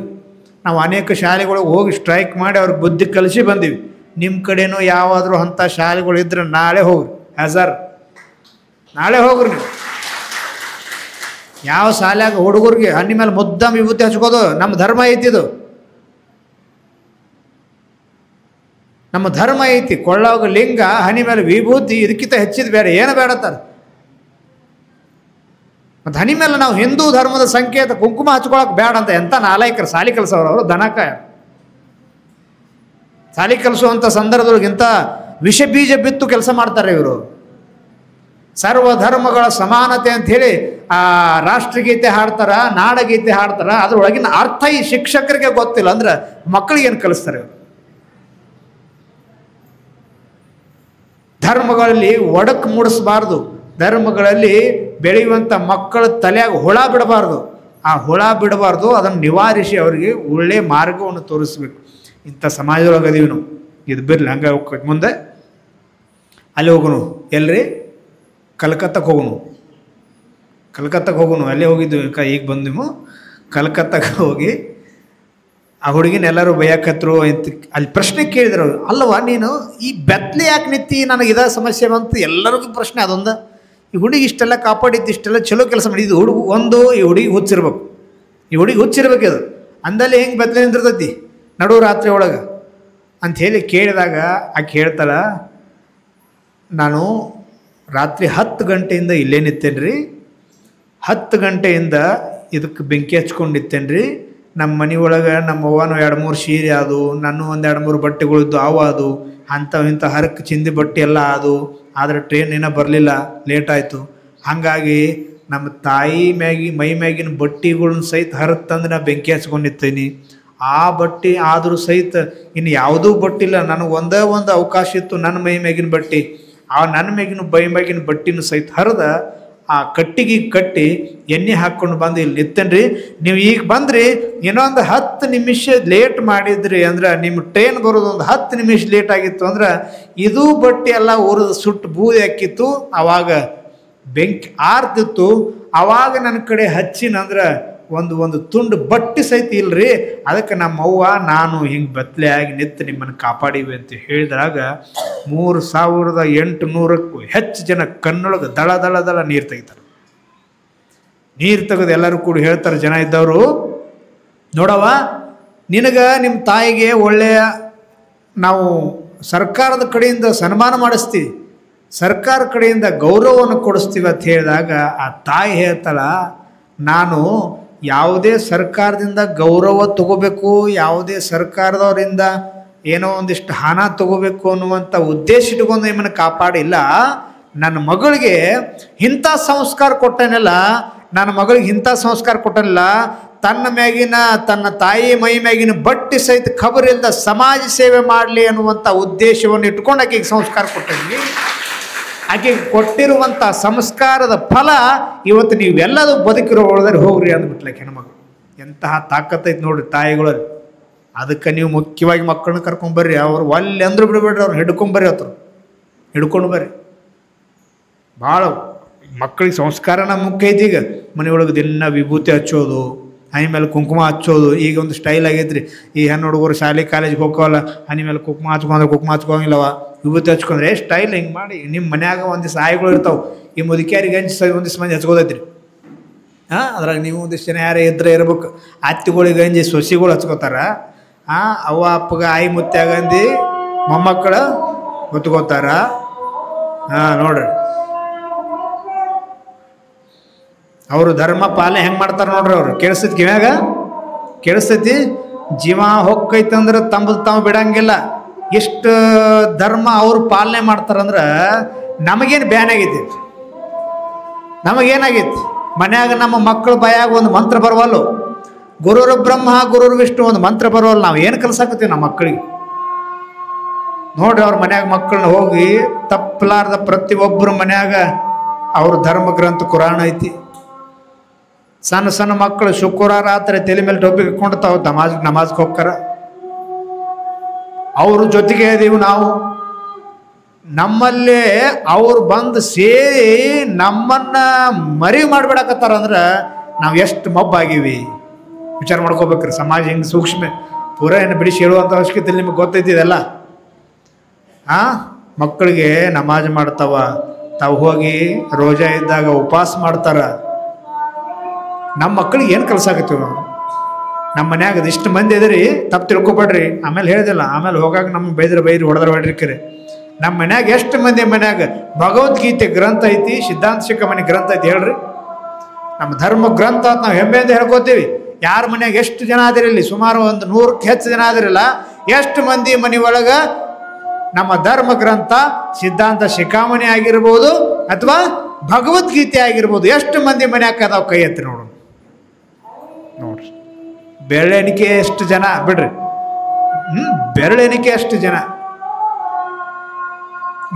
ನಾವು ಅನೇಕ ಶಾಲೆಗಳಿಗೆ ಹೋಗಿ ಸ್ಟ್ರೈಕ್ ಮಾಡಿ ಅವ್ರಿಗೆ ಬುದ್ಧಿ ಕಲಿಸಿ ಬಂದೀವಿ. ನಿಮ್ಮ ಕಡೆನೂ ಯಾವಾದರೂ ಅಂಥ ಶಾಲೆಗಳು ಇದ್ರೆ ನಾಳೆ ಹೋಗ್ರಿ. ನಾಳೆ ಹೋಗ್ರಿ. ನೀವು ಯಾವ ಶಾಲ್ಯಾಗ ಹುಡುಗರಿಗೆ ಹಣ್ಣಿ ಮೇಲೆ ಮುದ್ದಂ ವಿಭೂತಿ ಹಚ್ಕೋದು ನಮ್ಮ ಧರ್ಮ ಐತಿದು. ನಮ್ಮ ಧರ್ಮ ಐತಿ. ಕೊಳ್ಳಾಗ ಲಿಂಗ, ಹನಿ ಮೇಲೆ ವಿಭೂತಿ, ಇದಕ್ಕಿಂತ ಹೆಚ್ಚಿದ ಬೇರೆ ಏನು ಬೇಡತ್ತಾರೆ. ಮತ್ತು ಹನಿ ಮೇಲೆ ನಾವು ಹಿಂದೂ ಧರ್ಮದ ಸಂಕೇತ ಕುಂಕುಮ ಹಚ್ಕೊಳಕ್ಕೆ ಬೇಡ ಅಂತ ಎಂಥ ನಾಲಾಯಕರು ಸಾಲಿ ಕಲಿಸೋರು ಅವರು. ದನಕಾಯ ಸಾಲಿ ಕಲಿಸುವಂಥ ಸಂದರ್ಭದೊಳಗಿಂತ ವಿಷ ಬೀಜ ಬಿತ್ತು ಕೆಲಸ ಮಾಡ್ತಾರೆ ಇವರು. ಸರ್ವಧರ್ಮಗಳ ಸಮಾನತೆ ಅಂಥೇಳಿ ರಾಷ್ಟ್ರಗೀತೆ ಹಾಡ್ತಾರ, ನಾಡಗೀತೆ ಹಾಡ್ತಾರ. ಅದರೊಳಗಿನ ಅರ್ಥ ಈ ಶಿಕ್ಷಕರಿಗೆ ಗೊತ್ತಿಲ್ಲ ಅಂದ್ರೆ ಮಕ್ಕಳಿಗೇನು ಕಲಿಸ್ತಾರೆ ಇವರು. ಧರ್ಮಗಳಲ್ಲಿ ಒಡಕು ಮೂಡಿಸಬಾರ್ದು. ಧರ್ಮಗಳಲ್ಲಿ ಬೆಳೆಯುವಂಥ ಮಕ್ಕಳ ತಲೆಯಾಗ ಹುಳ ಬಿಡಬಾರ್ದು. ಆ ಹುಳ ಬಿಡಬಾರ್ದು, ಅದನ್ನು ನಿವಾರಿಸಿ ಅವರಿಗೆ ಒಳ್ಳೆಯ ಮಾರ್ಗವನ್ನು ತೋರಿಸ್ಬೇಕು. ಇಂಥ ಸಮಾಜದೊಳಗೆ ಅದೀವಿ ನಾವು. ಇದು ಬಿರಲಿ, ಹಂಗೆ ಹೋಗ್ಬೇಕು ಮುಂದೆ. ಅಲ್ಲಿ ಹೋಗೋನು ಎಲ್ರಿ, ಕಲ್ಕತ್ತಕ್ಕೆ ಹೋಗೋನು. ಅಲ್ಲೇ ಹೋಗಿದ್ದು, ಈಗ ಬಂದಿವು. ಕಲ್ಕತ್ತಕ್ಕೆ ಹೋಗಿ ಆ ಹುಡುಗಿನ ಎಲ್ಲರೂ ಬೈಯಾಕತ್ರು ಅಂತ ಅಲ್ಲಿ ಪ್ರಶ್ನೆ ಕೇಳಿದ್ರು. ಅಲ್ಲವಾ ನೀನು ಈ ಬೆತ್ತಲೆ ಯಾಕೆ ನಿಂತಿ, ನನಗೆ ಇದ ಸಮಸ್ಯೆ ಬಂತು, ಎಲ್ಲರಿಗೂ ಪ್ರಶ್ನೆ ಅದೊಂದು. ಈ ಹುಡುಗಿ ಇಷ್ಟೆಲ್ಲ ಕಾಪಾಡಿದ್ದು, ಇಷ್ಟೆಲ್ಲ ಚಲೋ ಕೆಲಸ ಮಾಡಿದ್ದು, ಈ ಹುಡುಗಿ ಹುಚ್ಚಿರ್ಬೇಕು, ಈ ಹುಡುಗಿ ಹುಚ್ಚಿರ್ಬೇಕು. ಅದು ಅಂದಲ್ಲಿ ಹೆಂಗೆ ಬೆತ್ತಲೆ ನಿಂತಿರ್ತೈತಿ ನಡು ರಾತ್ರಿ ಒಳಗೆ ಅಂಥೇಳಿ ಕೇಳಿದಾಗ ಆಕೆ ಹೇಳ್ತಾಳ, ನಾನು ರಾತ್ರಿ 10 ಗಂಟೆಯಿಂದ ಇಲ್ಲೇ ನಿತ್ತೇನೆ ರೀ, 10 ಗಂಟೆಯಿಂದ ಇದಕ್ಕೆ ಬೆಂಕಿ ಹಚ್ಕೊಂಡು ನಿತ್ತೇನೆ ರೀ. ನಮ್ಮ ಮನೆ ಒಳಗೆ ನಮ್ಮ ಅವ್ವನೂ 2-3 ಸೀರೆ ಅದು, ನಾನು ಒಂದು 2-3 ಬಟ್ಟೆಗಳಿದ್ದು ಅವು ಅದು, ಇಂಥ ಹರಕ್ಕೆ ಚಿಂದಿ ಬಟ್ಟೆ ಎಲ್ಲ ಅದು. ಆದರೆ ಟ್ರೈನ್ ಏನೋ ಬರಲಿಲ್ಲ, ಲೇಟ್ ಆಯಿತು. ಹಾಗಾಗಿ ನಮ್ಮ ತಾಯಿ ಮೈ ಮ್ಯಾಗಿನ ಬಟ್ಟೆಗಳ್ನ ಸಹಿತ ಹರತ್ತಂದು ನಾ ಬೆಂಕಿ ಹಚ್ಕೊಂಡು ನಿಂತೀನಿ. ಆ ಬಟ್ಟೆ ಆದರೂ ಸಹಿತ ಇನ್ನು ಯಾವುದೂ ಬಟ್ಟಿಲ್ಲ, ನನಗೆ ಒಂದೇ ಒಂದು ಅವಕಾಶ ಇತ್ತು, ನನ್ನ ಮೈ ಮ್ಯಾಗಿನ ಬಟ್ಟೆ, ಆ ನನ್ನ ಮ್ಯಾಗಿನ ಬಟ್ಟಿನೂ ಸಹಿತ ಹರಿದ ಆ ಕಟ್ಟಿಗೆ ಕಟ್ಟಿ ಎಣ್ಣೆ ಹಾಕ್ಕೊಂಡು ಬಂದು ಇಲ್ಲಿ ನಿತ್ತೇನ್ರಿ. ನೀವು ಈಗ ಬಂದ್ರಿ, ಇನ್ನೊಂದು 10 ನಿಮಿಷ ಲೇಟ್ ಮಾಡಿದ್ರಿ ಅಂದ್ರೆ, ನಿಮ್ಮ ಟ್ರೈನ್ ಬರೋದು ಒಂದು 10 ನಿಮಿಷ ಲೇಟ್ ಆಗಿತ್ತು ಅಂದ್ರೆ ಇದು ಬಟ್ಟೆ ಎಲ್ಲ ಉರಿದು ಸುಟ್ಟು ಬೂದಿ ಹಾಕಿತ್ತು. ಆವಾಗ ಬೆಂಕಿ ಆರ್ತಿತ್ತು. ಆವಾಗ ನನ್ನ ಕಡೆ ಹಚ್ಚಿನಂದ್ರೆ ಒಂದು ತುಂಡು ಬಟ್ಟೆ ಸಹಿತ ಇಲ್ರಿ. ಅದಕ್ಕೆ ನಮ್ಮ ಅವ್ವ ನಾನು ಹಿಂಗೆ ಬತ್ತಲೆ ಆಗಿ ನಿಂತು ನಿಮ್ಮನ್ನು ಕಾಪಾಡಿವಿ ಅಂತ ಹೇಳಿದಾಗ 3800ಕ್ಕೂ ಹೆಚ್ಚು ಜನ ಕಣ್ಣೊಳಗೆ ದಳ ದಳ ದಳ ನೀರು ತೆಗಿತಾರೆ. ನೀರು ತೆಗೆದು ಎಲ್ಲರೂ ಕೂಡ ಹೇಳ್ತಾರೆ ಜನ ಇದ್ದವರು, ನೋಡವ ನಿನಗೆ ನಿಮ್ಮ ತಾಯಿಗೆ ಒಳ್ಳೆಯ ನಾವು ಸರ್ಕಾರದ ಕಡೆಯಿಂದ ಸನ್ಮಾನ ಮಾಡಿಸ್ತೀವಿ, ಸರ್ಕಾರ ಕಡೆಯಿಂದ ಗೌರವವನ್ನು ಕೊಡಿಸ್ತೀವಿ ಅಂತ ಹೇಳಿದಾಗ ಆ ತಾಯಿ ಹೇಳ್ತಾಳ, ನಾನು ಯಾವುದೇ ಸರ್ಕಾರದಿಂದ ಗೌರವ ತಗೋಬೇಕು, ಯಾವುದೇ ಸರ್ಕಾರದವರಿಂದ ಏನೋ ಒಂದಿಷ್ಟು ಹಣ ತಗೋಬೇಕು ಅನ್ನುವಂಥ ಉದ್ದೇಶ ಇಟ್ಕೊಂಡು ನಿಮ್ಮನ್ನು ಕಾಪಾಡಿಲ್ಲ. ನನ್ನ ಮಗಳಿಗೆ ಇಂಥ ಸಂಸ್ಕಾರ ಕೊಟ್ಟನಲ್ಲ, ನನ್ನ ಮಗಳಿಗೆ ಇಂಥ ಸಂಸ್ಕಾರ ಕೊಟ್ಟನಿಲ್ಲ, ತನ್ನ ತಾಯಿ ಮೈ ಮ್ಯಾಗಿನ ಬಟ್ಟೆ ಸಹಿತ ಖಬರಿಲ್ಲದ ಸಮಾಜ ಸೇವೆ ಮಾಡಲಿ ಅನ್ನುವಂಥ ಉದ್ದೇಶವನ್ನು ಇಟ್ಕೊಂಡು ಆಕೆಗೆ ಸಂಸ್ಕಾರ ಕೊಟ್ಟಿದ್ವಿ. ಆಕೆಗೆ ಕೊಟ್ಟಿರುವಂಥ ಸಂಸ್ಕಾರದ ಫಲ ಇವತ್ತು ನೀವೆಲ್ಲದು ಬದುಕಿರೋ ಒಳದರೆ ಹೋಗ್ರಿ ಅಂದ್ಬಿಟ್ಲಕ್ಕೆ ಹೆಣ್ಮಗಳು. ಎಂತಹ ತಾಕತ್ತೈತೆ ನೋಡ್ರಿ ತಾಯಿಗಳಲ್ಲಿ. ಅದಕ್ಕೆ ನೀವು ಮುಖ್ಯವಾಗಿ ಮಕ್ಕಳನ್ನ ಕರ್ಕೊಂಬರ್ರಿ, ಅವ್ರು ಒಲ್ಲೆ ಅಂದ್ರೂ ಬಿಡಬೇಡ್ರಿ, ಅವ್ರು ಹಿಡ್ಕೊಂಬರ್ರಿ, ಹಿಡ್ಕೊಂಡು ಬರ್ರಿ. ಭಾಳ ಮಕ್ಕಳಿಗೆ ಸಂಸ್ಕಾರನ ಮುಖ್ಯ ಐತಿ. ಈಗ ಮನೆಯೊಳಗೆ ದಿನ ವಿಭೂತಿ ಹಚ್ಚೋದು, ಹನಿ ಮೇಲೆ ಕುಂಕುಮ ಹಚ್ಚೋದು ಈಗ ಒಂದು ಸ್ಟೈಲ್ ಆಗೈತ್ರಿ. ಈ ಹೆಣ್ಣು ಹುಡುಗರು ಶಾಲೆ ಕಾಲೇಜ್ಗೆ ಹೋಗೋಲ್ಲ, ಹನಿ ಮೇಲೆ ಕುಂಕುಮ ಹಚ್ಕೊಂಗಿಲ್ಲವ, ವಿಭೂತಿ ಹಚ್ಕೊಂಡ್ರೆ ಸ್ಟೈಲ್ ಹಿಂಗೆ ಮಾಡಿ. ನಿಮ್ಮ ಮನ್ಯಾಗ ಒಂದಿಷ್ಟು ಆಯ್ಗಳು ಇರ್ತಾವೆ, ಈ ಮುದುಕಿಯಾರಿಗೆ ಒಂದಿಷ್ಟು ಮಂದಿ ಹಚ್ಕೋದೈತ್ರಿ. ಅದ್ರಾಗ ನೀವು ಒಂದಿಷ್ಟು ಜನ ಯಾರೇ ಇದ್ರೆ ಇರ್ಬೇಕು. ಅತ್ತಿಗಳಿಗೆ ಗಂಜಿ ಸೊಸಿಗಳು ಹಚ್ಕೋತಾರ, ಅವ್ವ ಅಪ್ಪಗ ಆಯಿ ಮುತ್ಯಾಗಂದು ಮೊಮ್ಮಕ್ಕಳ ಹೊತ್ಕೋತಾರ. ನೋಡ್ರಿ ಅವರು ಧರ್ಮ ಪಾಲನೆ ಹೆಂಗೆ ಮಾಡ್ತಾರೆ ನೋಡ್ರಿ. ಅವ್ರು ಕೇಳಿಸ್ತೈತಿ, ಕಿವ್ಯಾಗ ಕೇಳಿಸ್ತೈತಿ. ಜೀವ ಹೊಕ್ಕೈತಂದ್ರೆ ತಾವು ಬಿಡಂಗಿಲ್ಲ. ಎಷ್ಟು ಧರ್ಮ ಅವ್ರು ಪಾಲನೆ ಮಾಡ್ತಾರಂದ್ರೆ ನಮಗೇನು ಬ್ಯಾನ್ ಆಗೈತಿ, ನಮಗೇನಾಗೈತಿ. ಮನ್ಯಾಗ ನಮ್ಮ ಮಕ್ಕಳ ಬಾಯಾಗ ಒಂದು ಮಂತ್ರ ಬರವಲ್ಲು, ಗುರುರು ಬ್ರಹ್ಮ ಗುರುರು ವಿಷ್ಣು ಒಂದು ಮಂತ್ರ ಬರವಲ್ಲ. ನಾವು ಏನು ಕಲ್ಸಾಕತ್ತೀವಿ ನಮ್ಮ ಮಕ್ಕಳಿಗೆ? ನೋಡ್ರಿ ಅವ್ರ ಮನ್ಯಾಗ ಮಕ್ಕಳನ್ನ ಹೋಗಿ ತಪ್ಪಲಾರ್ದ ಪ್ರತಿಯೊಬ್ಬರ ಮನ್ಯಾಗ ಅವ್ರ ಧರ್ಮ ಗ್ರಂಥ ಕುರಾನ್ ಐತಿ. ಸಣ್ಣ ಸಣ್ಣ ಮಕ್ಕಳು ಶುಕ್ರವಾರ ರಾತ್ರಿ ತಲೆ ಮೇಲೆ ಟೋಪಿ ಇಟ್ಕೊಂಡು ತಾವು ನಮಾಜ್ಗೆ ಹೋಗ್ತಾರ. ಅವ್ರ ಜೊತೆಗೆ ಇದೀವಿ ನಾವು. ನಮ್ಮಲ್ಲೇ ಅವ್ರು ಬಂದು ಸೇರಿ ನಮ್ಮನ್ನ ಮರಿ ಮಾಡಿಬಿಡಕತ್ತಾರ ಅಂದ್ರೆ ನಾವು ಎಷ್ಟು ಮಬ್ಬಾಗಿವಿ ವಿಚಾರ ಮಾಡ್ಕೋಬೇಕ್ರಿ. ಸಮಾಜ ಹಿಂಗೆ ಸೂಕ್ಷ್ಮ ಪೂರ ಏನು ಬಿಡಿಸಿ ಹೇಳುವಂಥ ಅವಶ್ಯಕತೆ ನಿಮಗೆ ಗೊತ್ತೈತಿದೆಲ್ಲ. ಮಕ್ಕಳಿಗೆ ನಮಾಜ್ ಮಾಡ್ತಾವ, ತಾವು ಹೋಗಿ ರೋಜಾ ಇದ್ದಾಗ ಉಪವಾಸ ಮಾಡ್ತಾರ. ನಮ್ಮ ಮಕ್ಕಳಿಗೆ ಏನು ಕಲ್ಸಾಕತ್ತೀವಿ ನಾವು? ನಮ್ಮ ಮನ್ಯಾಗ ಇಷ್ಟು ಮಂದಿ ಇದ್ರಿ, ತಪ್ಪು ತಿಳ್ಕೊಬೇಡ್ರಿ. ಆಮೇಲೆ ಹೇಳಿದಿಲ್ಲ, ಆಮೇಲೆ ಹೋಗಾಗ ನಮ್ಮ ಬೈದ್ರಿ ಹೊಡೆದ್ರಿ. ನಮ್ಮ ಮನ್ಯಾಗ ಎಷ್ಟು ಮಂದಿ ಮನ್ಯಾಗ ಭಗವದ್ಗೀತೆ ಗ್ರಂಥ ಐತಿ, ಸಿದ್ಧಾಂತ ಶಿಖಾಮಣಿ ಗ್ರಂಥ ಐತಿ ಹೇಳ್ರಿ. ನಮ್ಮ ಧರ್ಮ ಗ್ರಂಥ ಅಂತ ನಾವು ಹೆಮ್ಮೆಯಿಂದ ಹೇಳ್ಕೊತೀವಿ. ಯಾರ ಮನ್ಯಾಗ ಎಷ್ಟು ಜನ ಆದಿರಲಿ, ಸುಮಾರು ಒಂದು 100ಕ್ಕೆ ಹೆಚ್ಚು ಜನ ಆದಿರಲ್ಲ, ಎಷ್ಟು ಮಂದಿ ಮನೆ ಒಳಗೆ ನಮ್ಮ ಧರ್ಮ ಗ್ರಂಥ ಸಿದ್ಧಾಂತ ಶಿಖಾಮಣಿ ಆಗಿರ್ಬೋದು ಅಥವಾ ಭಗವದ್ಗೀತೆ ಆಗಿರ್ಬೋದು, ಎಷ್ಟು ಮಂದಿ ಮನ್ಯಾಗ ಅದಾವ? ಕೈ ಎತ್ತಿ ನೋಡ್ರಿ. ಬೆರಳೆಣಿಕೆ ಎಷ್ಟು ಜನ ಬಿಡ್ರಿ, ಬೆರಳೆಣಿಕೆ ಅಷ್ಟು ಜನ.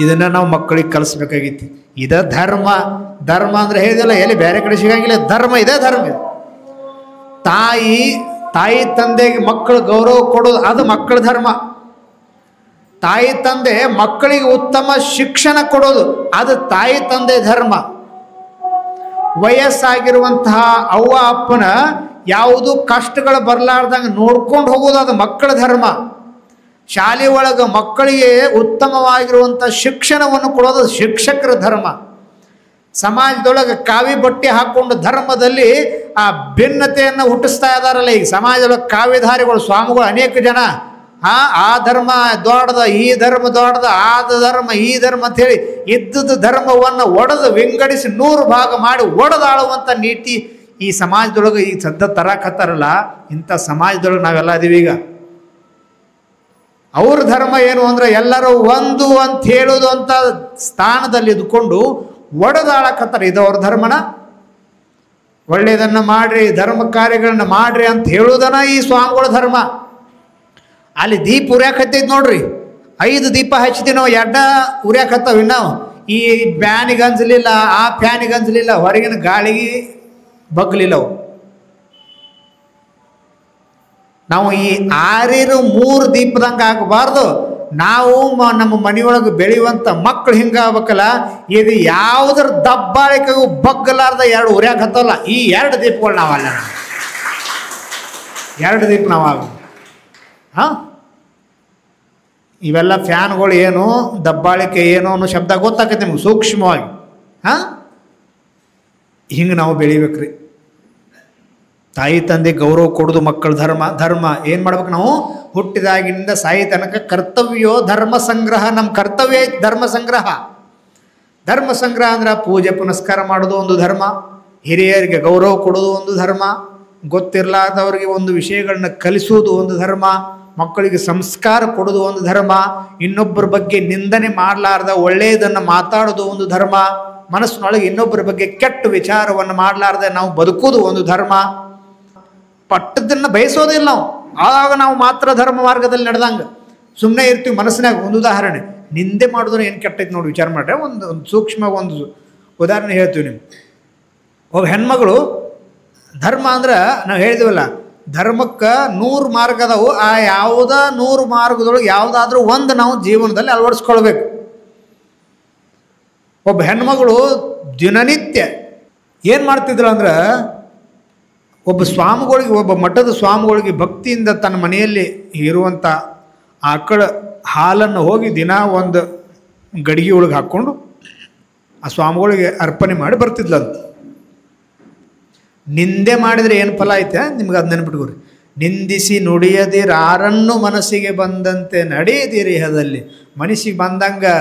ಇದನ್ನ ನಾವು ಮಕ್ಕಳಿಗೆ ಕಲಿಸ್ಬೇಕಾಗಿತ್ತು. ಇದ ಧರ್ಮ. ಧರ್ಮ ಅಂದ್ರೆ ಹೇಳಿದಲ್ಲ, ಎಲ್ಲಿ ಬೇರೆ ಕಡೆ ಸಿಗಂಗಿಲ್ಲ. ಧರ್ಮ ಇದೆ, ಧರ್ಮ ಇದೆ. ತಾಯಿ ತಂದೆಗೆ ಮಕ್ಕಳು ಗೌರವ ಕೊಡೋದು ಅದು ಮಕ್ಕಳ ಧರ್ಮ. ತಾಯಿ ತಂದೆ ಮಕ್ಕಳಿಗೆ ಉತ್ತಮ ಶಿಕ್ಷಣ ಕೊಡೋದು ಅದು ತಾಯಿ ತಂದೆ ಧರ್ಮ. ವಯಸ್ಸಾಗಿರುವಂತಹ ಅವ್ವ ಅಪ್ಪನ ಯಾವುದು ಕಷ್ಟಗಳು ಬರಲಾರ್ದಂಗೆ ನೋಡ್ಕೊಂಡು ಹೋಗೋದು ಅದು ಮಕ್ಕಳ ಧರ್ಮ. ಶಾಲೆ ಒಳಗೆ ಮಕ್ಕಳಿಗೆ ಉತ್ತಮವಾಗಿರುವಂಥ ಶಿಕ್ಷಣವನ್ನು ಕೊಡೋದು ಶಿಕ್ಷಕರ ಧರ್ಮ. ಸಮಾಜದೊಳಗೆ ಕಾವಿ ಬಟ್ಟೆ ಹಾಕ್ಕೊಂಡು ಧರ್ಮದಲ್ಲಿ ಆ ಭಿನ್ನತೆಯನ್ನು ಹುಟ್ಟಿಸ್ತಾ ಇದ್ದಾರಲ್ಲ ಈಗ ಸಮಾಜದೊಳಗೆ ಕಾವಿಧಾರಿಗಳು ಸ್ವಾಮಿಗಳು ಅನೇಕ ಜನ. ಆ ಧರ್ಮ ದೊಡ್ಡದ, ಈ ಧರ್ಮ ದೊಡ್ಡದ, ಆದ ಧರ್ಮ ಈ ಧರ್ಮ ಅಂಥೇಳಿ ಇದ್ದದ ಧರ್ಮವನ್ನು ಒಡೆದು ವಿಂಗಡಿಸಿ 100 ಭಾಗ ಮಾಡಿ ಒಡೆದಾಳುವಂಥ ನೀತಿ ಈ ಸಮಾಜದೊಳಗೆ ಈಗ ಸದ್ದ ತರಾಕತ್ತಾರಲ್ಲ. ಇಂಥ ಸಮಾಜದೊಳಗೆ ನಾವೆಲ್ಲ ಇದೀವಿ ಈಗ. ಅವ್ರ ಧರ್ಮ ಏನು ಅಂದರೆ ಎಲ್ಲರೂ ಒಂದು ಅಂತ ಹೇಳೋದು ಅಂತ ಸ್ಥಾನದಲ್ಲಿ ಇದ್ಕೊಂಡು ಒಡೆದಾಳಕತ್ತಾರೆ. ಇದು ಅವ್ರ ಧರ್ಮನ. ಒಳ್ಳೆಯದನ್ನು ಮಾಡ್ರಿ, ಧರ್ಮ ಕಾರ್ಯಗಳನ್ನ ಮಾಡ್ರಿ ಅಂತ ಹೇಳೋದನ ಈ ಸ್ವಾಮಿಗಳ ಧರ್ಮ. ಅಲ್ಲಿ ದೀಪ ಉರ್ಯಾಕತ್ತೈತಿ ನೋಡ್ರಿ, 5 ದೀಪ ಹಚ್ಚಿದ್ವಿ ನಾವು, 2 ಉರ್ಯಾಕತ್ತವಿ ನಾವು. ಈ ಫ್ಯಾನಿಗೆ ಅನ್ಸಲಿಲ್ಲ, ಆ ಫ್ಯಾನಿಗೆ ಅನ್ಸಲಿಲ್ಲ, ಹೊರಗಿನ ಗಾಳಿಗೆ ಬಗ್ಲಿಲ್ಲವು. ನಾವು ಈ 3 ದೀಪದಂಗೆ ಆಗಬಾರ್ದು. ನಾವು ನಮ್ಮ ಮನೆಯೊಳಗೆ ಬೆಳೆಯುವಂಥ ಮಕ್ಕಳು ಹಿಂಗಾಗಬೇಕಲ್ಲ. ಇದು ಯಾವುದ್ರ ದಬ್ಬಾಳಿಕೆಗೂ ಬಗ್ಗಲಾರ್ದ 2 ಉರ್ಯಾಕತ್ತವಲ್ಲ, ಈ 2 ದೀಪಗಳು ನಾವಲ್ಲ. 2 ದೀಪ ನಾವಾಗ. ಇವೆಲ್ಲ ಫ್ಯಾನ್ಗಳು ಏನು, ದಬ್ಬಾಳಿಕೆ ಏನು ಅನ್ನೋ ಶಬ್ದ ಗೊತ್ತಾಗತ್ತೆ ನಿಮ್ಗೆ ಸೂಕ್ಷ್ಮವಾಗಿ. ಹಿಂಗೆ ನಾವು ಬೆಳಿಬೇಕ್ರಿ. ತಾಯಿ ತಂದೆ ಗೌರವ ಕೊಡೋದು ಮಕ್ಕಳ ಧರ್ಮ. ಏನು ಮಾಡ್ಬೇಕು ನಾವು? ಹುಟ್ಟಿದಾಗಿನಿಂದ ಸಾಯಿ ತನಕ ಕರ್ತವ್ಯೋ ಧರ್ಮ ಸಂಗ್ರಹ. ನಮ್ಮ ಕರ್ತವ್ಯ ಐತಿ ಧರ್ಮ ಸಂಗ್ರಹ. ಧರ್ಮ ಸಂಗ್ರಹ ಅಂದ್ರೆ ಪೂಜೆ ಪುನಸ್ಕಾರ ಮಾಡೋದು ಒಂದು ಧರ್ಮ, ಹಿರಿಯರಿಗೆ ಗೌರವ ಕೊಡೋದು ಒಂದು ಧರ್ಮ, ಗೊತ್ತಿರಲಾರ್ದವ್ರಿಗೆ ಒಂದು ವಿಷಯಗಳನ್ನ ಕಲಿಸೋದು ಒಂದು ಧರ್ಮ, ಮಕ್ಕಳಿಗೆ ಸಂಸ್ಕಾರ ಕೊಡೋದು ಒಂದು ಧರ್ಮ, ಇನ್ನೊಬ್ಬರ ಬಗ್ಗೆ ನಿಂದನೆ ಮಾಡಲಾರ್ದ ಒಳ್ಳೆಯದನ್ನು ಮಾತಾಡೋದು ಒಂದು ಧರ್ಮ, ಮನಸ್ಸಿನೊಳಗೆ ಇನ್ನೊಬ್ಬರ ಬಗ್ಗೆ ಕೆಟ್ಟ ವಿಚಾರವನ್ನು ಮಾಡಲಾರ್ದೆ ನಾವು ಬದುಕೋದು ಒಂದು ಧರ್ಮ. ಪಟ್ಟದನ್ನು ಬಯಸೋದಿಲ್ಲ ನಾವು. ಆವಾಗ ನಾವು ಮಾತ್ರ ಧರ್ಮ ಮಾರ್ಗದಲ್ಲಿ ನಡೆದಂಗೆ ಸುಮ್ಮನೆ ಇರ್ತೀವಿ. ಮನಸ್ಸಿನಾಗ ಒಂದು ಉದಾಹರಣೆ, ನಿಂದೆ ಮಾಡಿದ್ರೆ ಏನು ಕೆಟ್ಟೈತೆ ನೋಡಿ ವಿಚಾರ ಮಾಡ್ರೆ. ಒಂದು ಸೂಕ್ಷ್ಮ ಒಂದು ಉದಾಹರಣೆ ಹೇಳ್ತೀವಿ ನಿಮ್ಗೆ. ಒಬ್ಬ ಹೆಣ್ಮಗಳು ಧರ್ಮ ಅಂದ್ರೆ ನಾವು ಹೇಳಿದೀವಲ್ಲ, ಧರ್ಮಕ್ಕೆ 100 ಮಾರ್ಗ ಅದಾವು. ಆ ಯಾವುದ 100 ಮಾರ್ಗದೊಳಗೆ ಯಾವುದಾದ್ರೂ ಒಂದು ನಾವು ಜೀವನದಲ್ಲಿ ಅಳವಡಿಸ್ಕೊಳ್ಬೇಕು. ಒಬ್ಬ ಹೆಣ್ಮಗಳು ದಿನನಿತ್ಯ ಏನು ಮಾಡ್ತಿದ್ರು ಅಂದ್ರೆ, ಒಬ್ಬ ಸ್ವಾಮಿಗಳಿಗೆ, ಒಬ್ಬ ಮಠದ ಸ್ವಾಮಿಗಳಿಗೆ ಭಕ್ತಿಯಿಂದ ತನ್ನ ಮನೆಯಲ್ಲಿ ಇರುವಂಥ ಆಕಳ ಹಾಲನ್ನು ಹೋಗಿ ದಿನ ಒಂದು ಗಡಿಗೆ ಒಳಗೆ ಹಾಕ್ಕೊಂಡು ಆ ಸ್ವಾಮಿಗಳಿಗೆ ಅರ್ಪಣೆ ಮಾಡಿ ಬರ್ತಿದ್ಲಂತ. ನಿಂದೆ ಮಾಡಿದರೆ ಏನು ಫಲ ಐತೆ ನಿಮ್ಗೆ ಅದು ನೆನ್ಪಿಟ್ಕೋರಿ. ನಿಂದಿಸಿ ನುಡಿಯದಿರಾರನ್ನು ಮನಸ್ಸಿಗೆ ಬಂದಂತೆ ನಡೆಯದಿರಿಹದಲ್ಲಿ. ಮನಸ್ಸಿಗೆ ಬಂದಂಗೆ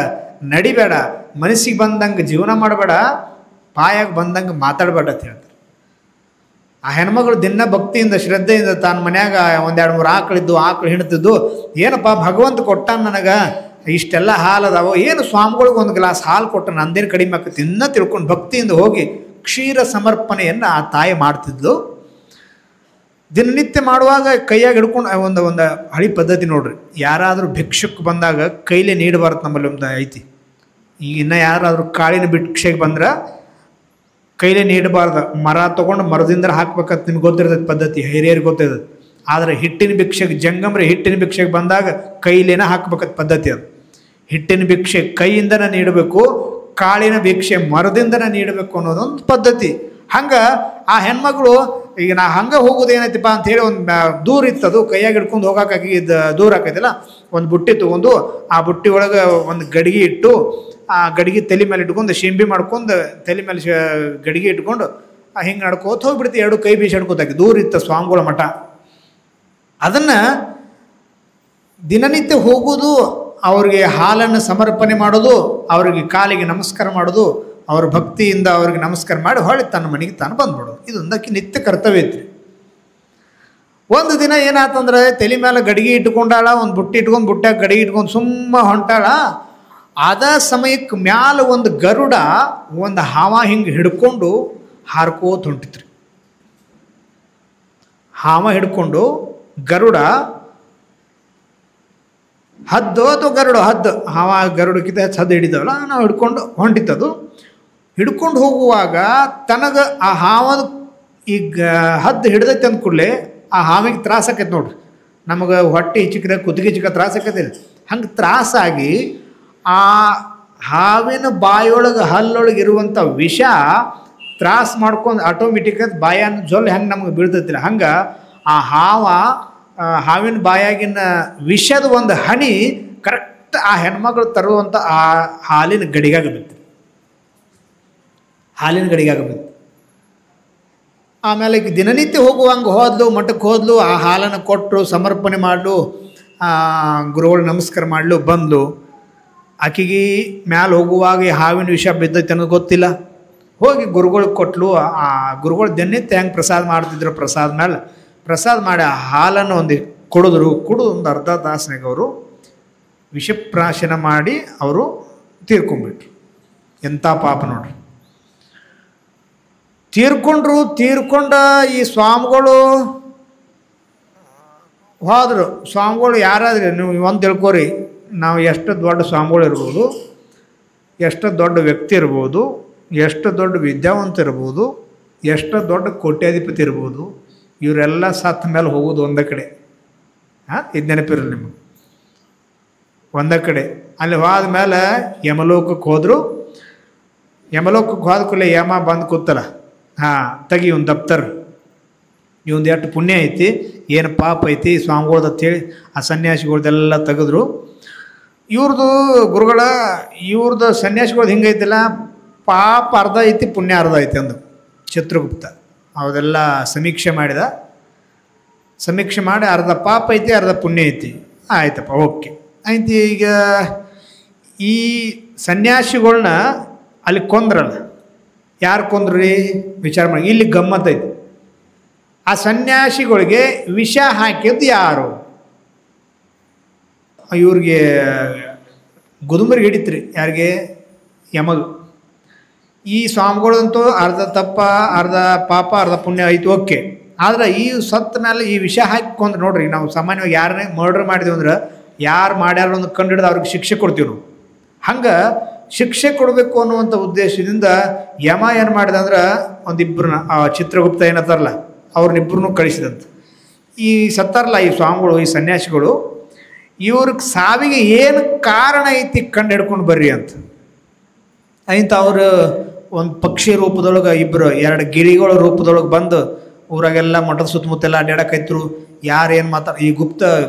ನಡಿಬೇಡ, ಮನಸ್ಸಿಗೆ ಬಂದಂಗೆ ಜೀವನ ಮಾಡಬೇಡ, ಪಾಯಾಗ ಬಂದಂಗೆ ಮಾತಾಡಬೇಡ ಅಂತ ಹೇಳ್ತಾರೆ. ಆ ಹೆಣ್ಮಗಳು ದಿನ ಭಕ್ತಿಯಿಂದ ಶ್ರದ್ಧೆಯಿಂದ ತನ್ನ ಮನ್ಯಾಗ 1-2-3 ಆಕಳಿದ್ದು, ಆಕಳು ಹಿಣ್ತಿದ್ದು, ಏನಪ್ಪ ಭಗವಂತ ಕೊಟ್ಟ ನನಗೆ ಇಷ್ಟೆಲ್ಲ ಹಾಲು ಅದಾವೋ, ಏನು ಸ್ವಾಮಿಗಳಿಗೆ 1 ಗ್ಲಾಸ್ ಹಾಲು ಕೊಟ್ಟು ನಂದೇನು ಕಡಿಮೆ ಆಕತಿ ಇನ್ನೂ ತಿಳ್ಕೊಂಡು ಭಕ್ತಿಯಿಂದ ಹೋಗಿ ಕ್ಷೀರ ಸಮರ್ಪಣೆಯನ್ನು ಆ ತಾಯಿ ಮಾಡ್ತಿದ್ಲು. ದಿನನಿತ್ಯ ಮಾಡುವಾಗ ಕೈಯಾಗಿ ಹಿಡ್ಕೊಂಡು ಒಂದು ಹಳಿ ಪದ್ಧತಿ ನೋಡ್ರಿ, ಯಾರಾದರೂ ಭಿಕ್ಷಕ್ಕೆ ಬಂದಾಗ ಕೈಲೇ ನೀಡಬಾರ್ದು. ನಮ್ಮಲ್ಲಿ ಒಂದು ಐತಿ. ಈಗ ಇನ್ನು ಯಾರಾದರೂ ಕಾಳಿನ ಭಿಕ್ಷೆಗೆ ಬಂದ್ರೆ ಕೈಲೇ ನೀಡಬಾರ್ದು, ಮರ ತೊಗೊಂಡು ಮರದಿಂದ ಹಾಕ್ಬೇಕಂತ ನಿಮ್ಗೆ ಗೊತ್ತಿರ್ತದೆ ಪದ್ಧತಿ, ಹಿರಿಯರಿಗೆ ಗೊತ್ತಿರ್ತದೆ. ಆದರೆ ಹಿಟ್ಟಿನ ಭಿಕ್ಷೆಗೆ, ಜಂಗಮ್ರೆ ಹಿಟ್ಟಿನ ಭಿಕ್ಷೆಗೆ ಬಂದಾಗ ಕೈಲೇನ ಹಾಕ್ಬೇಕಂತ ಪದ್ಧತಿ ಅದು. ಹಿಟ್ಟಿನ ಭಿಕ್ಷೆ ಕೈಯಿಂದನೇ ನೀಡಬೇಕು, ಕಾಳಿನ ಭಿಕ್ಷೆ ಮರದಿಂದನೇ ನೀಡಬೇಕು ಅನ್ನೋದೊಂದು ಪದ್ಧತಿ. ಹಂಗೆ ಆ ಹೆಣ್ಮಗಳು ಈಗ ನಾ ಹಂಗೆ ಹೋಗೋದು ಏನೈತಿಪ್ಪ ಅಂಥೇಳಿ ಒಂದು ದೂರ ಇತ್ತದು, ಕೈಯಾಗಿ ಹಿಡ್ಕೊಂಡು ಹೋಗೋಕ್ಕಾಗಿ ದೂರ ಆಕೈತಿಲ್ಲ, ಒಂದು ಬುಟ್ಟಿ ತೊಗೊಂಡು ಆ ಬುಟ್ಟಿ ಒಳಗೆ ಒಂದು ಗಡಿಗೆ ಇಟ್ಟು, ಆ ಗಡಿಗೆ ತಲೆ ಮೇಲೆ ಇಟ್ಕೊಂಡು ಶಿಂಬಿ ಮಾಡ್ಕೊಂಡು ತಲೆ ಮೇಲೆ ಗಡಿಗೆ ಇಟ್ಕೊಂಡು ಹಿಂಗೆ ನಡ್ಕೋತ ಹೋಗ್ಬಿಡ್ತಿ. 2 ಕೈ ಬೀಸಿ ಹಿಡ್ಕೋತಾಕಿ. ದೂರ ಇತ್ತು ಸ್ವಾಮಿಗಳ ಮಠ. ಅದನ್ನು ದಿನನಿತ್ಯ ಹೋಗೋದು, ಅವ್ರಿಗೆ ಹಾಲನ್ನು ಸಮರ್ಪಣೆ ಮಾಡೋದು, ಅವ್ರಿಗೆ ಕಾಲಿಗೆ ನಮಸ್ಕಾರ ಮಾಡೋದು, ಅವ್ರ ಭಕ್ತಿಯಿಂದ ಅವ್ರಿಗೆ ನಮಸ್ಕಾರ ಮಾಡಿ ಹೊಳ್ಳಿ ತನ್ನ ಮನೆಗೆ ತಾನು ಬಂದ್ಬಿಡೋದು. ಇದೊಂದಕ್ಕೆ ನಿತ್ಯ ಕರ್ತವ್ಯ ಐತ್ರಿ. ಒಂದು ದಿನ ಏನಾಯ್ತಂದ್ರೆ, ತಲೆ ಮೇಲೆ ಗಡಿಗೆ ಇಟ್ಕೊಂಡಾಳ, ಒಂದು ಬುಟ್ಟಿ ಇಟ್ಕೊಂಡು ಬುಟ್ಟಾಗ ಗಡಿಗೆ ಇಟ್ಕೊಂಡು ಸುಮ್ಮ ಹೊಂಟಾಳ. ಅದ ಸಮಯಕ್ಕೆ ಮ್ಯಾಲ ಒಂದು ಗರುಡ ಒಂದು ಹಾವ ಹಿಂಗೆ ಹಿಡ್ಕೊಂಡು ಹಾರ್ಕೋತ ಹೊಂಟಿತ್ರಿ. ಹಾವ ಹಿಡ್ಕೊಂಡು ಗರುಡ, ಹದ್ದು ಅಥವಾ ಗರುಡು, ಹದ್ದು, ಹಾವ ಗರುಡಕ್ಕಿಂತ ಹೆಚ್ಚು ಹದ್ದು ಹಿಡಿದವಲ್ಲ, ನಾವು ಹಿಡ್ಕೊಂಡು ಹೊಂಟಿತ್ತದು. ಹಿಡ್ಕೊಂಡು ಹೋಗುವಾಗ ತನಗೆ ಆ ಹಾವದ ಈಗ ಹದ್ದು ಹಿಡ್ದೈತೆ ಅಂದ ಕೂಡಲೇ ಆ ಹಾವಿಗೆ ತ್ರಾಸ ಆಕೈತೆ ನೋಡ್ರಿ. ನಮಗೆ ಹೊಟ್ಟೆ ಚಿಕ್ಕದ ಕುತ್ತಿಗೆ ಚಿಕ್ಕ ತ್ರಾಸ ಆಕೈತಿಲ್ಲ, ಹಂಗೆ ತ್ರಾಸಾಗಿ ಆ ಹಾವಿನ ಬಾಯೊಳಗೆ ಹಲ್ಲೊಳಗೆ ಇರುವಂಥ ವಿಷ ತ್ರಾಸ ಮಾಡ್ಕೊಂಡು ಆಟೋಮೆಟಿಕ್ ಬಾಯನ್ನು ಜೊಲ್ಲು ಹೆಂಗೆ ನಮಗೆ ಬೀಳ್ತೈತಿಲ್ಲ ಹಂಗೆ ಆ ಹಾವಿನ ಬಾಯಾಗಿನ ವಿಷದ ಒಂದು ಹನಿ ಕರೆಕ್ಟ್ ಆ ಹೆಣ್ಮಗಳು ತರುವಂಥ ಆ ಹಾಲಿನ ಗಡಿಗಾಗ ಬಿತ್ತು. ಆಮೇಲೆ ದಿನನಿತ್ಯ ಹೋಗುವಂಗೆ ಹೋದ್ಲು, ಮಠಕ್ಕೆ ಹೋದ್ಲು, ಆ ಹಾಲನ್ನು ಕೊಟ್ಟರು, ಸಮರ್ಪಣೆ ಮಾಡಲು, ಗುರುಗಳು ನಮಸ್ಕಾರ ಮಾಡಲು ಬಂದು ಆಕೆಗೆ ಮ್ಯಾಲೆ ಹೋಗುವಾಗ ಈ ಹಾವಿನ ವಿಷ ಬಿದ್ದೈತೆ ಅನ್ನೋದು ಗೊತ್ತಿಲ್ಲ. ಹೋಗಿ ಗುರುಗಳಿಗೆ ಕೊಟ್ಟಲು. ಆ ಗುರುಗಳು ದಿನನಿತ್ಯ ಹೆಂಗೆ ಪ್ರಸಾದ ಮಾಡ್ತಿದ್ರು, ಪ್ರಸಾದ ಮಾಡಿ ಆ ಹಾಲನ್ನು ಒಂದು ಕುಡಿದು ಒಂದು ಅರ್ಧ ತಾಸಿನಾಗ ಅವರು ವಿಷಪ್ರಾಶನ ಮಾಡಿ ಅವರು ತೀರ್ಕೊಂಡ್ಬಿಟ್ರು. ಎಂಥ ಪಾಪ ನೋಡ್ರಿ. ತೀರ್ಕೊಂಡ ಈ ಸ್ವಾಮಿಗಳು ಹೋದರು. ಸ್ವಾಮಿಗಳು ಯಾರಾದ್ರಿ ನೀವು ಒಂದು ತಿಳ್ಕೊರಿ, ನಾವು ಎಷ್ಟು ದೊಡ್ಡ ಸ್ವಾಮಿಗಳು ಇರ್ಬೋದು, ಎಷ್ಟು ದೊಡ್ಡ ವ್ಯಕ್ತಿ ಇರ್ಬೋದು, ಎಷ್ಟು ದೊಡ್ಡ ವಿದ್ಯಾವಂತ ಇರ್ಬೋದು, ಎಷ್ಟು ದೊಡ್ಡ ಕೋಟ್ಯಾಧಿಪತಿ ಇರ್ಬೋದು, ಇವರೆಲ್ಲ ಸತ್ತ ಮೇಲೆ ಹೋಗೋದು ಒಂದೇ ಕಡೆ. ಇದು ನೆನಪಿರಲಿ ನಿಮಗೆ. ಒಂದೇ ಕಡೆ ಅಲ್ಲಿ ಹೋದ ಮೇಲೆ ಯಮಲೋಕಕ್ಕೆ ಹೋದರು. ಯಮಲೋಕಕ್ಕೆ ಹೋದ ಕೂಡಲೇ ಯಮ ಬಂದು ಕೂತಲ್ಲ, ತೆಗಿ ಇವ್ನ ದಪ್ತರ್, ಇವಂದು ಎಷ್ಟು ಪುಣ್ಯ ಐತಿ, ಏನು ಪಾಪ ಐತಿ ಸ್ವಾಮಿಗಳ್ದು ಅಂತೇಳಿ ಆ ಸನ್ಯಾಸಿಗಳ್ದೆಲ್ಲ ತೆಗೆದ್ರು. ಇವ್ರದ್ದು ಸನ್ಯಾಸಿಗಳ್ದು ಹಿಂಗೈತಿಲ್ಲ, ಪಾಪ ಅರ್ಧ ಐತಿ ಪುಣ್ಯ ಅರ್ಧ ಐತಿ ಅಂದು ಚಿತ್ರಗುಪ್ತ ಅವದೆಲ್ಲ ಸಮೀಕ್ಷೆ ಮಾಡಿ ಅರ್ಧ ಪಾಪ ಐತಿ ಅರ್ಧ ಪುಣ್ಯ ಐತಿ. ಆಯ್ತಪ್ಪ, ಓಕೆ ಆಯ್ತು. ಈಗ ಈ ಸನ್ಯಾಸಿಗಳ್ನ ಅಲ್ಲಿ ಕೊಂದ್ರಲ್ಲ, ಯಾರು ಕೊಂದ್ರಿ ವಿಚಾರ ಮಾಡಿ. ಇಲ್ಲಿ ಗಮ್ಮತ್ತೈತಿ, ಆ ಸನ್ಯಾಸಿಗಳಿಗೆ ವಿಷ ಹಾಕಿದ್ದು ಯಾರು? ಇವ್ರಿಗೆ ಗುದುಮರಿಗೆ ಹಿಡಿತ್ರಿ. ಯಾರಿಗೆ? ಯಮಗ. ಈ ಸ್ವಾಮಿಗಳಂತೂ ಅರ್ಧ ತಪ್ಪ ಅರ್ಧ ಪಾಪ ಅರ್ಧ ಪುಣ್ಯ ಐತಿ, ಓಕೆ. ಆದ್ರೆ ಈ ಸತ್ತ ಮೇಲೆ ಈ ವಿಷ ಹಾಕಿಕೊಂಡ್ರೆ ನೋಡ್ರಿ, ನಾವು ಸಾಮಾನ್ಯವಾಗಿ ಯಾರನ್ನೇ ಮರ್ಡರ್ ಮಾಡಿದೆವು ಅಂದ್ರೆ ಯಾರು ಮಾಡ್ಯಾರ ಒಂದು ಕಂಡು ಹಿಡಿದು ಅವ್ರಿಗೆ ಶಿಕ್ಷೆ ಕೊಡ್ತೀವಿ ನಾವು. ಹಂಗೆ ಶಿಕ್ಷೆ ಕೊಡಬೇಕು ಅನ್ನುವಂಥ ಉದ್ದೇಶದಿಂದ ಯಮ ಏನು ಮಾಡಿದ ಅಂದ್ರೆ ಒಂದಿಬ್ಬರನ್ನ, ಆ ಚಿತ್ರಗುಪ್ತ ಏನತ್ತಾರಲ್ಲ ಅವ್ರನ್ನಿಬ್ಬರನ್ನೂ ಕಳಿಸಿದಂತೆ. ಈ ಸತ್ತಾರಲ್ಲ ಈ ಸ್ವಾಮಿಗಳು, ಈ ಸನ್ಯಾಸಿಗಳು, ಇವ್ರಿಗೆ ಸಾವಿಗೆ ಏನು ಕಾರಣ ಐತಿ ಕಂಡು ಹಿಡ್ಕೊಂಡು ಬರ್ರಿ ಅಂತ. ಆಯ್ತು, ಅವರು ಒಂದು ಪಕ್ಷಿ ರೂಪದೊಳಗೆ ಇಬ್ಬರು, ಎರಡು ಗಿಳಿಗಳ ರೂಪದೊಳಗೆ ಬಂದು ಊರಾಗೆಲ್ಲ ಮಠದ ಸುತ್ತಮುತ್ತೆಲ್ಲ ಅಡ್ಡಾಡಕೈತ್ರು. ಯಾರೇನು ಈ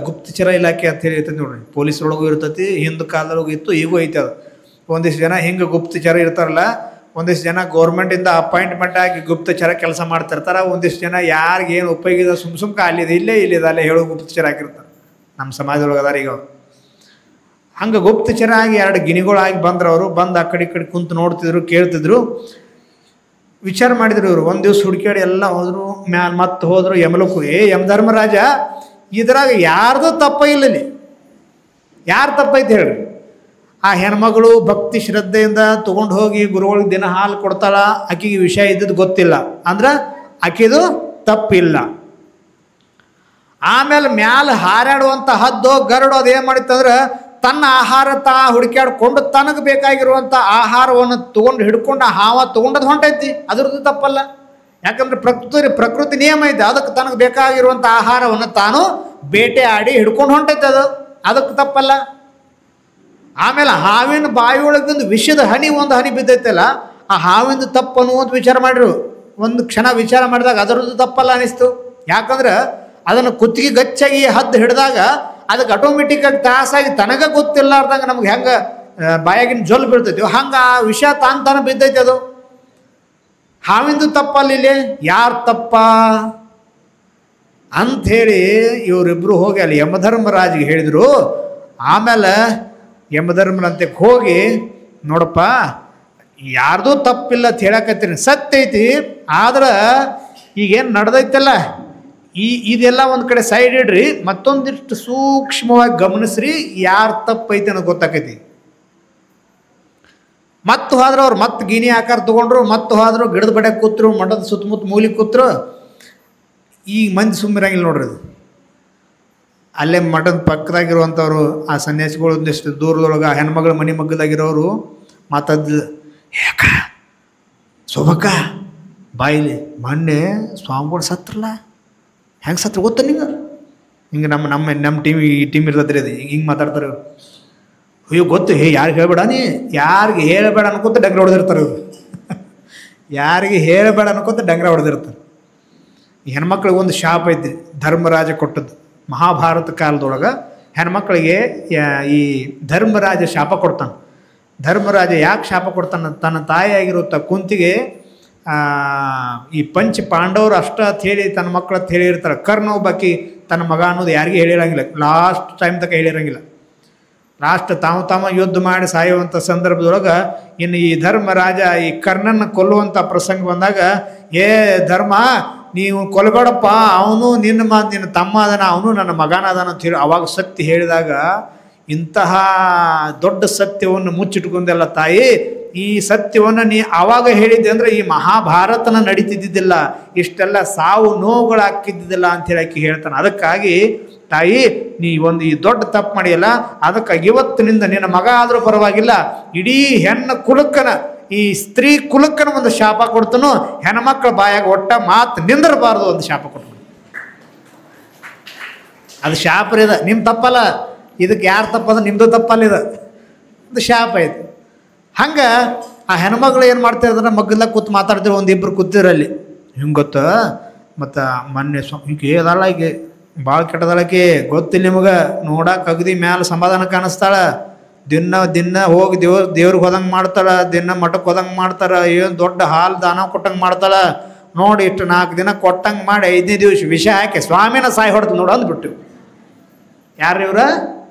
ಗುಪ್ತಚರ ಇಲಾಖೆ ಅಂತ ಹೇಳಿ ಇರ್ತೈತಿ ನೋಡ್ರಿ, ಪೊಲೀಸರೊಳಗೂ ಇರ್ತೈತಿ, ಹಿಂದೆ ಕಾಲದೊಳಗೂ ಇತ್ತು, ಈಗೂ ಐತೆ ಅದು. ಒಂದಿಷ್ಟು ಜನ ಹಿಂಗೆ ಗುಪ್ತಚರ ಇರ್ತಾರಲ್ಲ, ಒಂದಿಷ್ಟು ಜನ ಗೌರ್ಮೆಂಟಿಂದ ಅಪಾಯಿಂಟ್ಮೆಂಟ್ ಆಗಿ ಗುಪ್ತಚರ ಕೆಲಸ ಮಾಡ್ತಿರ್ತಾರೆ. ಒಂದಿಷ್ಟು ಜನ ಯಾರಿಗೆ ಏನು ಉಪಯೋಗ ಸುಮ್ ಅಲ್ಲಿದೆ ಇಲ್ಲಿದೆ ಅಲ್ಲೇ ಹೇಳೋ ಗುಪ್ತಚರ ಹಾಕಿರ್ತಾರೆ. ನಮ್ಮ ಸಮಾಜದೊಳಗೆ ಅದಾರ ಈಗ ಅವ್ರು. ಹಂಗೆ ಗುಪ್ತಚರ ಆಗಿ ಎರಡು ಗಿಣಿಗಳಾಗಿ ಬಂದ್ರೆ ಅವರು ಬಂದು ಆ ಕಡೆ ಈ ಕಡೆ ಕುಂತು ನೋಡ್ತಿದ್ರು, ಕೇಳ್ತಿದ್ರು, ವಿಚಾರ ಮಾಡಿದ್ರು. ಇವರು ಒಂದು ದಿವ್ಸ ಹುಡುಕಾಡಿ ಎಲ್ಲ ಹೋದ್ರು, ಮ್ಯಾಲೆ ಮತ್ತೆ ಹೋದ್ರು ಯಮಲೋಕು. ಯಮಧರ್ಮರಾಜ, ಇದ್ರಾಗ ಯಾರ್ದು ತಪ್ಪ ಇಲ್ಲಿ, ಯಾರು ತಪ್ಪೈತೆ ಹೇಳ್ರಿ? ಆ ಹೆಣ್ಮಗಳು ಭಕ್ತಿ ಶ್ರದ್ಧೆಯಿಂದ ತೊಗೊಂಡು ಹೋಗಿ ಗುರುಗಳಿಗೆ ದಿನ ಹಾಲು ಕೊಡ್ತಾಳ, ಆಕೆಗೆ ವಿಷಯ ಇದ್ದದ್ದು ಗೊತ್ತಿಲ್ಲ ಅಂದ್ರೆ ಆಕೆದು ತಪ್ಪಿಲ್ಲ. ಆಮೇಲೆ ಮ್ಯಾಲೆ ಹಾರಾಡುವಂಥ ಹದ್ದು ಗರುಡು ಅದು ಏನು ಮಾಡಿತ್ತಂದ್ರೆ ತನ್ನ ಆಹಾರ ಹುಡುಕ್ಯಾಡ್ಕೊಂಡು ತನಗೆ ಬೇಕಾಗಿರುವಂಥ ಆಹಾರವನ್ನು ತೊಗೊಂಡು ಹಿಡ್ಕೊಂಡು ಆ ಹಾವ ತೊಗೊಂಡದ್ದು ಹೊಂಟೈತಿ, ಅದ್ರದ್ದು ತಪ್ಪಲ್ಲ. ಯಾಕಂದ್ರೆ ಪ್ರಕೃತಿ ನಿಯಮ ಐತೆ, ಅದಕ್ಕೆ ತನಗೆ ಬೇಕಾಗಿರುವಂಥ ಆಹಾರವನ್ನು ತಾನು ಬೇಟೆ ಆಡಿ ಹಿಡ್ಕೊಂಡು ಹೊಂಟೈತೆ, ಅದಕ್ಕೆ ತಪ್ಪಲ್ಲ. ಆಮೇಲೆ ಹಾವಿನ ಬಾಯಿಯೊಳಗಿಂದು ವಿಷದ ಒಂದು ಹನಿ ಬಿದ್ದೈತಲ್ಲ, ಆ ಹಾವಿಂದು ತಪ್ಪು ಅನ್ನುವಂಥ ವಿಚಾರ ಮಾಡಿರು. ಒಂದು ಕ್ಷಣ ವಿಚಾರ ಮಾಡಿದಾಗ ಅದರದ್ದು ತಪ್ಪಲ್ಲ ಅನಿಸ್ತು. ಯಾಕಂದ್ರೆ ಅದನ್ನು ಕುತ್ತಿಗೆ ಗಚ್ಚಾಗಿ ಹದ್ದು ಹಿಡಿದಾಗ ಅದಕ್ಕೆ ಆಟೋಮೆಟಿಕ್ಕಾಗಿ ತ್ರಾಸಾಗಿ ತನಗ ಗೊತ್ತಿಲ್ಲಾರ್ದಂಗೆ ನಮ್ಗೆ ಹೆಂಗೆ ಬಾಯಾಗಿನ ಜೊಲ್ ಬೀಳ್ತೈತಿ, ಹಂಗೆ ಆ ವಿಷ ತಾನ ಬಿದ್ದೈತಿ. ಅದು ಹಾವಿಂದು ತಪ್ಪಲ್ಲ, ಇಲ್ಲಿ ಯಾರು ತಪ್ಪ ಅಂಥೇಳಿ ಇವರಿಬ್ಬರು ಹೋಗಿ ಅಲ್ಲಿ ಯಮಧರ್ಮರಾಜಿಗೆ ಹೇಳಿದರು. ಆಮೇಲೆ ಯಮಧರ್ಮರಂತೆ ಹೋಗಿ, ನೋಡಪ್ಪ ಯಾರ್ದೂ ತಪ್ಪಿಲ್ಲ ಅಂತ ಹೇಳಕತ್ತೀನಿ, ಸತ್ಯ ಐತಿ, ಆದ್ರೆ ಈಗೇನು ನಡೆದೈತಲ್ಲ ಇದೆಲ್ಲ ಒಂದು ಕಡೆ ಸೈಡ್ ಇಡ್ರಿ, ಮತ್ತೊಂದಿಷ್ಟು ಸೂಕ್ಷ್ಮವಾಗಿ ಗಮನಿಸ್ರಿ, ಯಾರು ತಪ್ಪೈತಿ ಅನ್ನೋದು ಗೊತ್ತಾಕೈತಿ. ಮತ್ತೆ ಹೋದ್ರೆ ಅವ್ರು ಮತ್ತೆ ಗಿಣಿ ಆಕಾರ ತೊಗೊಂಡ್ರು, ಮತ್ತೆ ಹೋದ್ರು ಗಿಡದ ಬಡೆ ಕೂತ್ರು, ಮಠದ ಸುತ್ತಮುತ್ತ ಮೂಲಿ ಕೂತ್ರು. ಈಗ ಮಂದಿ ಸುಮ್ಮಿರಂಗಿಲ್ಲ ನೋಡ್ರಿ. ಅದು ಅಲ್ಲೇ ಮಠದ ಪಕ್ಕದಾಗಿರುವಂಥವ್ರು ಆ ಸನ್ಯಾಸಿಗಳು ಒಂದಿಷ್ಟು ದೂರದೊಳಗೆ ಆ ಹೆಣ್ಮಗಳ ಮನೆ ಮಗ್ಗದಾಗಿರೋರು ಮಾತಾದ, ಯಾಕ ಶೋಭಕ್ಕ ಬಾಯಿಲಿ ಮೊನ್ನೆ ಸ್ವಾಮಿಗಳು ಸತ್ರಲ್ಲ, ಹೆಂಗೆ ಸತ್ರ ಗೊತ್ತ ನಿಂಗೆ? ಹಿಂಗೆ ನಮ್ಮ ಟೀಮ್ ಇರ್ತದ್ರಿ, ಅದು ಹಿಂಗೆ ಮಾತಾಡ್ತಾರೆ. ಅಯ್ಯೋ ಗೊತ್ತು, ಯಾರಿಗೆ ಹೇಳ್ಬೇಡ, ಯಾರಿಗೆ ಹೇಳಬೇಡ ಅನ್ಕೋತ ಡಗ್ರ ಹೊಡೆದಿರ್ತಾರೆ ಇವರು. ಯಾರಿಗೆ ಹೇಳಬೇಡ ಅನ್ಕೋತ ಡಂಗ್ರ ಹೊಡೆದಿರ್ತಾರೆ. ಈ ಹೆಣ್ಮಕ್ಳಿಗೆ ಒಂದು ಶಾಪ ಐತಿ, ಧರ್ಮರಾಜ ಕೊಟ್ಟದ್ದು. ಮಹಾಭಾರತ ಕಾಲದೊಳಗೆ ಹೆಣ್ಮಕ್ಳಿಗೆ ಈ ಧರ್ಮರಾಜ ಶಾಪ ಕೊಡ್ತಾನೆ. ಧರ್ಮರಾಜ ಯಾಕೆ ಶಾಪ ಕೊಡ್ತಾನೆ? ತನ್ನ ತಾಯಿಯಾಗಿರುತ್ತ ಕುಂತಿಗೆ ಈ ಪಂಚ ಪಾಂಡವರು ಅಷ್ಟ ಅಂತ ಹೇಳಿ ತನ್ನ ಮಕ್ಕಳು ಅಂತ ಹೇಳಿರ್ತಾರೆ. ಕರ್ಣ ಒಬ್ಬಾಕಿ ತನ್ನ ಮಗ ಅನ್ನೋದು ಯಾರಿಗೂ ಹೇಳಿರಂಗಿಲ್ಲ, ಲಾಸ್ಟ್ ಟೈಮ್ ತನಕ ಹೇಳಿರಂಗಿಲ್ಲ. ಲಾಸ್ಟ್ ತಾವ ಯುದ್ಧ ಮಾಡಿ ಸಾಯುವಂಥ ಸಂದರ್ಭದೊಳಗೆ ಇನ್ನು ಈ ಧರ್ಮರಾಜ ಈ ಕರ್ಣನ ಕೊಲ್ಲುವಂಥ ಪ್ರಸಂಗ ಬಂದಾಗ, ಏ ಧರ್ಮ ನೀವು ಕೊಲ್ಲಬೇಡಪ್ಪ, ಅವನು ನಿನ್ನ ತಮ್ಮ ಅದಾನ, ಅವನು ನನ್ನ ಮಗನ ಅದಾನ ಅಂತ ಹೇಳಿ ಅವಾಗ ಸತ್ಯ ಹೇಳಿದಾಗ, ಇಂತಹ ದೊಡ್ಡ ಸತ್ಯವನ್ನು ಮುಚ್ಚಿಟ್ಕೊಂಡೆಲ್ಲ ತಾಯಿ, ಈ ಸತ್ಯವನ್ನು ನೀ ಆವಾಗ ಹೇಳಿದ್ದೆ ಅಂದರೆ ಈ ಮಹಾಭಾರತನ ನಡೀತಿದ್ದಿದ್ದಿಲ್ಲ, ಇಷ್ಟೆಲ್ಲ ಸಾವು ನೋವುಗಳಾಗ್ತಿದ್ದಿದ್ದಿಲ್ಲ ಅಂಥೇಳಿ ಆಕೆ ಹೇಳ್ತಾನೆ. ಅದಕ್ಕಾಗಿ ತಾಯಿ ನೀ ಒಂದು ಈ ದೊಡ್ಡ ತಪ್ಪು ಮಾಡಿಯಲ್ಲ, ಅದಕ್ಕಾಗಿ ಇವತ್ತಿನಿಂದ ನಿನ್ನ ಮಗ ಆದರೂ ಪರವಾಗಿಲ್ಲ, ಇಡೀ ಹೆಣ್ಣು ಕುಲಕ್ಕನ ಈ ಸ್ತ್ರೀ ಕುಲಕ್ಕನ ಒಂದು ಶಾಪ ಕೊಡ್ತನು, ಹೆಣ್ಮಕ್ಳ ಬಾಯಾಗ ಒಟ್ಟ ಮಾತು ನಿಂದಿರಬಾರ್ದು ಒಂದು ಶಾಪ ಕೊಡ್ತಾನೆ. ಅದು ಶಾಪ ಇದೆ, ನಿಮ್ಮ ತಪ್ಪಲ್ಲ. ಇದಕ್ಕೆ ಯಾರು ತಪ್ಪದ? ನಿಮ್ಮದು ತಪ್ಪಲ್ಲ. ಇದು ಒಂದು ಶಾಪ ಐತೆ. ಹಂಗೆ ಆ ಹೆಣ್ಮಕ್ಳು ಏನು ಮಾಡ್ತಿರ್ತಾರೆ, ಮಗ್ಗಲ್ಲ ಕೂತು ಮಾತಾಡ್ತಿರೋ ಒಂದಿಬ್ಬರು ಕೂತಿರಲ್ಲಿ ಹಿಂಗೆ ಗೊತ್ತಾ. ಮತ್ತು ಮೊನ್ನೆ ಈಗ ಅದಲ್ಲ, ಈಗ ಭಾಳ ಕೆಟ್ಟದಳಕ್ಕೆ ಗೊತ್ತಿಲ್ಲ ನಿಮಗೆ. ನೋಡಕ್ಕೆ ಅಗದಿ ಮ್ಯಾಲೆ ಸಮಾಧಾನ ಕಾಣಿಸ್ತಾಳೆ. ದಿನ ಹೋಗಿ ದೇವ್ರಿಗೆ ಹೋದಂಗೆ ಮಾಡ್ತಾಳೆ, ದಿನ ಮಠಕ್ಕೆ ಹೋದಂಗೆ ಮಾಡ್ತಾರೆ, ಏನು ದೊಡ್ಡ ಹಾಲು ದಾನ ಕೊಟ್ಟಂಗೆ ಮಾಡ್ತಾಳೆ. ನೋಡಿ ಇಷ್ಟು 4 ದಿನ ಕೊಟ್ಟಂಗೆ ಮಾಡಿ 5ನೇ ದಿವಸ ವಿಷ ಹಾಕಿ ಸ್ವಾಮಿನ ಸಾಯಿ ಹೊಡೆದು ನೋಡು ಅಂದ್ಬಿಟ್ಟು. ಯಾರು ಇವ್ರ?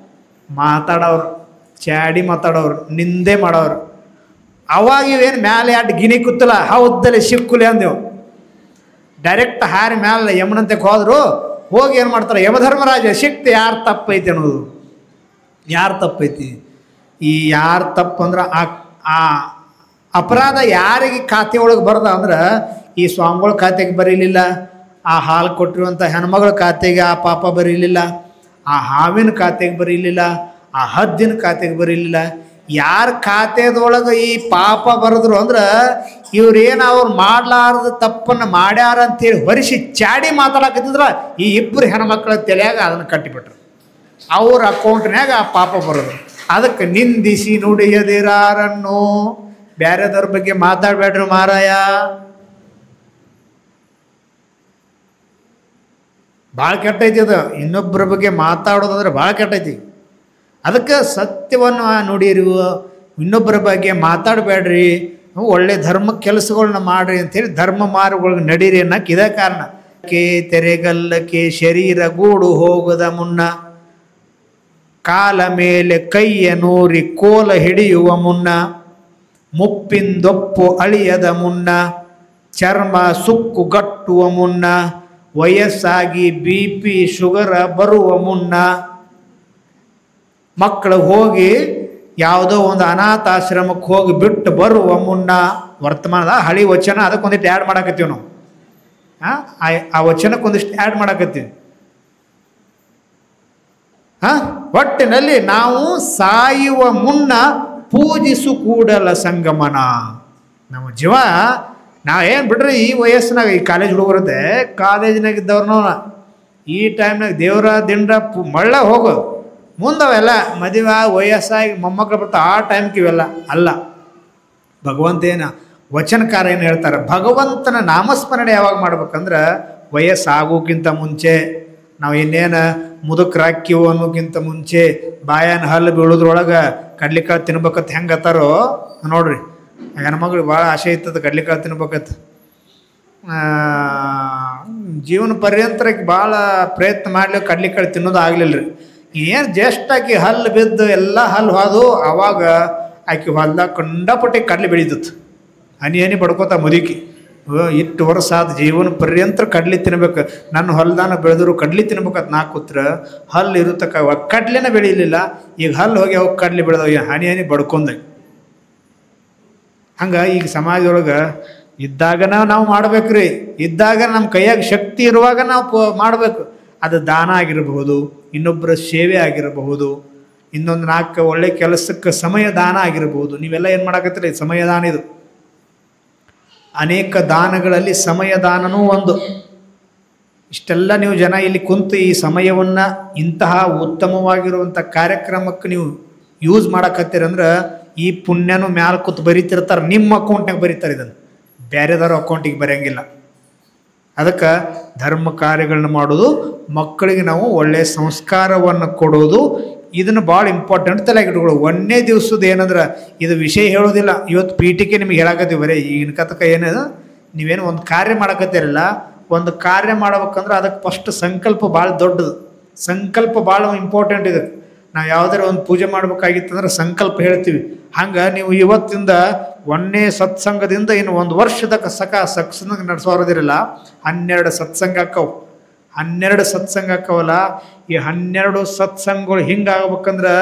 ಮಾತಾಡೋರು, ಚಾಡಿ ಮಾತಾಡೋರು, ನಿಂದೆ ಮಾಡೋರು. ಅವಾಗ ಇವೇನು ಮ್ಯಾಲೆ ಅಡ್ಡು ಗಿನಿ ಕೂತಲ್ಲ, ಹೌದಲ್ಲೇ ಸಿಕ್ಕುಲೆ ಅಂದೇವು. ಡೈರೆಕ್ಟ್ ಹಾರಿ ಮ್ಯಾಲೆ ಯಮನಂತೆಗೆ ಹೋದ್ರು. ಹೋಗಿ ಏನು ಮಾಡ್ತಾರೆ, ಯಮಧರ್ಮರಾಜ ಸಿಕ್ತು ಯಾರು ತಪ್ಪೈತಿ ಅನ್ನೋದು. ಯಾರು ತಪ್ಪೈತಿ? ಈ ಯಾರು ತಪ್ಪು ಅಂದ್ರೆ ಆ ಅಪರಾಧ ಯಾರಿಗೆ ಖಾತೆ ಒಳಗೆ ಬರದ ಅಂದ್ರೆ, ಈ ಸ್ವಾಮಿಗಳ ಖಾತೆಗೆ ಬರೀಲಿಲ್ಲ, ಆ ಹಾಲು ಕೊಟ್ಟಿರುವಂಥ ಹೆಣ್ಮಗಳ ಖಾತೆಗೆ ಆ ಪಾಪ ಬರೀಲಿಲ್ಲ, ಆ ಹಾವಿನ ಖಾತೆಗೆ ಬರೀಲಿಲ್ಲ, ಆ ಹದ್ದಿನ ಖಾತೆಗೆ ಬರೀಲಿಲ್ಲ. ಯಾರ ಖಾತೆದೊಳಗೆ ಈ ಪಾಪ ಬರೆದ್ರು ಅಂದ್ರೆ, ಇವ್ರೇನು ಅವ್ರು ಮಾಡಲಾರ್ದ ತಪ್ಪನ್ನು ಮಾಡ್ಯಾರ ಅಂತೇಳಿ ಹೊರಿಸಿ ಚಾಡಿ ಮಾತಾಡಕತ್ತಿದ್ರ ಈ ಇಬ್ಬರು ಹೆಣ್ಮಕ್ಳ ತಲೆಯಾಗ ಅದನ್ನು ಕಟ್ಟಿಬಿಟ್ರು. ಅವ್ರ ಅಕೌಂಟ್ನ್ಯಾಗ ಆ ಪಾಪ ಬರೋದು. ಅದಕ್ಕೆ ನಿಂದಿಸಿ ನುಡಿಯದಿರಾರನ್ನು, ಬೇರೆದವ್ರ ಬಗ್ಗೆ ಮಾತಾಡಬೇಡ್ರಿ ಮಾರಾಯ. ಭಾಳ ಕೆಟ್ಟೈತಿ ಅದು. ಇನ್ನೊಬ್ಬರ ಬಗ್ಗೆ ಮಾತಾಡೋದಂದ್ರೆ ಭಾಳ ಕೆಟ್ಟೈತಿ. ಅದಕ್ಕೆ ಸತ್ಯವನ್ನು ನುಡಿಯಿರಿ, ಇನ್ನೊಬ್ಬರ ಬಗ್ಗೆ ಮಾತಾಡಬೇಡ್ರಿ, ಒಳ್ಳೆ ಧರ್ಮ ಕೆಲಸಗಳನ್ನ ಮಾಡ್ರಿ ಅಂಥೇಳಿ ಧರ್ಮ ಮಾರ್ಗಗಳಿಗೆ ನಡೀರಿ ಅನ್ನಕ್ಕೆ ಇದೇ ಕಾರಣ. ತೆರೆಗಲ್ಲಕ್ಕೆ ಶರೀರ ಗೂಡು ಹೋಗದ ಮುನ್ನ, ಕಾಲ ಮೇಲೆ ಕೈಯ ನೂರಿ ಕೋಲ ಹಿಡಿಯುವ ಮುನ್ನ, ಮುಪ್ಪಿಂದೊಪ್ಪು ಅಳಿಯದ ಮುನ್ನ, ಚರ್ಮ ಸುಕ್ಕು ಗಟ್ಟುವ ಮುನ್ನ, ವಯಸ್ಸಾಗಿ BP ಶುಗರ ಬರುವ ಮುನ್ನ, ಮಕ್ಕಳು ಹೋಗಿ ಯಾವುದೋ ಒಂದು ಅನಾಥಾಶ್ರಮಕ್ಕೆ ಹೋಗಿ ಬಿಟ್ಟು ಬರುವ ಮುನ್ನ. ವರ್ತಮಾನದ ಹಳಿ ವಚನ ಅದಕ್ಕೊಂದಿಷ್ಟು ಆ್ಯಡ್ ಮಾಡಾಕತ್ತೀವಿ ನಾವು. ಆ ವಚನಕ್ಕೊಂದಿಷ್ಟು ಆ್ಯಡ್ ಮಾಡಾಕತ್ತೀವಿ. ಒಟ್ಟಿನಲ್ಲಿ ನಾವು ಸಾಯುವ ಮುನ್ನ ಪೂಜಿಸು ಕೂಡಲ ಸಂಗಮನ. ನಮ್ಮ ಜೀವ ನಾವೇನು ಬಿಡ್ರಿ, ಈ ವಯಸ್ಸಿನಾಗ ಈ ಕಾಲೇಜ್ ಹುಡುಗರತ್ತೆ, ಕಾಲೇಜಿನಾಗ ಇದ್ದವ್ರನ್ನೋ ಈ ಟೈಮ್ನಾಗ ದೇವರ ದಿಂಡ್ರ ಮಳ್ಳ ಹೋಗು ಮುಂದವೆಲ್ಲ ಮದುವೆ ವಯಸ್ಸಾಗಿ ಮೊಮ್ಮಕ್ಕಳು ಬರ್ತಾವೆ, ಆ ಟೈಮ್ಗೆ ಇವೆಲ್ಲ ಅಲ್ಲ. ಭಗವಂತ ಏನು ವಚನಕಾರ ಏನು ಹೇಳ್ತಾರೆ, ಭಗವಂತನ ನಾಮಸ್ಮರಣೆ ಯಾವಾಗ ಮಾಡ್ಬೇಕಂದ್ರೆ ವಯಸ್ಸಾಗೋಕ್ಕಿಂತ ಮುಂಚೆ, ನಾವು ಇನ್ನೇನು ಮುದುಕರಾಕ್ಕಿವು ಅನ್ನೋಕ್ಕಿಂತ ಮುಂಚೆ, ಬಾಯನ ಹಲ್ಲು ಬೀಳೋದ್ರೊಳಗೆ ಕಡ್ಲಿಕಾಳು ತಿನ್ಬೇಕಂತ ಹೆಂಗೆ ಅತ್ತಾರೋ ನೋಡ್ರಿ. ಹೆಣ್ಮಗಳು ಭಾಳ ಆಸೆ ಇರ್ತದೆ ಕಡ್ಲಿಕಾಳು ತಿನ್ಬೇಕಂತ. ಜೀವನ ಪರ್ಯಂತರಕ್ಕೆ ಭಾಳ ಪ್ರಯತ್ನ ಮಾಡ್ಲಿಕ್ಕೆ ಕಡ್ಲಿಕಾಳು ತಿನ್ನೋದು ಆಗಲಿಲ್ಲ ರೀ. ಏನು ಜಸ್ಟ್ ಆಕಿ ಹಲ್ಲು ಬಿದ್ದು ಎಲ್ಲ ಹಲ್ಲು ಹೋದು, ಆವಾಗ ಆಕಿ ಹೊಲ್ದಾಗ ಕಂಡಪಟ್ಟೆ ಕಡ್ಲಿ ಬೆಳೀತಿತ್ತು. ಹನಿ ಬಡ್ಕೋತ ಮುದುಕಿ. ಇಷ್ಟು ವರ್ಷ ಆದ ಜೀವನ ಪರ್ಯಂತರ ಕಡ್ಲಿ ತಿನ್ಬೇಕು, ನನ್ನ ಹೊಲ್ದಾನ ಬೆಳೆದ್ರು ಕಡ್ಲಿ ತಿನ್ಬೇಕಂತ ನಾ ಕೂತ್ರ ಹಲ್ಲು ಇರುತ್ತಕ್ಕ ಕಡ್ಲಿನ ಬೆಳೀಲಿಲ್ಲ. ಈಗ ಹಲ್ಲು ಹೋಗಿ ಅವಾಗ ಕಡ್ಲಿ ಬೆಳೆದವ ಹನಿ ಬಡ್ಕೊಂಡೆ. ಹಂಗೆ ಈಗ ಸಮಾಜದೊಳಗೆ ಇದ್ದಾಗ ನಾವು ಮಾಡ್ಬೇಕ್ರಿ, ಇದ್ದಾಗ ನಮ್ಮ ಕೈಯಾಗ ಶಕ್ತಿ ಇರುವಾಗ ನಾವು ಮಾಡಬೇಕು. ಅದು ದಾನ ಆಗಿರಬಹುದು, ಇನ್ನೊಬ್ಬರ ಸೇವೆ ಆಗಿರಬಹುದು, ಇನ್ನೊಂದು 4 ಒಳ್ಳೆ ಕೆಲಸಕ್ಕೆ ಸಮಯ ದಾನ ಆಗಿರಬಹುದು. ನೀವೆಲ್ಲ ಏನು ಮಾಡಕತ್ತೀರಿ? ಸಮಯ ದಾನ. ಇದು ಅನೇಕ ದಾನಗಳಲ್ಲಿ ಸಮಯ ದಾನನೂ ಒಂದು. ಇಷ್ಟೆಲ್ಲ ನೀವು ಜನ ಇಲ್ಲಿ ಕುಂತು ಈ ಸಮಯವನ್ನು ಇಂತಹ ಉತ್ತಮವಾಗಿರುವಂಥ ಕಾರ್ಯಕ್ರಮಕ್ಕೆ ನೀವು ಯೂಸ್ ಮಾಡಕತ್ತೀರಂದ್ರೆ ಈ ಪುಣ್ಯನೂ ಮ್ಯಾಲ ಕೂತು ಬರೀತಿರ್ತಾರೆ, ನಿಮ್ಮ ಅಕೌಂಟ್ನಾಗ ಬರೀತಾರೆ. ಇದನ್ನು ಬೇರೆದವ್ರ ಅಕೌಂಟಿಗೆ ಬರೆಯಂಗಿಲ್ಲ. ಅದಕ್ಕೆ ಧರ್ಮ ಕಾರ್ಯಗಳನ್ನ ಮಾಡೋದು, ಮಕ್ಕಳಿಗೆ ನಾವು ಒಳ್ಳೆಯ ಸಂಸ್ಕಾರವನ್ನು ಕೊಡೋದು, ಇದನ್ನು ಭಾಳ ಇಂಪಾರ್ಟೆಂಟ್ ತಲೆಗಿಟ್ಕೊಳ್ಳು. ಒಂದೇ ದಿವಸದ ಏನಂದ್ರೆ ಇದು ವಿಷಯ ಹೇಳೋದಿಲ್ಲ. ಇವತ್ತು ಪೀಠಿಕೆ ನಿಮ್ಗೆ ಹೇಳಕತ್ತೀವಿ ಬರೀ ಈಗಿನ ಕತಕ ಏನಿದೆ, ನೀವೇನು ಒಂದು ಕಾರ್ಯ ಮಾಡಕತ್ತೀರಲ್ಲ, ಒಂದು ಕಾರ್ಯ ಮಾಡ್ಬೇಕಂದ್ರೆ ಅದಕ್ಕೆ ಫಸ್ಟ್ ಸಂಕಲ್ಪ ಭಾಳ ದೊಡ್ಡದು. ಸಂಕಲ್ಪ ಭಾಳ ಇಂಪಾರ್ಟೆಂಟ್ ಇದೆ. ನಾವು ಯಾವುದಾರು ಒಂದು ಪೂಜೆ ಮಾಡ್ಬೇಕಾಗಿತ್ತಂದ್ರೆ ಸಂಕಲ್ಪ ಹೇಳ್ತೀವಿ. ಹಂಗೆ ನೀವು ಇವತ್ತಿಂದ ಒಂದೇ ಸತ್ಸಂಗದಿಂದ ಇನ್ನು 1 ವರ್ಷದ ಸತ್ಸಂಗ ನಡೆಸೋದಿರಲ್ಲ. 12 ಸತ್ಸಂಗ ಆಕ್ಕವು. 12 ಸತ್ಸಂಗ ಆಕ್ಕವಲ್ಲ, ಈ 12 ಸತ್ಸಂಗಗಳು ಹಿಂಗಾಗ್ಬೇಕಂದ್ರೆ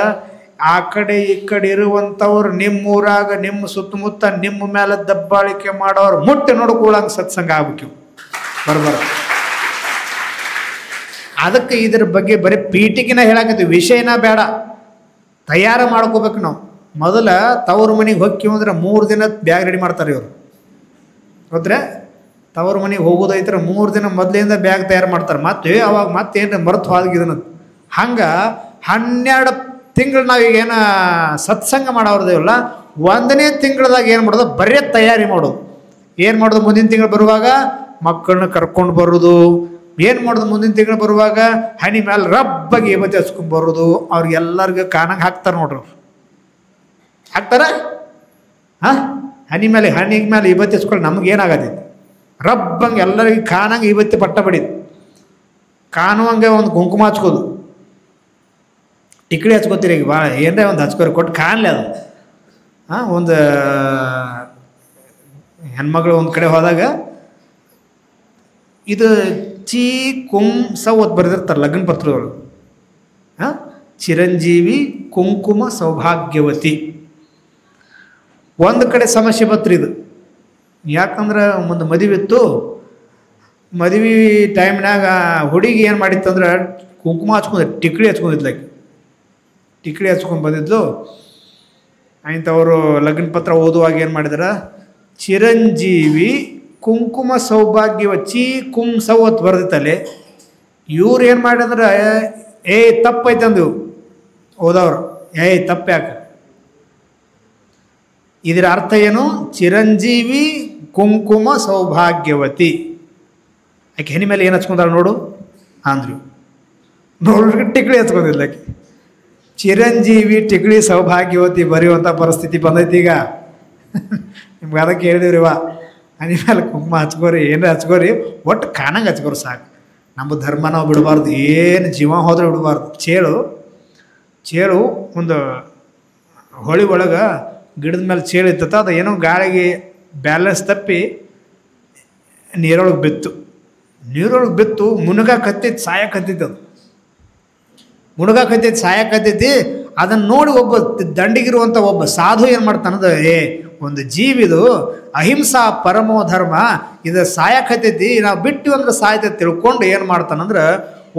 ಆ ಕಡೆ ಈ ಕಡೆ ಇರುವಂಥವ್ರು ನಿಮ್ಮೂರಾಗ ನಿಮ್ಮ ಸುತ್ತಮುತ್ತ ನಿಮ್ಮ ಮೇಲೆ ದಬ್ಬಾಳಿಕೆ ಮಾಡೋರು ಮುಟ್ಟೆ ನೋಡ್ಕೊಳ್ಳಂಗೆ ಸತ್ಸಂಗ ಆಗ್ಬೇಕು ಬರಬರ. ಅದಕ್ಕೆ ಇದ್ರ ಬಗ್ಗೆ ಬರೀ ಪೀಠಿಕಿನ ಹೇಳಕತ್ತೀವಿ, ವಿಷಯನ ಬೇಡ, ತಯಾರು ಮಾಡ್ಕೋಬೇಕು ನಾವು. ಮೊದಲ ತವ್ರ ಮನೆಗೆ ಹೊಕ್ಕಿವಿ ಅಂದ್ರೆ 3 ದಿನ ಬ್ಯಾಗ್ ರೆಡಿ ಮಾಡ್ತಾರೆ ಇವರು. ಗೊತ್ತರೆ, ತವ್ರ ಮನೆಗೆ ಹೋಗೋದೈತ್ರ 3 ದಿನ ಮೊದಲಿಂದ ಬ್ಯಾಗ್ ತಯಾರು ಮಾಡ್ತಾರೆ. ಮತ್ತೆ ಅವಾಗ ಮತ್ತೇನು ಮರೆತು ಹೋಗಿದನ. ಹಂಗೆ 12 ತಿಂಗಳು ನಾವೀಗೇನು ಸತ್ಸಂಗ ಮಾಡೋರ್ದೇವಲ್ಲ, 1ನೇ ತಿಂಗಳದಾಗ ಏನು ಮಾಡೋದು, ಬರೀ ತಯಾರಿ ಮಾಡೋದು. ಏನು ಮಾಡೋದು, ಮುಂದಿನ ತಿಂಗಳು ಬರುವಾಗ ಮಕ್ಕಳನ್ನ ಕರ್ಕೊಂಡು ಬರೋದು. ಏನು ಮಾಡೋದು, ಮುಂದಿನ ತಿಂಗಳು ಬರುವಾಗ ಹನಿ ಮೇಲೆ ರಬ್ಬಗೆ ಇವತ್ತು ಹಚ್ಕೊಂಡು ಬರೋದು. ಅವ್ರಿಗೆಲ್ಲರಿಗೂ ಕಾಣಂಗೆ ಹಾಕ್ತಾರೆ ನೋಡ್ರಿ. ಹಾಕ್ತಾರ ಹನಿ ಮೇಲೆ ಇವತ್ತು ಹಚ್ಕೊಂಡು ನಮಗೇನಾಗತ್ತೈತಿ, ರಬ್ಬಂಗೆ ಎಲ್ಲರಿಗೂ ಕಾಣಂಗೆ ಇವತ್ತು ಪಟ್ಟ ಬಡಿದು ಕಾಣುವಂಗೆ ಒಂದು ಕುಂಕುಮ ಹಚ್ಕೋದು. ಟಿಕ್ಳಿ ಹಚ್ಕೋತೀರಿ ಈಗ ಭಾಳ, ಏನರೇ ಒಂದು ಹಚ್ಕೋರಿ ಕೊಟ್ಟು ಕಾಣಲಿ ಅದು. ಒಂದು ಹೆಣ್ಮಗಳು ಒಂದು ಕಡೆ ಹೋದಾಗ ಇದು ಚಿ ಕುಂ ಸೌತ್ ಬರೆದಿರ್ತಾರೆ ಲಗ್ನ ಪತ್ರಗಳು. ಚಿರಂಜೀವಿ ಕುಂಕುಮ ಸೌಭಾಗ್ಯವತಿ. ಒಂದು ಕಡೆ ಸಮಸ್ಯೆ ಬತ್ರಿ ಇದು. ಯಾಕಂದ್ರೆ ಮುಂದೆ ಮದುವೆ ಇತ್ತು. ಮದುವೆ ಟೈಮ್ನಾಗ ಹುಡುಗಿ ಏನು ಮಾಡಿತ್ತಂದ್ರೆ ಕುಂಕುಮ ಹಚ್ಕೊಂಡು ಟಿಕ್ಳಿ ಹಚ್ಕೊಂಡಿದ್ಲಾಕಿ. ಟಿಕ್ಳಿ ಹಚ್ಕೊಂಡು ಬಂದಿದ್ಲು. ಆಯ್ತವರು ಲಗ್ನ ಪತ್ರ ಓದುವಾಗ ಏನು ಮಾಡಿದಾರ, ಚಿರಂಜೀವಿ ಕುಂಕುಮ ಸೌಭಾಗ್ಯವ ಚಿ ಕುಂ ಸೌತ್ ಬರೆದಿತ್ತಲ್ಲಿ. ಇವ್ರು ಏನು ಮಾಡಿದ್ರೆ ತಪ್ಪೈತಂದು ಓದವ್ರು, ತಪ್ಪು ಯಾಕೆ, ಇದರ ಅರ್ಥ ಏನು, ಚಿರಂಜೀವಿ ಕುಂಕುಮ ಸೌಭಾಗ್ಯವತಿ. ಆಕೆ ಹೆಣ್ಣಿ ಮೇಲೆ ಏನು ಹಚ್ಕೊಂಡಾಳ ನೋಡು ಅಂದ್ರು. ನೋಡ್ರಿ ಟಿಕ್ಳಿ ಹಚ್ಕೊಂಡಿಲ್ಲ ಆಕೆ. ಚಿರಂಜೀವಿ ಟಿಕ್ಳಿ ಸೌಭಾಗ್ಯವತಿ ಬರೆಯುವಂಥ ಪರಿಸ್ಥಿತಿ ಬಂದೈತಿ ಈಗ. ನಿಮ್ಗೆ ಅದಕ್ಕೆ ಹೇಳಿದಿವ್ರಿವ, ಹನಿ ಮೇಲೆ ಕುಂಕುಮ ಹಚ್ಕೋರಿ, ಏನಾರ ಹಚ್ಕೋರಿ, ಒಟ್ಟು ಕಾಣಂಗೆ ಹಚ್ಕೋರಿ ಸಾಕು. ನಮ್ಮ ಧರ್ಮ ನಾವು ಬಿಡಬಾರ್ದು, ಏನು ಜೀವ ಹೋದ್ರೆ ಬಿಡಬಾರ್ದು. ಚೇಳು ಒಂದು ಹೊಳಿ ಒಳಗೆ ಗಿಡದ ಮೇಲೆ ಚೇಳು ಇರ್ತತ, ಅದು ಏನೋ ಗಾಳಿಗೆ ಬ್ಯಾಲೆನ್ಸ್ ತಪ್ಪಿ ನೀರೊಳಗೆ ಬಿತ್ತು. ಮುನುಗಾಕತ್ತೈತಿ, ಸಾಯಕತ್ತೈತಿ. ಅದು ಸಾಯಕತ್ತೈತಿ. ಅದನ್ನು ನೋಡಿ ಒಬ್ಬ ದಂಡಿಗಿರುವಂಥ ಒಬ್ಬ ಸಾಧು ಏನು ಮಾಡ್ತಾನದು, ಒಂದು ಜೀವಿದು ಅಹಿಂಸಾ ಪರಮೋ ಧರ್ಮ, ಇದು ಸಾಯಕತ್ತೈತಿ, ನಾವು ಬಿಟ್ಟು ಅಂದ್ರೆ ಸಾಯ್ತೈತಿ ತಿಳ್ಕೊಂಡು ಏನು ಮಾಡ್ತಾನಂದ್ರೆ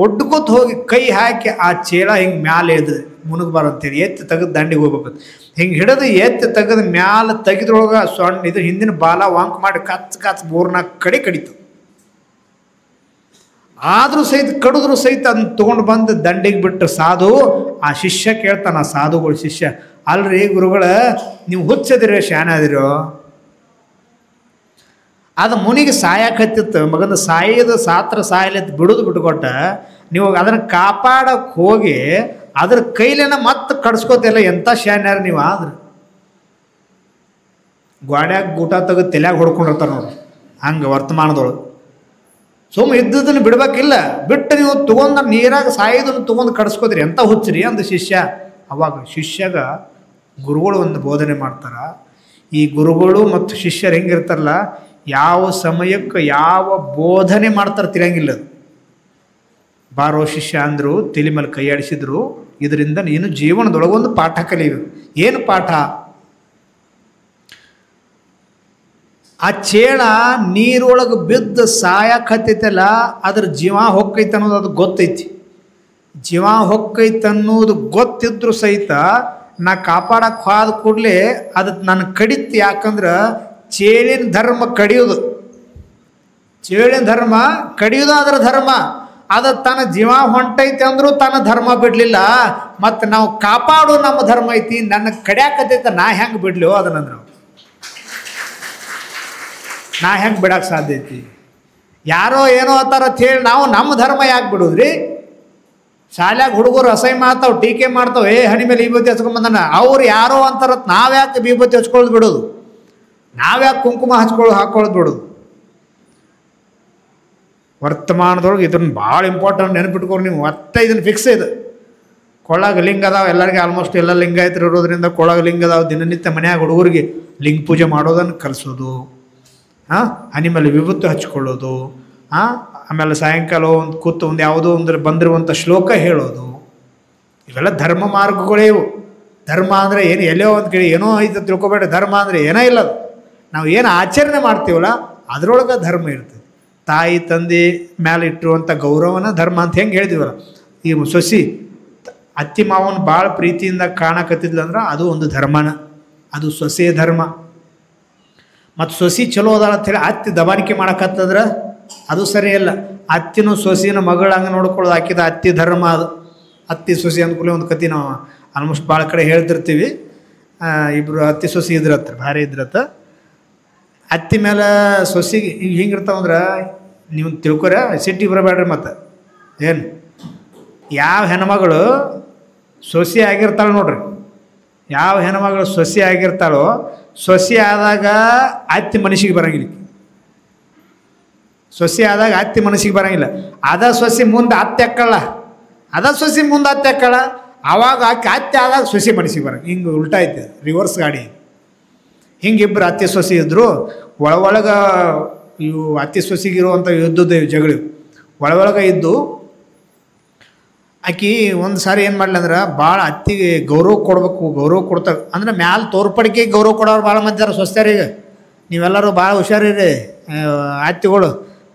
ಒಡ್ಕೋತ ಹೋಗಿ ಕೈ ಹಾಕಿ ಆ ಚೇಳ ಹಿಂಗೆ ಮ್ಯಾಲೆ ಎದ್ದು ಮುನುಗಬಾರಂತೇಳಿ ಎತ್ತಿ ತೆಗೆದು ದಂಡಿಗೆ ಹೋಗ್ಬೇಕು. ಹಿಂಗೆ ಹಿಡಿದು ಎತ್ತಿ ತೆಗೆದು ಮ್ಯಾಲೆ ತೆಗೆದ್ರೊಳಗೆ ಸಣ್ಣ ಇದು ಹಿಂದಿನ ಬಾಲ ವಾಂಕ್ ಮಾಡಿ ಕಚ್ 3-4 ಕಡೆ ಕಡಿತು. ಆದರೂ ಸಹಿತ ಕಡಿದ್ರು ಸಹಿತ ಅದನ್ನ ತೊಗೊಂಡು ಬಂದು ದಂಡಿಗೆ ಬಿಟ್ಟು ಸಾಧು, ಆ ಶಿಷ್ಯ ಕೇಳ್ತಾನ, ಆ ಸಾಧುಗಳು ಶಿಷ್ಯ, ಅಲ್ರಿ ಗುರುಗಳ ನೀವು ಹುಚ್ಚದಿರೋ ಶಾನೆ ಅದಿರೋ, ಅದು ಮುನಿಗೆ ಸಾಯಕತ್ತಿತ್ತು, ಮಗನ ಸಾಯಲಿತ್ತು ಬಿಟ್ಕೊಟ್ಟ, ನೀವು ಅದನ್ನು ಕಾಪಾಡಕ್ಕೆ ಹೋಗಿ ಅದ್ರ ಕೈಲೇನ ಮತ್ತೆ ಕಡ್ಸ್ಕೋತಿಲ್ಲ, ಎಂಥ ಶಾನ್ಯಾರ ನೀವು. ಆದ್ರೆ ಗೋಡ್ಯಾಗ ಗೂಟ ತೆಗೆದು ತಲೆಯಾಗ ಹೊಡ್ಕೊಂಡಿರ್ತಾರೆ ನೋಡ್ರಿ, ಹಂಗೆ ವರ್ತಮಾನದೊಳಗೆ. ಇದ್ದದನ್ನು ಬಿಡ್ಬೇಕಿಲ್ಲ, ಬಿಟ್ಟು ನೀವು ತೊಗೊಂಡು ನೀರಾಗ ಸಾಯೋದನ್ನು ತೊಗೊಂಡು ಕಡ್ಸ್ಕೋದ್ರಿ, ಎಂಥ ಹುಚ್ಚರಿ ಅಂದ ಶಿಷ್ಯ. ಅವಾಗ ಶಿಷ್ಯಗ ಗುರುಗಳು ಒಂದು ಬೋಧನೆ ಮಾಡ್ತಾರ. ಈ ಗುರುಗಳು ಮತ್ತು ಶಿಷ್ಯರು ಹೆಂಗಿರ್ತಾರಲ್ಲ, ಯಾವ ಸಮಯಕ್ಕೆ ಯಾವ ಬೋಧನೆ ಮಾಡ್ತಾರೆ ತಿಳಿಯಂಗಿಲ್ಲ. ಬಾರೋ ಶಿಷ್ಯ ಅಂದರು, ತಲೆ ಮೇಲೆ ಕೈ ಆಡಿಸಿದ್ರು, ಇದರಿಂದ ನೀನು ಜೀವನದೊಳಗೊಂದು ಪಾಠ ಕಲಿಯಬೇಕು. ಏನು ಪಾಠ? ಆ ಚೇಳ ನೀರೊಳಗೆ ಬಿದ್ದು ಸಾಯಕತ್ತೈತಲ್ಲ, ಅದ್ರ ಜೀವ ಹೊಕ್ಕೈತೆ ಅನ್ನೋದು ಅದು ಗೊತ್ತೈತಿ. ಜೀವ ಹೊಕ್ಕೈತೆ ಅನ್ನೋದು ಗೊತ್ತಿದ್ರು ಸಹಿತ ನಾ ಕಾಪಾಡಕ್ಕೆ ಹೋದ ಕೂಡಲೇ ಅದು ನನ್ನ ಕಡಿತು. ಯಾಕಂದ್ರೆ ಚೇಳಿನ ಧರ್ಮ ಕಡಿಯೋದು, ಅದರ ಧರ್ಮ. ಅದು ತನ್ನ ಜೀವ ಹೊಂಟೈತೆ ಅಂದರೂ ತನ್ನ ಧರ್ಮ ಬಿಡಲಿಲ್ಲ. ಮತ್ತು ನಾವು ಕಾಪಾಡೋ ನಮ್ಮ ಧರ್ಮ ಐತಿ, ನನ್ನ ಕಡ್ಯಾಕತ್ತೈತೆ ನಾ ಹೆಂಗೆ ಬಿಡ್ಲಿವೋ ಅದನ್ನಂದ್ರೆ ನಾ ಹೆಂಗೆ ಬಿಡಕ್ಕೆ ಸಾಧ್ಯ ಐತಿ? ಯಾರೋ ಏನೋ ಅಂತಾರ ಅಂತ ಹೇಳಿ ನಾವು ನಮ್ಮ ಧರ್ಮ ಯಾಕೆ ಬಿಡೋದ್ರಿ? ಶಾಲ್ಯಾಗ ಹುಡುಗರು ಅಸಹ್ಯ ಮಾಡ್ತಾವೆ, ಟೀಕೆ ಮಾಡ್ತಾವೆ, ಹಣಿ ಮೇಲೆ ವಿಭೂತಿ ಹಚ್ಕೊಂಬಂದಾನ. ಅವ್ರು ಯಾರೋ ಅಂತಾರ, ನಾವ್ಯಾಕೆ ವಿಭೂತಿ ಹಚ್ಕೊಳ್ಳೋದು ಬಿಡೋದು? ನಾವ್ಯಾಕೆ ಕುಂಕುಮ ಹಾಕೊಳ್ಳೋದು ಬಿಡೋದು? ವರ್ತಮಾನದೊಳಗೆ ಇದನ್ನು ಭಾಳ ಇಂಪಾರ್ಟೆಂಟ್ ನೆನಪಿಟ್ಕೊಂಡು ನೀವು. ಮತ್ತೆ ಇದನ್ನು ಫಿಕ್ಸ್ ಇದೆ. ಕೊಳಗ ಲಿಂಗ ಅದಾವೆ ಎಲ್ಲರಿಗೆ, ಆಲ್ಮೋಸ್ಟ್ ಎಲ್ಲ ಲಿಂಗಾಯತರು ಇರೋದ್ರಿಂದ ಕೊಳಗ ಲಿಂಗ ಅದಾವೆ. ದಿನನಿತ್ಯ ಮನ್ಯಾಗ ಹುಡುಗರಿಗೆ ಲಿಂಗ ಪೂಜೆ ಮಾಡೋದನ್ನು ಕಲಿಸೋದು, ಹನಿ ಮೇಲೆ ವಿಭೂತಿ ಹಚ್ಕೊಳ್ಳೋದು, ಆಮೇಲೆ ಸಾಯಂಕಾಲ ಒಂದು ಕೂತು ಒಂದು ಯಾವುದೋ ಒಂದು ಬಂದಿರುವಂಥ ಶ್ಲೋಕ ಹೇಳೋದು, ಇವೆಲ್ಲ ಧರ್ಮ ಮಾರ್ಗಗಳೇ ಇವು. ಧರ್ಮ ಅಂದರೆ ಏನು ಎಲ್ಲೋ ಒಂದು ಕಡೆ ಏನೋ ಐತೆ ತಿಳ್ಕೊಬೇಡ. ಧರ್ಮ ಅಂದರೆ ಏನೋ ಇಲ್ಲ. ನಾವು ಏನು ಆಚರಣೆ ಮಾಡ್ತೀವಲ್ಲ ಅದರೊಳಗೆ ಧರ್ಮ ಇರ್ತದೆ. ತಾಯಿ ತಂದೆ ಮೇಲೆ ಇಟ್ಟಿರುವಂಥ ಗೌರವನ ಧರ್ಮ ಅಂತ ಹೆಂಗೆ ಹೇಳಿದೀವಲ್ಲ. ಈ ಸೊಸಿ ಅತ್ತಿ ಮಾವನ ಭಾಳ ಪ್ರೀತಿಯಿಂದ ಕಾಣಕತ್ತಿದ್ಲಂದ್ರೆ ಅದು ಒಂದು ಧರ್ಮನ, ಅದು ಸೊಸೆಯ ಧರ್ಮ. ಮತ್ತು ಸೊಸಿ ಚಲೋ ಅದಾಳ ಅಂಥೇಳಿ ಅತ್ತಿ ದಬಾಣಿಕೆ ಮಾಡಕತ್ತಂದ್ರೆ ಅದು ಸರಿಯಲ್ಲ. ಅತ್ತಿನೂ ಸೊಸಿನ ಮಗಳ ಹಂಗೆ ನೋಡ್ಕೊಳ್ಳೋದು ಹಾಕಿದ ಅತ್ತಿ ಧರ್ಮ ಅದು. ಅತ್ತಿ ಸೊಸಿ ಅಂದ್ಕೂಲೆ ಒಂದು ಕತೆ ನಾವು ಆಲ್ಮೋಸ್ಟ್ ಭಾಳ ಕಡೆ ಹೇಳ್ತಿರ್ತೀವಿ. ಇಬ್ಬರು ಅತ್ತಿ ಸೊಸಿ ಇದ್ರತ್ತ, ಭಾರಿ ಇದ್ರತ್ತ. ಅತ್ತಿ ಮೇಲೆ ಸೊಸಿಗೆ ಈಗ ಹಿಂಗಿರ್ತಾವಂದ್ರೆ ನೀವು ತಿಳ್ಕೊರ, ಸಿಟ್ಟಿ ಬರಬೇಡ್ರಿ. ಮತ್ತು ಏನು ಯಾವ ಹೆಣ್ಮಗಳು ಸೊಸಿ ಆಗಿರ್ತಾಳೆ ನೋಡ್ರಿ, ಯಾವ ಹೆಣ್ಮಗಳು ಸೊಸಿ ಆಗಿರ್ತಾಳೋ, ಸೊಸಿ ಆದಾಗ ಅತ್ತಿ ಮನಸ್ಸಿಗೆ ಬರೋಂಗಿಲ್ಲ. ಸೊಸಿ ಆದಾಗ ಅತ್ತಿ ಮನಸ್ಸಿಗೆ ಬರೋಂಗಿಲ್ಲ. ಅದ ಸೊಸಿ ಮುಂದೆ ಅತ್ತೆ ಹಾಕಲ್ಲ, ಅದ ಸೊಸಿ ಮುಂದೆ ಅತ್ತೆ ಹಾಕಲ್ಲ. ಆವಾಗ ಅತ್ತೆ ಆದಾಗ ಸೊಸಿ ಮನಸ್ಸಿಗೆ ಬರೋಂಗ. ಹಿಂಗೆ ಉಲ್ಟಾ ಐತೆ, ರಿವರ್ಸ್ ಗಾಡಿ. ಹಿಂಗಿಬ್ಬರು ಅತ್ತೆ ಸೊಸಿ ಇದ್ದರು. ಒಳಗೆ ಇವು ಅತ್ತೆ ಸೊಸಿಗಿರುವಂಥ ಯುದ್ಧದ ಜಗಳು ಒಳಗೆ ಇದ್ದು, ಆಕಿ ಒಂದು ಸಾರಿ ಏನು ಮಾಡ್ಲಂದ್ರೆ ಭಾಳ ಅತ್ತಿಗೆ ಗೌರವ ಕೊಡ್ಬೇಕು, ಗೌರವ ಕೊಡ್ತಾರೆ ಅಂದ್ರೆ ಮ್ಯಾಲೆ ತೋರ್ಪಡಿಕೆ ಗೌರವ ಕೊಡೋರು ಭಾಳ ಮಂದಿದ್ದಾರೆ ಸೊಸ್ತ್ಯಾರಿಗೆ. ನೀವೆಲ್ಲರೂ ಭಾಳ ಹುಷಾರಿರಿ ಅತ್ತಿಗಳು.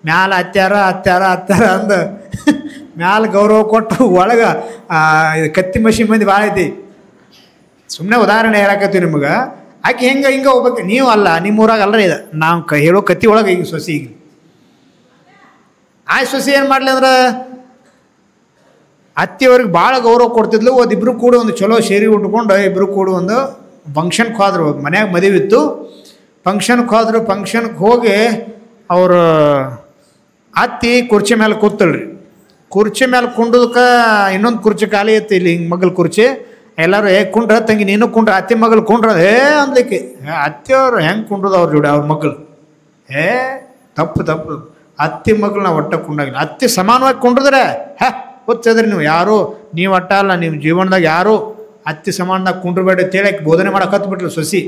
ಮ್ಯಾಲೆ ಅತ್ಯಾರ ಅಂದ ಮ್ಯಾಲೆ ಗೌರವ ಕೊಟ್ಟು ಒಳಗೆ ಕತ್ತಿ ಮಷಿ ಮಂದಿ ಭಾಳ ಐತಿ. ಸುಮ್ಮನೆ ಉದಾಹರಣೆ ಹೇಳಕತ್ತೀವಿ ನಿಮ್ಗೆ. ಆಕೆ ಹಿಂಗೆ ಹೋಗ್ಬೇಕು. ನೀವು ಅಲ್ಲ, ನಿಮ್ಮ ಊರಾಗ ಅಲ್ಲರಿ ಇದು ನಾವು ಹೇಳೋ ಕತ್ತಿ ಒಳಗೆ ಈಗ ಸೊಸಿ. ಈಗ ಆ ಸೊಸಿ ಏನು ಮಾಡಲಿ ಅಂದ್ರೆ ಅತ್ತಿಯವ್ರಿಗೆ ಭಾಳ ಗೌರವ ಕೊಡ್ತಿದ್ಲು. ಇಬ್ಬರು ಕೂಡ ಒಂದು ಚಲೋ ಸೇರಿ ಉಟ್ಕೊಂಡು ಇಬ್ಬರು ಕೂಡ ಒಂದು ಫಂಕ್ಷನ್ಗೆ ಹೋದ್ರು. ಮನ್ಯಾಗ ಮದುವೆ ಇತ್ತು, ಫಂಕ್ಷನ್ಗೆ ಹೋದ್ರು. ಫಂಕ್ಷನ್ಗೆ ಹೋಗಿ ಅವರು ಅತ್ತಿ ಕುರ್ಚಿ ಮೇಲೆ ಕೂತಳ್ರಿ. ಕುರ್ಚಿ ಮೇಲೆ ಕುಂಡದಕ್ಕೆ ಇನ್ನೊಂದು ಕುರ್ಚಿ ಖಾಲಿ ಇತ್ತು ಇಲ್ಲಿ, ಹಿಂಗೆ ಮಗಲ್ ಕುರ್ಚಿ. ಎಲ್ಲರೂ ಕುಂಡ್ರ ತಂಗಿ ನೀನು ಕುಂಡ್ರ, ಅತ್ತಿ ಮಗಳು ಕುಂಡ್ರ ಅಂದ್ಲಿಕ್ಕೆ. ಅತ್ತೆಯವ್ರು ಹೆಂಗೆ ಕುಂಡ್ರದು ಅವ್ರ ಜೋಡಿ ಅವ್ರ ಮಗಳು. ತಪ್ಪು ಅತ್ತಿ ಮಗಳನ್ನ ಒಟ್ಟ ಕುಂಡಾಗಿಲ್ಲ. ಅತ್ತಿ ಸಮಾನವಾಗಿ ಕುಂಡ್ರದ್ರೆ ಗೊತ್ತದ್ರಿ ನೀವು ಯಾರು, ನೀವು ಒಟ್ಟ ಅಲ್ಲ, ನೀವು ಜೀವನದಾಗ ಯಾರು ಅತ್ತಿ ಸಮಾನದಾಗ ಕುಂಡ್ರಬೇಡ ಅಂತೇಳಿ ಬೋಧನೆ ಮಾಡಕ್ಕೆ ಹತ್ಬಿಟ್ಲು ಸೊಸಿ.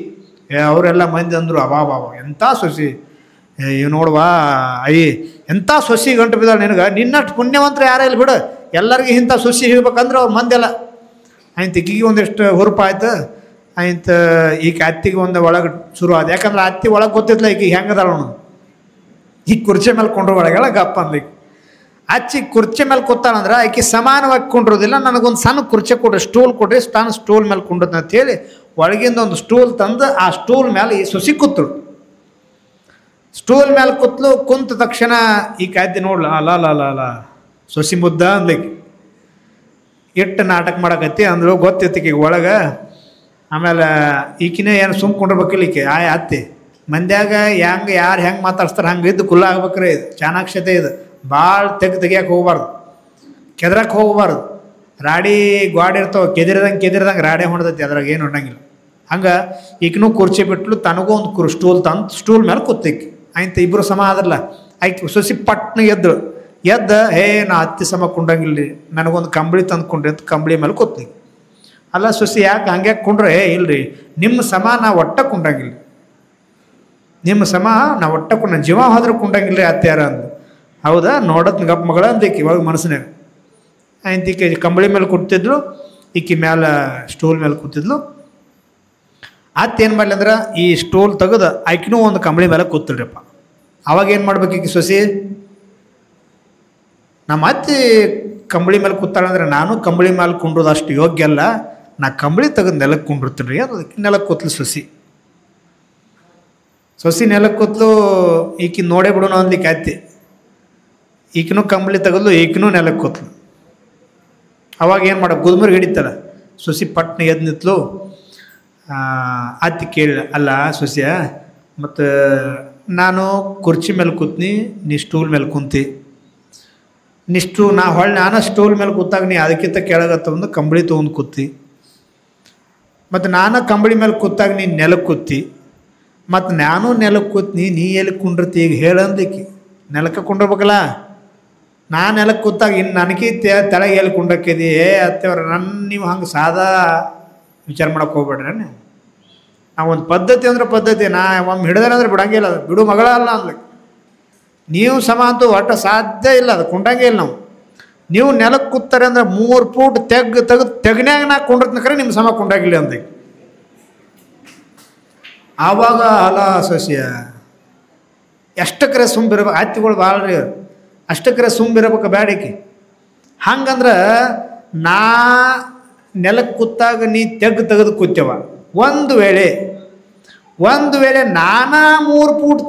ಅವರೆಲ್ಲ ಮಂದಿ ಅಂದರು, ಅಬಾಬಾಬ ಎಂಥ ಸೊಸಿ, ಇವ್ ನೋಡುವ ಎಂಥ ಸೊಸಿ ಗಂಟು ಬಿದ್ದಾಳೆ ನಿನಗೆ, ನಿನ್ನಷ್ಟು ಪುಣ್ಯವಂತರ ಯಾರೇ ಇಲ್ಲ ಬಿಡು, ಎಲ್ಲರಿಗೂ ಇಂಥ ಸೊಸಿ ಹೇಳ್ಬೇಕಂದ್ರೆ ಅವ್ರ ಮಂದೆಲ್ಲ ಆಯ್ತು. ಈಗಿಗೆ ಒಂದಿಷ್ಟು ಹುರುಪ ಆಯ್ತು ಆಯ್ತು. ಈಗ ಅತ್ತಿಗೆ ಒಂದು ಒಳಗೆ ಶುರು ಆದ. ಯಾಕಂದ್ರೆ ಅತ್ತಿ ಒಳಗೆ ಗೊತ್ತಿದ್ಲ ಈಗ ಹೆಂಗದಾಳ ಅವನು. ಈಗ ಕುರ್ಚಿ ಮೇಲೆ ಕೊಂಡ್ರ ಒಳಗೆಲ್ಲ ಗಪ್ಪ ಅನ್ಲಿಕ್ಕೆ. ಅಚ್ಚಿ ಕುರ್ಚಿ ಮೇಲೆ ಕೂತಾಳಂದ್ರೆ ಆಕೆ ಸಮಾನವಾಗಿ ಕುಂಡ್ರೋದಿಲ್ಲ. ನನಗೊಂದು ಸಣ್ಣ ಕುರ್ಚಿ ಕೊಡ್ರಿ, ಸ್ಟೂಲ್ ಕೊಡ್ರಿ, ನಾನು ಸ್ಟೂಲ್ ಮೇಲೆ ಕುಂಡ್ರದ್ ಅಂತೇಳಿ ಒಳಗಿಂದ ಒಂದು ಸ್ಟೂಲ್ ತಂದು ಆ ಸ್ಟೂಲ್ ಮೇಲೆ ಈ ಸೊಸಿ ಕೂತಳು. ಸ್ಟೂಲ್ ಮೇಲೆ ಕುಂತ ತಕ್ಷಣ ಈ ಕಾಯ್ದೆ ನೋಡ್ಲ ಅಲ್ಲ ಸೊಸಿ ಮುದ್ದ ಅನ್ಲಿಕ್ಕೆ ಎಷ್ಟು ನಾಟಕ ಮಾಡಕತ್ತಿ ಅಂದ್ರು ಗೊತ್ತಿತ್ತು ಈಗ ಒಳಗೆ. ಆಮೇಲೆ ಈಕಿನೇ ಏನು ಸುಮ್ಕೊಂಡಿರ್ಬೇಕಿಲ್ಲ ಈಕೆ ಅತ್ತಿ. ಮಂದ್ಯಾಗ ಹೆಂಗೆ ಯಾರು ಹೆಂಗೆ ಮಾತಾಡ್ಸ್ತಾರೆ ಹಂಗೆ ಇದ್ದು ಕುಲ್ಲ ಆಗ್ಬೇಕ್ರಿ. ಇದು ಚಾಣಾಕ್ಷತೆ ಇದು. ಭಾಳ ತೆಗಿಯಕ್ಕೆ ಹೋಗ್ಬಾರ್ದು, ಕೆದ್ರಕ್ಕೆ ಹೋಗ್ಬಾರ್ದು. ರಾಡಿ ಗಾಡಿ ಇರ್ತಾವೆ, ಕೆದಿರ್ದಂಗೆ ರಾಡಿ ಹೊಡೆದೈತಿ, ಅದ್ರಾಗ ಏನು ಹೊಂಡಂಗಿಲ್ಲ. ಹಂಗೆ ಈಗಿನೂ ಕುರ್ಚಿ ಬಿಟ್ಲು, ತನಗೂ ಒಂದು ಸ್ಟೂಲ್ ತಂದು ಸ್ಟೂಲ್ ಮೇಲೆ ಕೂತಿಕ್ಕಿ ಆಯ್ತು. ಇಬ್ಬರು ಸಮ ಆದ್ರಲ್ಲ. ಆಯ್ತು ಸೊಸಿ ಪಟ್ನ ಎದ್ದು ನಾ ಅತ್ತಿ ಸಮ ಕುಂಡಂಗಿಲ್ಲ, ನನಗೊಂದು ಕಂಬಳಿ ತಂದುಕೊಂಡ್ರಿ ಅಂತ ಕಂಬಳಿ ಮೇಲೆ ಕೂತ್ಲಿ. ಅಲ್ಲ ಸೊಸಿ ಯಾಕೆ ಹಂಗೆ ಕುಂಡ್ರೆ, ಇಲ್ರಿ ನಿಮ್ಮ ಸಮ ನಾ ಒಟ್ಟ ಕುಂಡಂಗಿಲ್ಲ, ನಿಮ್ಮ ಸಮ ನಾ ಒಟ್ಟ ಕುಂಡ ಜೀವ ಹೋದ್ರೆ ಕುಂಡಂಗಿಲ್ಲ ಅತ್ಯಾರ ಅಂದು. ಹೌದಾ ನೋಡತ್ ಗಪ್ಪ ಮಗಳ ಅಂದೀಕಿ ಒಳಗೆ ಮನಸ್ಸಿನಾಗ. ಆಯ್ತು ಈಕೆ ಕಂಬಳಿ ಮೇಲೆ ಕೂತಿದ್ಲು, ಈಕಿ ಮ್ಯಾಲೆ ಸ್ಟೂಲ್ ಮೇಲೆ ಕೂತಿದ್ಲು. ಅತ್ತೆ ಏನು ಮಾಡಲಿ ಅಂದ್ರೆ ಈ ಸ್ಟೂಲ್ ತೆಗೆದು ಆಕಿನೂ ಒಂದು ಕಂಬಳಿ ಮೇಲೆ ಕೂತಿಲ್ರಿಪ್ಪ. ಅವಾಗ ಏನು ಮಾಡ್ಬೇಕು ಈಕಿ ಸೊಸಿ, ನಮ್ಮ ಅತ್ತಿ ಕಂಬಳಿ ಮೇಲೆ ಕೂತಾಳಂದ್ರೆ ನಾನು ಕಂಬಳಿ ಮೇಲೆ ಕುಂಡ್ರೋದು ಅಷ್ಟು ಯೋಗ್ಯ ಅಲ್ಲ, ನಾ ಕಂಬಳಿ ತೆಗೆದು ನೆಲಕ್ಕೆ ಕುಂಡಿರ್ತೀನಿ ರೀ. ಅದಕ್ಕೆ ನೆಲಕ್ಕೆ ಕೂತ್ಲು ಸೊಸಿ ನೆಲಕ್ಕೆ ಕೂತ್ಲು. ಈಕಿ ನೋಡೇ ಬಿಡೋಣ ಅಂದ್ಲಿಕ್ಕೆ ಅತ್ತಿ. ಈಕಿನೂ ಕಂಬಳಿ ತೆಗೆದ್ಲು, ಈಕಿನೂ ನೆಲಕ್ಕೆ ಕೂತ್ಲು. ಅವಾಗ ಏನು ಮಾಡ ಗುದ್ಮುರ್ಗೆ ಹಿಡಿತಲ್ಲ, ಸೊಸಿ ಪಟ್ನ ಎದ್ದು ನಿಂತಲು. ಅತ್ತಿ ಕೇಳಿ, ಅಲ್ಲ ಸೊಸಿಯ ಮತ್ತು ನಾನು ಕುರ್ಚಿ ಮೇಲೆ ಕೂತ್ನಿ, ನೀ ಸ್ಟೂಲ್ ಮೇಲೆ ಕುಂತಿ. ನಾನು ಸ್ಟೂಲ್ ಮೇಲೆ ಕೂತಾಗ ನೀ ಅದಕ್ಕಿಂತ ಕೆಳಗತ್ತ ಒಂದು ಕಂಬಳಿ ತೊಗೊಂಡು ಕೂತಿ. ಮತ್ತು ನಾನು ಕಂಬಳಿ ಮೇಲೆ ಕೂತಾಗ ನೀನು ನೆಲಕ್ಕೆ ಕೂತಿ. ಮತ್ತು ನಾನು ನೆಲಕ್ಕೆ ಕೂತ್ನಿ, ನೀ ಎಲ್ಲಿ ಕುಂಡಿರ್ತಿ ಈಗ ಹೇಳಂದಿಕ್ಕಿ. ನೆಲಕ್ಕೆ ಕುಂಡಿರ್ಬೇಕಲ್ಲ. ನಾನು ನೆಲಕ್ಕೆ ಕೂತಾಗ ಇನ್ನು ನನಗೆ ತೆಳಗೆ ಎಲ್ಲಿ ಕುಂಡಕ್ಕಿದಿ? ಅತ್ತೆಯವ್ರ ನೀವು ಹಂಗೆ ಸಾದಾ ವಿಚಾರ ಮಾಡೋಕೆ ಹೋಗ್ಬೇಡ್ರಿ. ನಾವು ಒಂದು ಪದ್ಧತಿ ಅಂದ್ರೆ ಪದ್ಧತಿ. ಒಮ್ಮೆ ಹಿಡಿದ್ರೆ ಅಂದ್ರೆ ಬಿಡಂಗಿಲ್ಲ, ಅದು ಬಿಡು ಮಗಳ ಅಲ್ಲ ಅಂದ್ಲಿಕ್ಕೆ. ನೀವು ಸಮ ಅಂತೂ ಒಟ್ಟು ಸಾಧ್ಯ ಇಲ್ಲ, ಅದು ಕುಂಡಂಗೆ ಇಲ್ಲ. ನೀವು ನೆಲಕ್ಕೆ ಕೂತಾರೆ ಅಂದ್ರೆ 3 ಫೂಟ್ ತೆಗ್ನ್ಯಾಗ ನಾ ಕುಂಡಿರ್ತೀನಿ, ನಿಮ್ಮ ಸಮ ಕುಂಡಾಗಿಲ್ಲ ಅಂತ. ಆವಾಗ ಅಲ ಸಸ್ಯ ಎಷ್ಟಕ್ಕರೆ ಸುಂಬಿರ್ಬೇಕು. ಹತ್ತಿಗಳು ಭಾಳ ರೀ, ಅಷ್ಟಕ್ಕರೆ ಸುಂಬಿರ್ಬೇಕು ಬ್ಯಾಡಿಕೆ. ಹಂಗಂದ್ರೆ ನಾ ನೆಲಕ್ಕೆ ಕೂತಾಗ ನೀ ತೆಗೆದು ಕೂತೇವ. ಒಂದು ವೇಳೆ ನಾನಾ 3 ಫೂಟ್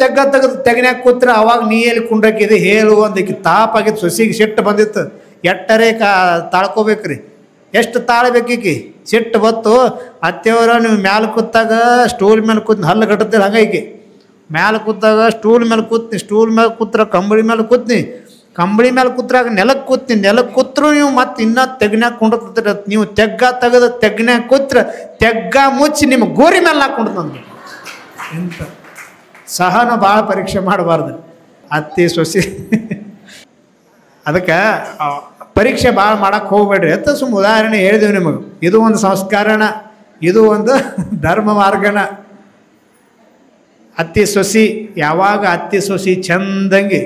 ತೆಗ್ನ್ಯಾಕ ಕೂತ್ರೆ ಅವಾಗ ನೀ ಎಲ್ಲಿ ಕುಂಡಕ್ಕಿದೆ ಹೇಳು ಅಂದಕ್ಕೆ ತಾಪಾಗಿತ್ತು. ಸೊಸಿಗೆ ಸಿಟ್ಟು ಬಂದಿತ್ತು. ಎಟ್ಟರೆ ತಾಳ್ಕೋಬೇಕ್ರಿ, ಎಷ್ಟು ತಾಳ್ಬೇಕೀಕಿ. ಸಿಟ್ಟು ಬತ್ತು. ಅತ್ತೆಯವರ ನೀವು ಮ್ಯಾಲೆ ಕೂತಾಗ ಸ್ಟೂಲ್ ಮೇಲೆ ಕೂತ್ ಹಲ್ಲು ಕಟ್ಟುತ್ತೀರಿ ಹಂಗೈಕಿ. ಮ್ಯಾಲೆ ಕೂತಾಗ ಸ್ಟೂಲ್ ಮೇಲೆ ಕೂತ್ನಿ, ಸ್ಟೂಲ್ ಮೇಲೆ ಕೂತ್ರ ಕಂಬಳಿ ಮೇಲೆ ಕೂತ್ನಿ, ಕಂಬಳಿ ಮೇಲೆ ಕೂತ್ರಾಗ ನೆಲಕ್ಕೆ ಕೂತ್ನಿ, ನೆಲಕ್ಕೆ ಕೂತ್ರು ನೀವು ಮತ್ತೆ ಇನ್ನೂ ತೆಗ್ನ್ಯಾಕ ಕುಂಡಿರ್ತೀರ. ನೀವು ತೆಗ್ನ್ಯಾಕ ಕೂತ್ರ ಮುಚ್ಚಿ ನಿಮ್ಮ ಗೋರಿ ಮೇಲೆ ಹಾಕೊಂಡು ತಂದು ಇಂಥ ಸಹನ ಭಾಳ ಪರೀಕ್ಷೆ ಮಾಡಬಾರ್ದು ಅತ್ತಿ ಸೊಸಿ. ಅದಕ್ಕೆ ಪರೀಕ್ಷೆ ಭಾಳ ಮಾಡೋಕ್ಕೆ ಹೋಗ್ಬೇಡ್ರಿ ಅಂತ ಉದಾಹರಣೆ ಹೇಳಿದೆವು ನಿಮಗೆ. ಇದು ಒಂದು ಸಂಸ್ಕಾರಣ, ಇದು ಒಂದು ಧರ್ಮ ಮಾರ್ಗನ. ಅತ್ತಿ ಸೊಸಿ ಯಾವಾಗ ಅತ್ತಿ ಸೊಸಿ ಚಂದಂಗೆ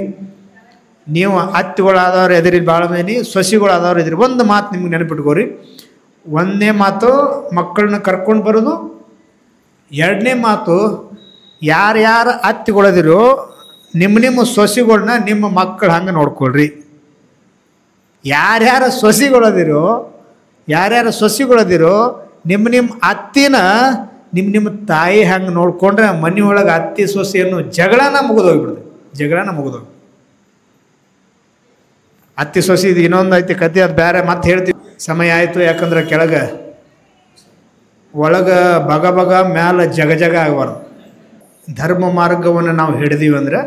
ನೀವು ಅತ್ತಿಗಳಾದವ್ರು ಎದುರಿ ಭಾಳ ಮೇನಿ, ಸೊಸಿಗಳಾದವ್ರು ಎದುರಿ. ಒಂದು ಮಾತು ನಿಮ್ಗೆ ನೆನಪಿಟ್ಕೋರಿ. ಒಂದನೇ ಮಾತು ಮಕ್ಕಳನ್ನ ಕರ್ಕೊಂಡು ಬರೋದು. ಎರಡನೇ ಮಾತು ಯಾರ್ಯಾರು ಅತ್ತಿಗಳದಿರೋ ನಿಮ್ಮ ಸೊಸಿಗಳನ್ನ ನಿಮ್ಮ ಮಕ್ಕಳು ಹಂಗೆ ನೋಡ್ಕೊಳ್ರಿ. ಯಾರ್ಯಾರು ಸೊಸಿಗಳದಿರೋ ನಿಮ್ಮ ಅತ್ತಿನ ನಿಮ್ಮ ತಾಯಿ ಹಂಗೆ ನೋಡ್ಕೊಂಡ್ರೆ ಮನೆಯೊಳಗೆ ಅತ್ತಿ ಸೊಸೆಯನ್ನು ಜಗಳನ ಮುಗಿದೋಗ್ಬಿಡ್ದು. ಅತ್ತಿ ಸೊಸಿ ಇದು ಇನ್ನೊಂದು ಐತಿ ಕತೆ, ಅದು ಬೇರೆ ಮತ್ತೆ ಹೇಳ್ತೀವಿ. ಸಮಯ ಆಯಿತು. ಯಾಕಂದ್ರೆ ಕೆಳಗೆ ಒಳಗೆ ಬಗ ಮ್ಯಾಲೆ ಜಗ ಆಗಬಾರ್ದು. ಧರ್ಮ ಮಾರ್ಗವನ್ನು ನಾವು ಹಿಡಿದೀವಿ ಅಂದ್ರೆ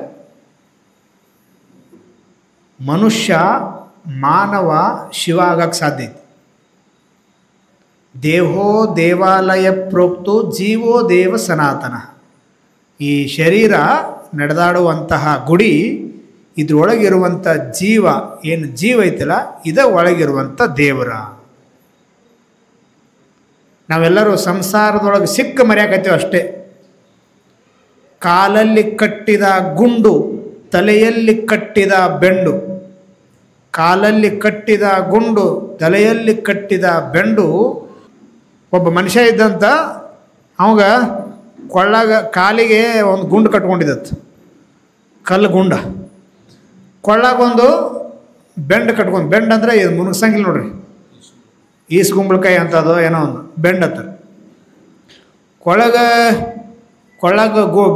ಮಾನವ ಶಿವ ಆಗಕ್ಕೆ ಸಾಧ್ಯ ಐತಿ. ದೇಹೋ ದೇವಾಲಯ ಪ್ರೋಕ್ತು ಜೀವೋ ದೇವ ಸನಾತನ. ಈ ಶರೀರ ನಡೆದಾಡುವಂತಹ ಗುಡಿ, ಇದ್ರೊಳಗಿರುವಂಥ ಏನು ಜೀವ ಐತಲ್ಲ, ಒಳಗಿರುವಂಥ ದೇವರ. ನಾವೆಲ್ಲರೂ ಸಂಸಾರದೊಳಗೆ ಸಿಕ್ಕ ಮರ್ಯಾಕತ್ತೀವಿ ಅಷ್ಟೇ. ಕಾಲಲ್ಲಿ ಕಟ್ಟಿದ ಗುಂಡು, ತಲೆಯಲ್ಲಿ ಕಟ್ಟಿದ ಬೆಂಡು. ಕಾಲಲ್ಲಿ ಕಟ್ಟಿದ ಗುಂಡು, ತಲೆಯಲ್ಲಿ ಕಟ್ಟಿದ ಬೆಂಡು. ಒಬ್ಬ ಮನುಷ್ಯ ಇದ್ದಂತ ಅವಾಗ ಕಾಲಿಗೆ ಒಂದು ಗುಂಡು ಕಟ್ಕೊಂಡಿದ್ದತ್ತು, ಕಲ್ಲು ಗುಂಡ. ಕೊಳ್ಳಾಗೊಂದು ಬೆಂಡ್ ಕಟ್ಕೊಂಡು, ಬೆಂಡ್ ಅಂದರೆ ಇದು ಮುನುಗ್ಸಂಗಿಲ್ಲ ನೋಡ್ರಿ, ಈಸ್ಗುಂಬಳಕಾಯಿ ಅಂತದು ಏನೋ ಒಂದು ಬೆಂಡ್ ಅಂತ.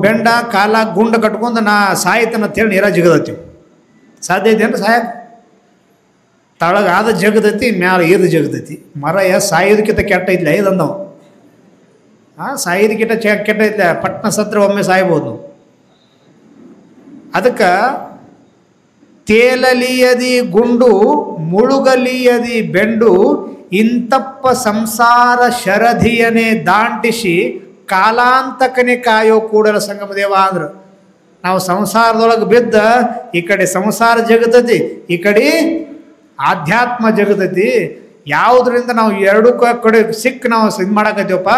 ಬೆಂಡ ಕಾಲಾಗ ಗುಂಡ ಕಟ್ಕೊಂಡು ಸಾಯ್ತನ ಅಂತೇಳಿ ನೀರಾಗ ಜಿಗದತ್ತೀವಿ. ಸಾಧ್ಯ ಐತಿ ಅಂದ್ರೆ ಸಾಯಕ್ಕೆ? ತಳಗಾದ ಜಗದೈತಿ, ಮ್ಯಾಲ ಏದು ಜಗದೈತಿ. ಮರ ಸಾಯೋದಕ್ಕಿಂತ ಕೆಟ್ಟ ಐತ್ಲ ಇದಂದವು. ಸಾಯೋದಕ್ಕಿಂತ ಕೆಟ್ಟ ಐತ್ಲ, ಪಟ್ನ ಸತ್ರ ಒಮ್ಮೆ ಸಾಯ್ಬೋದು. ಅದಕ್ಕೆ ತೇಲಲಿಯದಿ ಗುಂಡು ಮುಳುಗಲಿಯದಿ ಬೆಂಡು, ಇಂತಪ್ಪ ಸಂಸಾರ ಶರಧಿಯನೇ ದಾಂಟಿಸಿ ಕಾಲಾಂತಕನೇ ಕಾಯೋ ಕೂಡಲ ಸಂಗಮ ದೇವ ಅಂದ್ರು. ನಾವು ಸಂಸಾರದೊಳಗೆ ಬಿದ್ದ ಈ ಕಡೆ ಸಂಸಾರ ಜಗತೈತಿ, ಈ ಕಡೆ ಆಧ್ಯಾತ್ಮ ಜಗತೈತಿ. ಯಾವುದರಿಂದ ನಾವು ಎರಡೂ ಕಡೆ ನಾವು ಇದು ಮಾಡಕತ್ತೀವಪ್ಪ.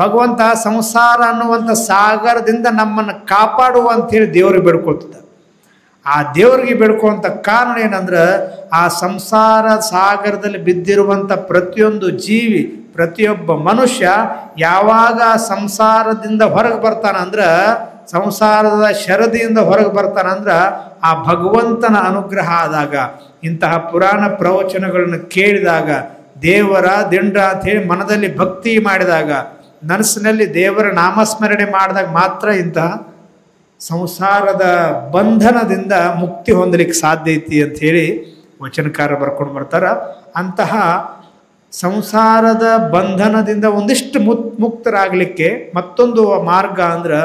ಭಗವಂತ ಸಂಸಾರ ಅನ್ನುವಂಥ ಸಾಗರದಿಂದ ನಮ್ಮನ್ನು ಕಾಪಾಡುವ ಅಂಥೇಳಿ ದೇವ್ರಿಗೆ ಬೇಡ್ಕೊಳ್ತಿದ್ದ. ಆ ದೇವರಿಗೆ ಬೇಡ್ಕೊಳ್ಳುವಂಥ ಕಾರಣ ಏನಂದ್ರೆ, ಆ ಸಂಸಾರ ಸಾಗರದಲ್ಲಿ ಬಿದ್ದಿರುವಂಥ ಪ್ರತಿಯೊಂದು ಜೀವಿ, ಪ್ರತಿಯೊಬ್ಬ ಮನುಷ್ಯ ಯಾವಾಗ ಸಂಸಾರದಿಂದ ಹೊರಗೆ ಬರ್ತಾನಂದ್ರೆ, ಸಂಸಾರದ ಶರದಿಯಿಂದ ಹೊರಗೆ ಬರ್ತಾನಂದ್ರೆ, ಆ ಭಗವಂತನ ಅನುಗ್ರಹ ಆದಾಗ, ಇಂತಹ ಪುರಾಣ ಪ್ರವಚನಗಳನ್ನು ಕೇಳಿದಾಗ, ದೇವರ ದಿಂಡ ಅಂಥೇಳಿ ಮನದಲ್ಲಿ ಭಕ್ತಿ ಮಾಡಿದಾಗ, ಮನಸ್ಸಿನಲ್ಲಿ ದೇವರ ನಾಮಸ್ಮರಣೆ ಮಾಡಿದಾಗ ಮಾತ್ರ ಇಂತಹ ಸಂಸಾರದ ಬಂಧನದಿಂದ ಮುಕ್ತಿ ಹೊಂದಲಿಕ್ಕೆ ಸಾಧ್ಯ ಐತಿ ಅಂಥೇಳಿ ವಚನಕಾರ ಬರ್ಕೊಂಡು ಬರ್ತಾರೆ. ಅಂತಹ ಸಂಸಾರದ ಬಂಧನದಿಂದ ಒಂದಿಷ್ಟು ಮುಕ್ತರಾಗಲಿಕ್ಕೆ ಮತ್ತೊಂದು ಮಾರ್ಗ ಅಂದ್ರೆ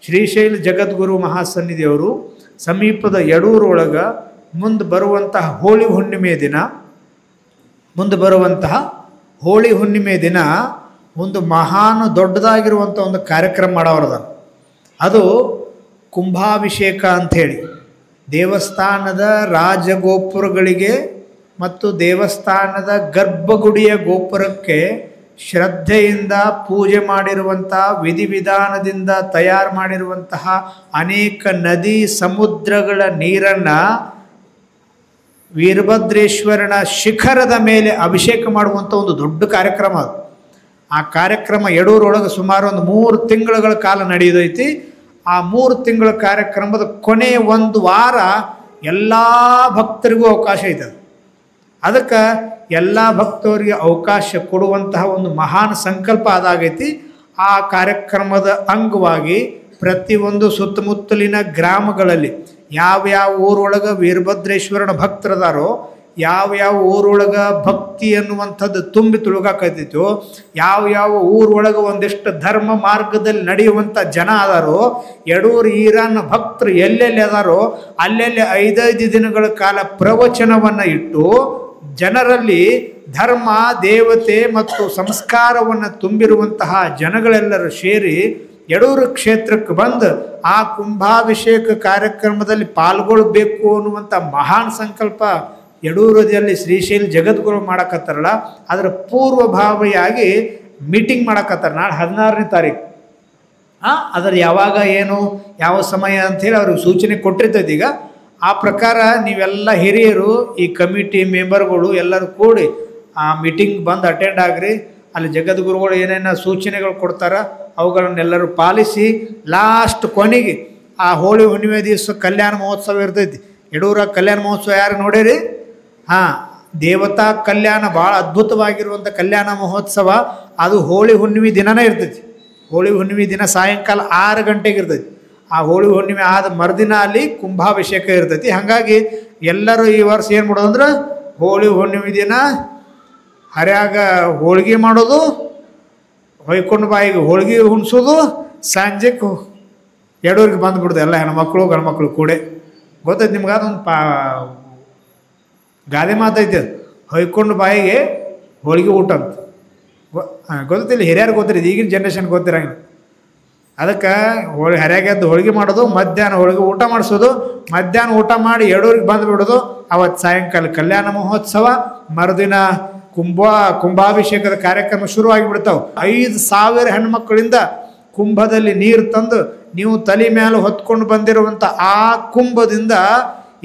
ಶ್ರೀಶೈಲ ಜಗದ್ಗುರು ಮಹಾಸನ್ನಿಧಿಯವರು ಸಮೀಪದ ಯಡೂರೊಳಗೆ ಮುಂದೆ ಬರುವಂತಹ ಹೋಳಿ ಹುಣ್ಣಿಮೆ ದಿನ ಒಂದು ಮಹಾನ್ ದೊಡ್ಡದಾಗಿರುವಂಥ ಒಂದು ಕಾರ್ಯಕ್ರಮ ಮಾಡೋರದ. ಅದು ಕುಂಭಾಭಿಷೇಕ ಅಂಥೇಳಿ ದೇವಸ್ಥಾನದ ರಾಜಗೋಪುರಗಳಿಗೆ ಮತ್ತು ದೇವಸ್ಥಾನದ ಗರ್ಭಗುಡಿಯ ಗೋಪುರಕ್ಕೆ ಶ್ರದ್ಧೆಯಿಂದ ಪೂಜೆ ಮಾಡಿರುವಂಥ ವಿಧಿವಿಧಾನದಿಂದ ತಯಾರು ಮಾಡಿರುವಂತಹ ಅನೇಕ ನದಿ ಸಮುದ್ರಗಳ ನೀರನ್ನು ವೀರಭದ್ರೇಶ್ವರನ ಶಿಖರದ ಮೇಲೆ ಅಭಿಷೇಕ ಮಾಡುವಂಥ ಒಂದು ದೊಡ್ಡ ಕಾರ್ಯಕ್ರಮ ಅದು. ಆ ಕಾರ್ಯಕ್ರಮ ಯಡೂರೊಳಗೆ ಸುಮಾರು ಒಂದು 3 ತಿಂಗಳ ಕಾಲ ನಡೆಯುತ್ತೈತಿ. ಆ 3 ತಿಂಗಳ ಕಾರ್ಯಕ್ರಮದ ಕೊನೆಯ ಒಂದು ವಾರ ಎಲ್ಲ ಭಕ್ತರಿಗೂ ಅವಕಾಶ ಐತದೆ. ಅದಕ್ಕೆ ಎಲ್ಲ ಭಕ್ತರಿಗೆ ಅವಕಾಶ ಕೊಡುವಂತಹ ಒಂದು ಮಹಾನ್ ಸಂಕಲ್ಪ ಅದಾಗೈತಿ. ಆ ಕಾರ್ಯಕ್ರಮದ ಅಂಗವಾಗಿ ಪ್ರತಿಯೊಂದು ಸುತ್ತಮುತ್ತಲಿನ ಗ್ರಾಮಗಳಲ್ಲಿ ಯಾವ್ಯಾವ ಊರೊಳಗೆ ವೀರಭದ್ರೇಶ್ವರನ ಭಕ್ತರದಾರೋ, ಯಾವ್ಯಾವ ಊರೊಳಗೆ ಭಕ್ತಿ ಅನ್ನುವಂಥದ್ದು ತುಂಬಿ ತುಳುಗಾಕೈತಿತ್ತು, ಯಾವ ಊರೊಳಗೆ ಒಂದಿಷ್ಟು ಧರ್ಮ ಮಾರ್ಗದಲ್ಲಿ ನಡೆಯುವಂಥ ಜನ ಅದಾರೋ, ಯಡೂರು ಈರನ್ನ ಭಕ್ತರು ಎಲ್ಲೆಲ್ಲಿ ಅದಾರೋ ಅಲ್ಲೆಲ್ಲಿ 5 ದಿನಗಳ ಕಾಲ ಪ್ರವಚನವನ್ನು ಇಟ್ಟು ಜನರಲ್ಲಿ ಧರ್ಮ ದೇವತೆ ಮತ್ತು ಸಂಸ್ಕಾರವನ್ನು ತುಂಬಿರುವಂತಹ ಜನಗಳೆಲ್ಲರೂ ಸೇರಿ ಯಡೂರು ಕ್ಷೇತ್ರಕ್ಕೆ ಬಂದು ಆ ಕುಂಭಾಭಿಷೇಕ ಕಾರ್ಯಕ್ರಮದಲ್ಲಿ ಪಾಲ್ಗೊಳ್ಬೇಕು ಅನ್ನುವಂಥ ಮಹಾನ್ ಸಂಕಲ್ಪ ಯಡೂರಲ್ಲಿ ಶ್ರೀಶೈಲ ಜಗದ್ಗುರು ಮಾಡಕತ್ತಾರಲ್ಲ, ಅದರ ಪೂರ್ವಭಾವಿಯಾಗಿ ಮೀಟಿಂಗ್ ಮಾಡಕತ್ತಾರೆ ನಾಳೆ 16ನೇ ತಾರೀಕು. ಅದರ ಯಾವಾಗ ಏನು ಯಾವ ಸಮಯ ಅಂಥೇಳಿ ಅವ್ರಿಗೆ ಸೂಚನೆ ಕೊಟ್ಟಿರ್ತೈತಿ. ಈಗ ಆ ಪ್ರಕಾರ ನೀವೆಲ್ಲ ಹಿರಿಯರು ಈ ಕಮಿಟಿ ಮೆಂಬರ್ಗಳು ಎಲ್ಲರೂ ಕೂಡಿ ಆ ಮೀಟಿಂಗ್ ಬಂದು ಅಟೆಂಡ್ ಆಗ್ರಿ. ಅಲ್ಲಿ ಜಗದ್ಗುರುಗಳು ಏನೇನು ಸೂಚನೆಗಳು ಕೊಡ್ತಾರ ಅವುಗಳನ್ನೆಲ್ಲರೂ ಪಾಲಿಸಿ ಲಾಸ್ಟ್ ಕೊನೆಗೆ ಆ ಹೋಳಿ ಹುಣ್ಣಿಮೆ ದಿವಸ ಕಲ್ಯಾಣ ಮಹೋತ್ಸವ ಇರ್ತೈತಿ. ಯಡೂರ ಕಲ್ಯಾಣ ಮಹೋತ್ಸವ ಯಾರು ನೋಡಿರಿ? ದೇವತಾ ಕಲ್ಯಾಣ ಭಾಳ ಅದ್ಭುತವಾಗಿರುವಂಥ ಕಲ್ಯಾಣ ಮಹೋತ್ಸವ ಅದು ಹೋಳಿ ಹುಣ್ಣಿಮೆ ದಿನನೇ ಇರ್ತೈತಿ. ಹೋಳಿ ಹುಣ್ಣಿಮೆ ದಿನ ಸಾಯಂಕಾಲ 6 ಗಂಟೆಗೆ ಇರ್ತೈತಿ. ಆ ಹೋಳಿ ಹುಣ್ಣಿಮೆ ಆದ ಮರುದಿನ ಅಲ್ಲಿ ಕುಂಭಾಭಿಷೇಕ ಇರ್ತೈತಿ. ಹಾಗಾಗಿ ಎಲ್ಲರೂ ಈ ವರ್ಷ ಏನು ಮಾಡೋದು ಅಂದ್ರೆ ಹೋಳಿ ಹುಣ್ಣಿಮೆ ದಿನ ಹರ್ಯಾಗ ಹೋಳಿಗೆ ಮಾಡೋದು, ಹೊಯ್ಕೊಂಡು ಬಾಯಿಗೆ ಹೋಳಿಗೆ ಉಣ್ಸೋದು, ಸಂಜೆಗೆ ಯಡೂರಿಗೆ ಬಂದುಬಿಡ್ದು ಎಲ್ಲ ಹೆಣ್ಮಕ್ಳು ಗಂಡ್ಮಕ್ಳು ಕೂಡೆ. ಗೊತ್ತೈತಿ ನಿಮ್ಗೆ ಅದೊಂದು ಗಾದೆ ಮಾತೈತಿ, ಅದು ಹೊಯ್ಕೊಂಡು ಬಾಯಿಗೆ ಹೋಳಿಗೆ ಊಟ ಅಂತ. ಗೊತ್ತಿಲ್ಲ, ಹಿರಿಯರು ಗೊತ್ತಿರಿ, ಈಗಿನ ಜನ್ರೇಷನ್ ಗೊತ್ತಿರಂಗಿಲ್ಲ. ಅದಕ್ಕೆ ಹರ್ಯಾಗೆದ್ದು ಹೋಳಿಗೆ ಮಾಡೋದು, ಮಧ್ಯಾಹ್ನ ಹೋಳಿಗೆ ಊಟ ಮಾಡಿಸೋದು, ಮಧ್ಯಾಹ್ನ ಊಟ ಮಾಡಿ ಯಡೂರಿಗೆ ಬಂದುಬಿಡೋದು. ಅವತ್ತು ಸಾಯಂಕಾಲ ಕಲ್ಯಾಣ ಮಹೋತ್ಸವ, ಮರುದಿನ ಕುಂಭಾಭಿಷೇಕದ ಕಾರ್ಯಕ್ರಮ ಶುರುವಾಗಿಬಿಡ್ತಾವೆ. 5,000 ಹೆಣ್ಮಕ್ಕಳಿಂದ ಕುಂಭದಲ್ಲಿ ನೀರು ತಂದು ನೀವು ತಲೆ ಮೇಲೆ ಹೊತ್ಕೊಂಡು ಬಂದಿರುವಂಥ ಆ ಕುಂಭದಿಂದ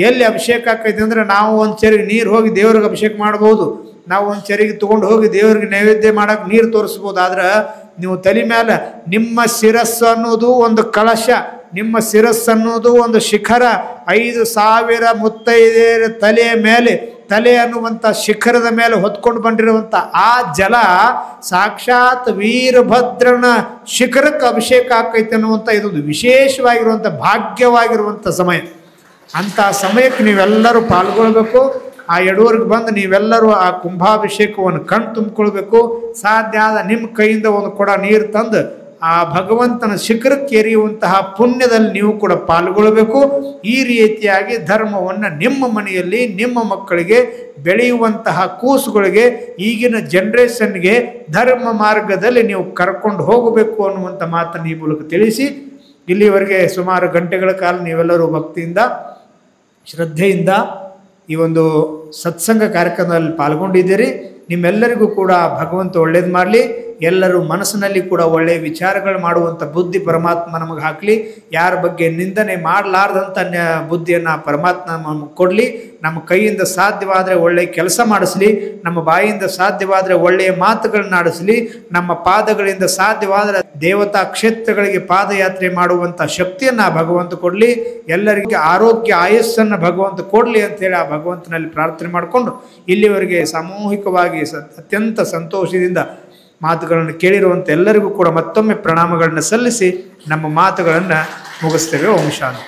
ಎಲ್ಲಿ ಅಭಿಷೇಕ ಆಕೈತಿ ಅಂದರೆ ನಾವು ಒಂದು ಚೆರಿಗೆ ನೀರು ಹೋಗಿ ದೇವ್ರಿಗೆ ಅಭಿಷೇಕ ಮಾಡ್ಬೋದು, ನಾವು ಒಂದು ಚೆರಿಗೆ ತೊಗೊಂಡು ಹೋಗಿ ದೇವ್ರಿಗೆ ನೈವೇದ್ಯ ಮಾಡೋಕ್ಕೆ ನೀರು ತೋರಿಸ್ಬೋದು. ಆದ್ರೆ ನೀವು ತಲೆ ಮೇಲೆ ನಿಮ್ಮ ಶಿರಸ್ಸು ಅನ್ನೋದು ಒಂದು ಕಳಶ, ನಿಮ್ಮ ಶಿರಸ್ಸು ಅನ್ನೋದು ಒಂದು ಶಿಖರ, 5,000 ಮುತ್ತೈದೆಯರ ತಲೆಯ ಮೇಲೆ ತಲೆ ಅನ್ನುವಂಥ ಶಿಖರದ ಮೇಲೆ ಹೊತ್ಕೊಂಡು ಬಂದಿರುವಂಥ ಆ ಜಲ ಸಾಕ್ಷಾತ್ ವೀರಭದ್ರನ ಶಿಖರಕ್ಕೆ ಅಭಿಷೇಕ ಆಕೈತೆ ಅನ್ನುವಂಥ ಇದೊಂದು ವಿಶೇಷವಾಗಿರುವಂಥ ಭಾಗ್ಯವಾಗಿರುವಂಥ ಸಮಯ. ಅಂಥ ಸಮಯಕ್ಕೆ ನೀವೆಲ್ಲರೂ ಪಾಲ್ಗೊಳ್ಬೇಕು. ಆ ಯಡೂರಿಗೆ ಬಂದು ನೀವೆಲ್ಲರೂ ಆ ಕುಂಭಾಭಿಷೇಕವನ್ನು ಕಣ್ ತುಂಬಿಕೊಳ್ಬೇಕು. ಸಾಧ್ಯ ಆದ ನಿಮ್ಮ ಕೈಯಿಂದ ಒಂದು ಕೊಡ ನೀರು ತಂದು ಆ ಭಗವಂತನ ಶಿಖರಕ್ಕೆ ಎರೆಯುವಂತಹ ಪುಣ್ಯದಲ್ಲಿ ನೀವು ಕೂಡ ಪಾಲ್ಗೊಳ್ಬೇಕು. ಈ ರೀತಿಯಾಗಿ ಧರ್ಮವನ್ನು ನಿಮ್ಮ ಮನೆಯಲ್ಲಿ ನಿಮ್ಮ ಮಕ್ಕಳಿಗೆ ಬೆಳೆಯುವಂತಹ ಕೂಸುಗಳಿಗೆ ಈಗಿನ ಜನ್ರೇಷನ್ಗೆ ಧರ್ಮ ಮಾರ್ಗದಲ್ಲಿ ನೀವು ಕರ್ಕೊಂಡು ಹೋಗಬೇಕು ಅನ್ನುವಂಥ ಮಾತನ್ನು ಈ ಮೂಲಕ ತಿಳಿಸಿ, ಇಲ್ಲಿವರೆಗೆ ಸುಮಾರು ಗಂಟೆಗಳ ಕಾಲ ನೀವೆಲ್ಲರೂ ಭಕ್ತಿಯಿಂದ ಶ್ರದ್ಧೆಯಿಂದ ಈ ಒಂದು ಸತ್ಸಂಗ ಕಾರ್ಯಕ್ರಮದಲ್ಲಿ ಪಾಲ್ಗೊಂಡಿದ್ದೀರಿ. ನಿಮ್ಮೆಲ್ಲರಿಗೂ ಕೂಡ ಭಗವಂತ ಒಳ್ಳೇದು ಮಾಡಲಿ. ಎಲ್ಲರೂ ಮನಸ್ಸಿನಲ್ಲಿ ಕೂಡ ಒಳ್ಳೆಯ ವಿಚಾರಗಳು ಮಾಡುವಂಥ ಬುದ್ಧಿ ಪರಮಾತ್ಮ ನಮಗೆ ಹಾಕಲಿ. ಯಾರ ಬಗ್ಗೆ ನಿಂದನೆ ಮಾಡಲಾರ್ದಂಥ ಬುದ್ಧಿಯನ್ನು ಪರಮಾತ್ಮ ನಮಗೆ ಕೊಡಲಿ. ನಮ್ಮ ಕೈಯಿಂದ ಸಾಧ್ಯವಾದರೆ ಒಳ್ಳೆಯ ಕೆಲಸ ಮಾಡಿಸಲಿ, ನಮ್ಮ ಬಾಯಿಯಿಂದ ಸಾಧ್ಯವಾದರೆ ಒಳ್ಳೆಯ ಮಾತುಗಳನ್ನ ಆಡಿಸಲಿ, ನಮ್ಮ ಪಾದಗಳಿಂದ ಸಾಧ್ಯವಾದರೆ ದೇವತಾ ಕ್ಷೇತ್ರಗಳಿಗೆ ಪಾದಯಾತ್ರೆ ಮಾಡುವಂಥ ಶಕ್ತಿಯನ್ನು ಭಗವಂತ ಕೊಡಲಿ. ಎಲ್ಲರಿಗೆ ಆರೋಗ್ಯ ಆಯಸ್ಸನ್ನು ಭಗವಂತ ಕೊಡಲಿ ಅಂತೇಳಿ ಆ ಭಗವಂತನಲ್ಲಿ ಪ್ರಾರ್ಥನೆ ಮಾಡಿಕೊಂಡು ಇಲ್ಲಿವರೆಗೆ ಸಾಮೂಹಿಕವಾಗಿ ಅತ್ಯಂತ ಸಂತೋಷದಿಂದ ಮಾತುಗಳನ್ನು ಕೇಳಿರುವಂಥ ಎಲ್ಲರಿಗೂ ಕೂಡ ಮತ್ತೊಮ್ಮೆ ಪ್ರಣಾಮಗಳನ್ನು ಸಲ್ಲಿಸಿ ನಮ್ಮ ಮಾತುಗಳನ್ನು ಮುಗಿಸ್ತೇವೆ. ಓಂ ಶಾಂತಿ.